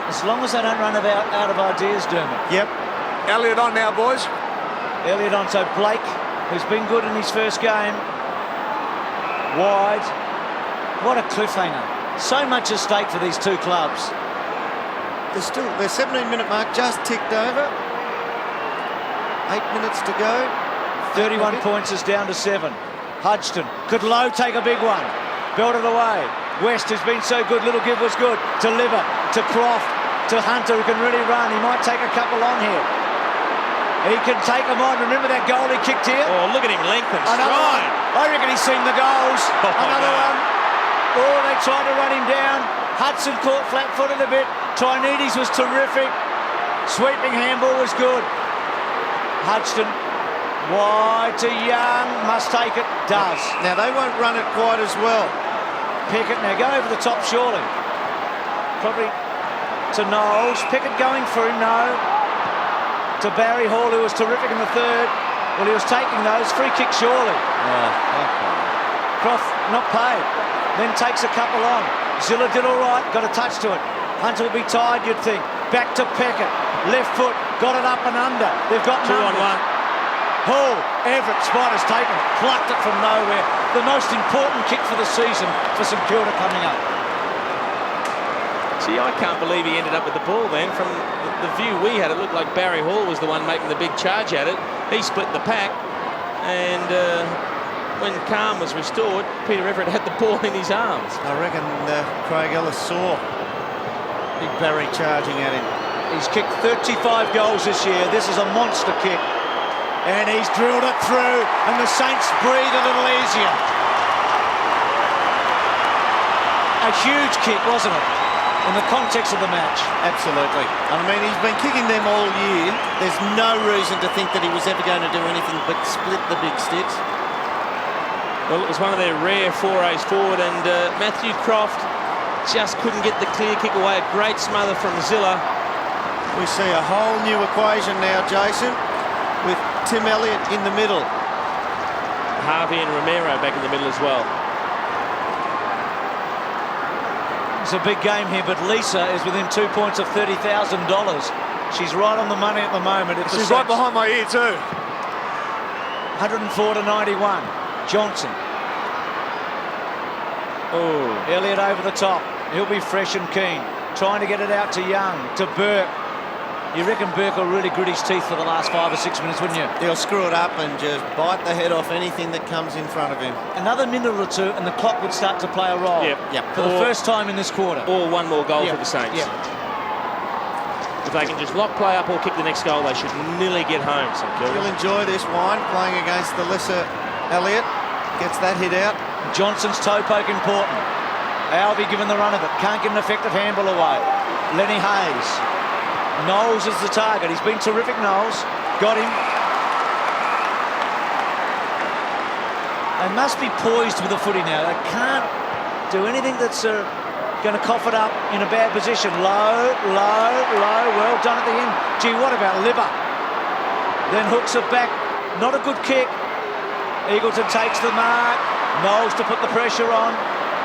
As long as they don't run out of ideas, Dermot.
Yep.
Elliott on now, boys.
Elliott on. So Blake, who's been good in his first game. Wide. What a cliffhanger. So much at stake for these two clubs.
Their 17-minute mark just ticked over. 8 minutes to go.
31 points is down to 7. Hodgson. Could Lowe take a big one? Belted away. West has been so good. Little give was good. To Liver. To Croft. To Hunter, who can really run. He might take a couple on here. He can take them on. Remember that goal he kicked here?
Oh, look at him lengthen
Another one.
stride.
I reckon he's seen the goals. Another one. Oh, they tried to run him down. Hudson caught flat-footed a bit. Trinides was terrific. Sweeping handball was good. Hodgson wide to Young. Must take it. Does.
Now they won't run it quite as well.
Pickett now go over the top surely. Probably to Knowles. Pickett going for him. No. To Barry Hall, who was terrific in the third. Well, he was taking those. Free kick surely.
Oh, okay.
Croft not paid. Then takes a couple on. Zilla did all right. Got a touch to it. Hunter will be tired, you'd think. Back to Pickett. Left foot. Got it up and under. They've got
2 on 1.
Hall. Everett. Spider's taken. Plucked it from nowhere. The most important kick for the season for St Kilda coming up.
See, I can't believe he ended up with the ball then. From the view we had, it looked like Barry Hall was the one making the big charge at it. He split the pack, and when calm was restored, Peter Everett had the ball in his arms.
I reckon Craig Ellis saw Big Barry charging at him.
He's kicked 35 goals this year. This is a monster kick. And he's drilled it through, and the Saints breathe a little easier. A huge kick, wasn't it? In the context of the match.
Absolutely. I mean, he's been kicking them all year. There's no reason to think that he was ever going to do anything but split the big sticks.
Well, it was one of their rare forays forward, and Matthew Croft just couldn't get the clear kick away. A great smother from Zilla.
We see a whole new equation now, Jason, with Tim Elliott in the middle.
Harvey and Romero back in the middle as well.
It's a big game here, but Lisa is within 2 points of $30,000. She's right on the money at the moment.
She's right behind my ear too.
104 to 91. Johnson.
Oh,
Elliott over the top. He'll be fresh and keen. Trying to get it out to Young, to Burke. You reckon Burke will really grit his teeth for the last 5 or 6 minutes, wouldn't you?
He'll screw it up and just bite the head off anything that comes in front of him.
Another minute or two and the clock would start to play a role.
Yep.
For the first time in this quarter.
or one more goal
Yep.
for the Saints.
Yep.
If they can just lock play up or kick the next goal, they should nearly get home, St
He'll
Kilda.
enjoy this wine, playing against the lesser Elliott. Gets that hit out.
Johnson's toe poke important. Alvey given the run of it. Can't get an effective handball away. Lenny Hayes. Knowles is the target. He's been terrific, Knowles. Got him. They must be poised with the footy now. They can't do anything that's going to cough it up in a bad position. Low, low, low. Well done at the end. Gee, what about Libba? Then hooks it back. Not a good kick. Eagleton takes the mark. Knowles to put the pressure on.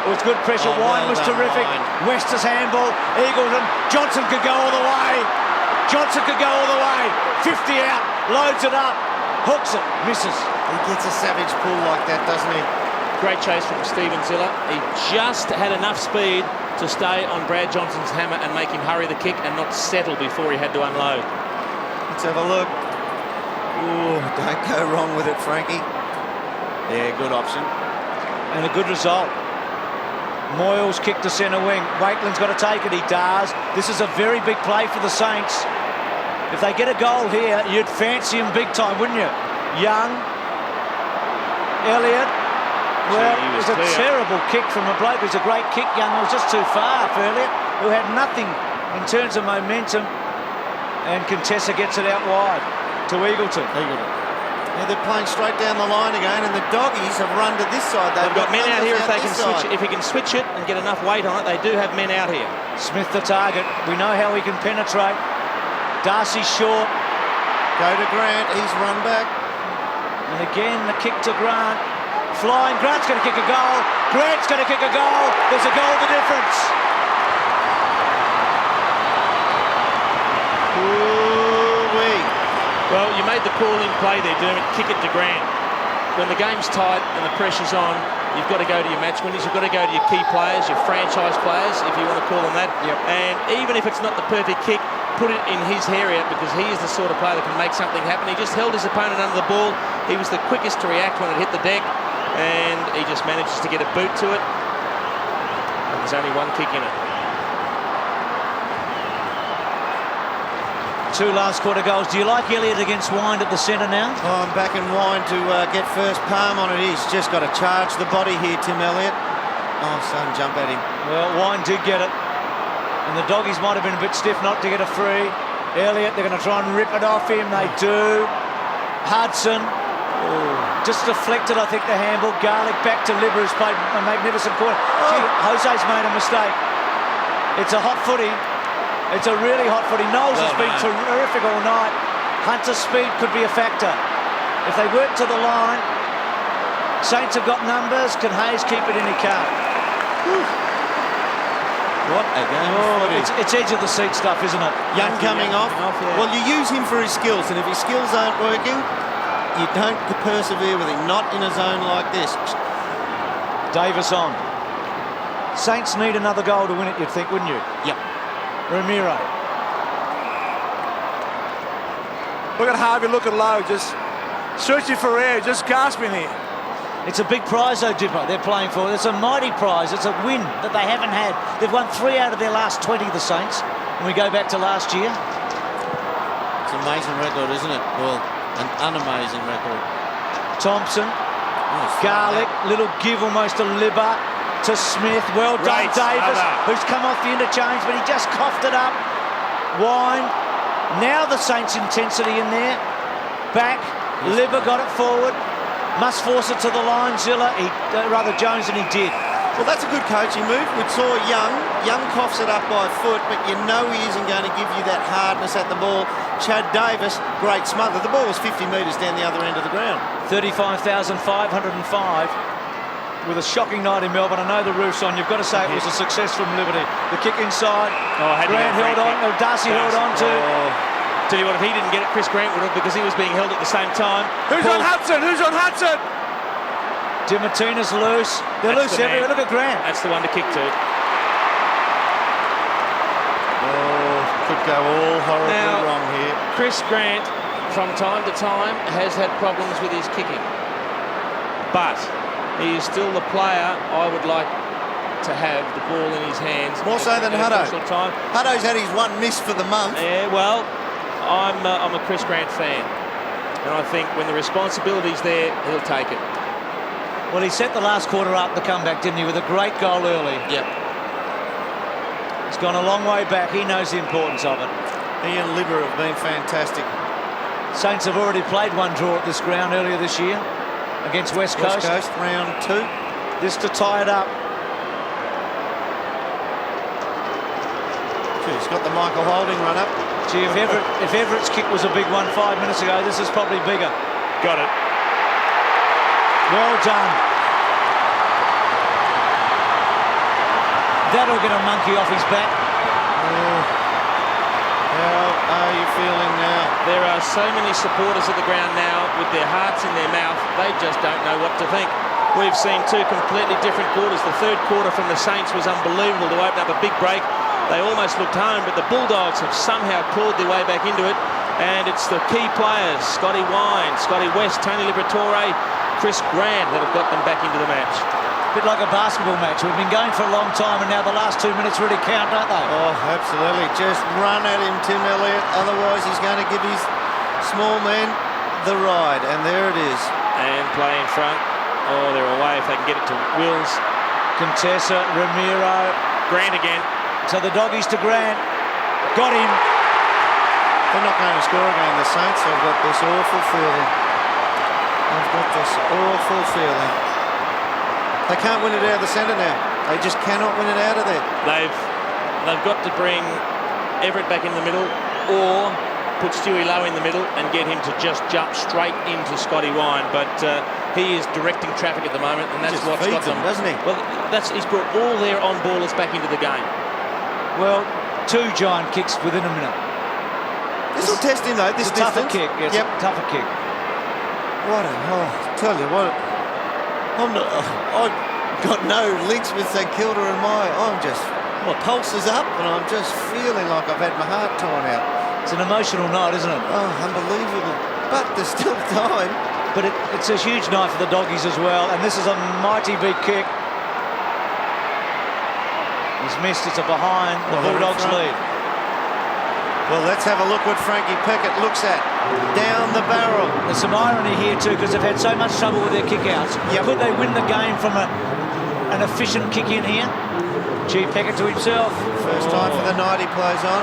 It was good pressure.
Oh,
Wine
well
was
done,
terrific.
Wine.
Wester's handball. Eagleton. Johnson could go all the way. Johnson could go all the way. 50 out. Loads it up. Hooks it. Misses.
He gets a savage pull like that, doesn't he?
Great chase from Steven Ziller. He just had enough speed to stay on Brad Johnson's hammer and make him hurry the kick and not settle before he had to unload.
Let's have a look. Ooh, don't go wrong with it, Frankie. Yeah, good option.
And a good result. Moyles kicked to centre wing. Wakeland's got to take it. He does. This is a very big play for the Saints. If they get a goal here, you'd fancy him big time, wouldn't you? Young. Elliott. Well,
Gee, he
it
was
was a
clear.
terrible kick from a bloke who's a great kick. Young was just too far for Elliott, who had nothing in terms of momentum. And Contessa gets it out wide to Eagleton.
Yeah, they're playing straight down the line again, and the doggies have run to this side.
They've got men out
numbers
here if they can
this
switch.
side.
If he can switch it and get enough weight on it, they do have men out here.
Smith the target. We know how he can penetrate. Darcy short.
Go to Grant. He's run back.
And again, the kick to Grant. Flying. Grant's going to kick a goal. Grant's going to kick a goal. There's a goal, the difference.
Ooh-wee.
Well, you made the call in play there, Dermot. Kick it to Grant. When the game's tight and the pressure's on, you've got to go to your match winners. You've got to go to your key players, your franchise players, if you want to call them that.
Yep.
And even if it's not the perfect kick, put it in his area, because he is the sort of player that can make something happen. He just held his opponent under the ball. He was the quickest to react when it hit the deck, and he just manages to get a boot to it. And there's only one kick in it.
2 last quarter goals. Do you like Elliott against Wind at the centre now?
Oh, I'm back in Wine to get first palm on it. He's just got to charge the body here, Tim Elliott. Oh, son, jump at him.
Well, Wind did get it. And the doggies might have been a bit stiff not to get a free. Elliott, they're going to try and rip it off him. They do. Hudson. Just deflected, I think, the handball. Garlick back to Libba, who's played a magnificent quarter. Gee, Jose's made a mistake. It's a hot footy. It's a really hot footy. Knowles has been terrific all night. Hunter's speed could be a factor. If they work to the line, Saints have got numbers. Can Hayes keep it in? He can't.
What a game of footy.
It's edge of the seat stuff, isn't it?
Young coming off.
Yeah.
Well, you use him for his skills, and if his skills aren't working, you don't persevere with him. Not in a zone like this.
Davis on. Saints need another goal to win it, you'd think, wouldn't you?
Yep.
Ramiro.
Look at Harvey looking low, just searching for air, just gasping here.
It's a big prize, though, Dipper, they're playing for. It's a mighty prize. It's a win that they haven't had. They've won 3 out of their last 20, the Saints, when we go back to last year.
It's an amazing record, isn't it? Well, an unamazing record.
Thompson,
Oh,
Garlick, little give almost to Libba, to Smith. Well done,
Right,
Davis,
other.
who's come off the interchange, but he just coughed it up. Wine. Now the Saints' intensity in there. Back. Libba got it forward. Must force it to the line, Zilla. Rather Jones, and he did.
Well, that's a good coaching move. We saw Young coughs it up by foot, but you know he isn't going to give you that hardness at the ball. Chad Davis, great smother. The ball was 50 metres down the other end of the ground.
35,505 with a shocking night in Melbourne. I know the roof's on. You've got to say it was a success from Liberty. The kick inside. Grant held on. Darcy held on to.
Tell you what, if he didn't get it, Chris Grant would have, because he was being held at the same time.
Who's on Hudson? Who's on Hudson?
Dimartina's loose. They're loose everywhere. Look at Grant.
That's the one to kick to.
Could go all horribly wrong here.
Chris Grant, from time to time, has had problems with his kicking. But he is still the player I would like to have the ball in his hands.
More so than Hutto.
Time.
Hutto's had his one miss for the month.
Yeah, well, I'm a Chris Grant fan. And I think when the responsibility's there, he'll take it.
Well, he set the last quarter up the comeback, didn't he, with a great goal early.
Yep.
He's gone a long way back. He knows the importance of it.
He and Libber have been fantastic.
Saints have already played one draw at this ground earlier this year against West Coast.
West Coast, round 2.
This to tie it up.
He's got the Michael Holding run up.
Gee, if Everett's kick was a big one 5 minutes ago, this is probably bigger.
Got it.
Well done. That'll get a monkey off his back.
How are you feeling now?
There are so many supporters at the ground now with their hearts in their mouth. They just don't know what to think. We've seen two completely different quarters. The third quarter from the Saints was unbelievable to open up a big break. They almost looked home, but the Bulldogs have somehow clawed their way back into it. And it's the key players, Scotty Wine, Scotty West, Tony Liberatore, Chris Grant, that have got them back into the match.
A bit like a basketball match. We've been going for a long time, and now the last 2 minutes really count, don't they?
Oh, absolutely. Just run at him, Tim Elliott. Otherwise, he's going to give his small men the ride. And there it is.
And play in front. Oh, they're away if they can get it to Wills.
Contessa, Ramiro.
Grant again.
So the doggies to Grant. Got him.
They're not going to score again, the Saints. They've got this awful feeling. They've got this awful feeling. They can't win it out of the centre now. They just cannot win it out of there.
They've got to bring Everett back in the middle, or put Stewie Lowe in the middle and get him to just jump straight into Scotty Wine. But he is directing traffic at the moment, and that's what's got them,
doesn't he?
Well, he's brought all their on-ballers back into the game.
Well, 2 giant kicks within a minute.
This will test him though. This
It's a tougher
distance.
kick. Yes, tougher kick.
Tell you what. I've got no links with St Kilda and my pulse is up and I'm just feeling like I've had my heart torn out.
It's an emotional night, isn't it?
Oh, unbelievable. But there's still time.
But it's a huge night for the doggies as well, and this is a mighty big kick. He's missed. It's a behind the Bulldogs lead.
Well, let's have a look what Frankie Peckett looks at. Down the barrel.
There's some irony here too, because they've had so much trouble with their kick-outs.
Yep.
Could they win the game from an efficient kick in here? G. Peckett to himself.
First time for the night he plays on.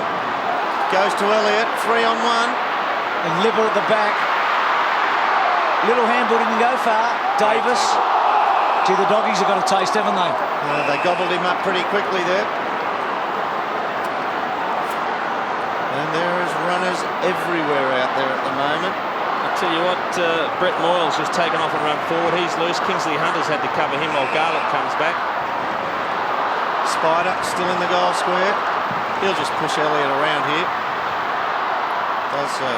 Goes to Elliott, 3-on-1.
And Libber at the back. Little handball didn't go far. Davis. Gee, the doggies have got a taste, haven't they?
They gobbled him up pretty quickly there. And there is runners everywhere out there at the moment.
I tell you what, Brett Moyles just taken off and run forward. He's loose. Kingsley Hunter's had to cover him while Garlick comes back.
Spider still in the goal square. He'll just push Elliott around here. Does so.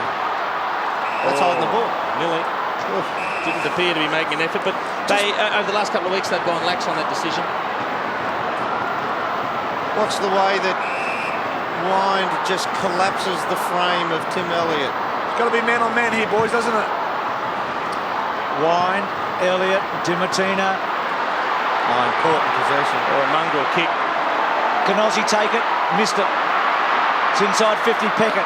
That's holding the ball.
Millie didn't appear to be making an effort, but they over the last couple of weeks they've gone lax on that decision.
Watch the way that Wind just collapses the frame of Tim Elliott.
It's got to be man on man here, boys, doesn't it?
Wine, Elliott, Dimartina.
Important possession.
Or a mongrel kick.
Can Aussie take it? Missed it. It's inside 50, Peckett.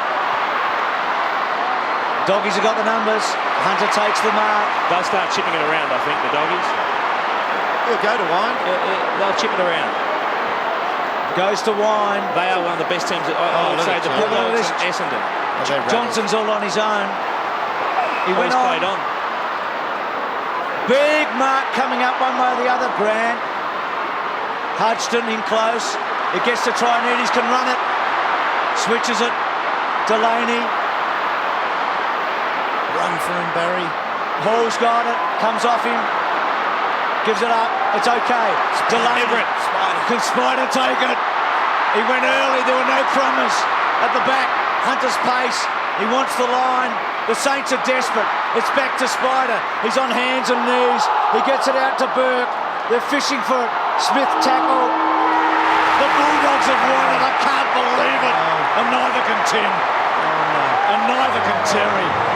Doggies have got the numbers. Hunter takes the mark.
They'll start chipping it around, I think, the doggies.
He'll go to Wind.
They'll chip it around.
Goes to Wine.
They are one of the best teams. I would say the Bulldogs and Essendon.
Johnson's all on his own. He went on.
Played on.
Big mark coming up one way or the other, Grant. Hodgson in close. It gets to Trinides, can run it. Switches it. Delaney.
Run for him, Barry.
Hall's got it. Comes off him. Gives it up. It's okay. Delaney.
Everett.
Can Spider take it? He went early. There were no promise at the back. Hunter's pace. He wants the line. The Saints are desperate. It's back to Spider. He's on hands and knees. He gets it out to Burke. They're fishing for it. Smith tackle. The Bulldogs have won it. I can't believe it. And neither can Tim. And neither can Terry.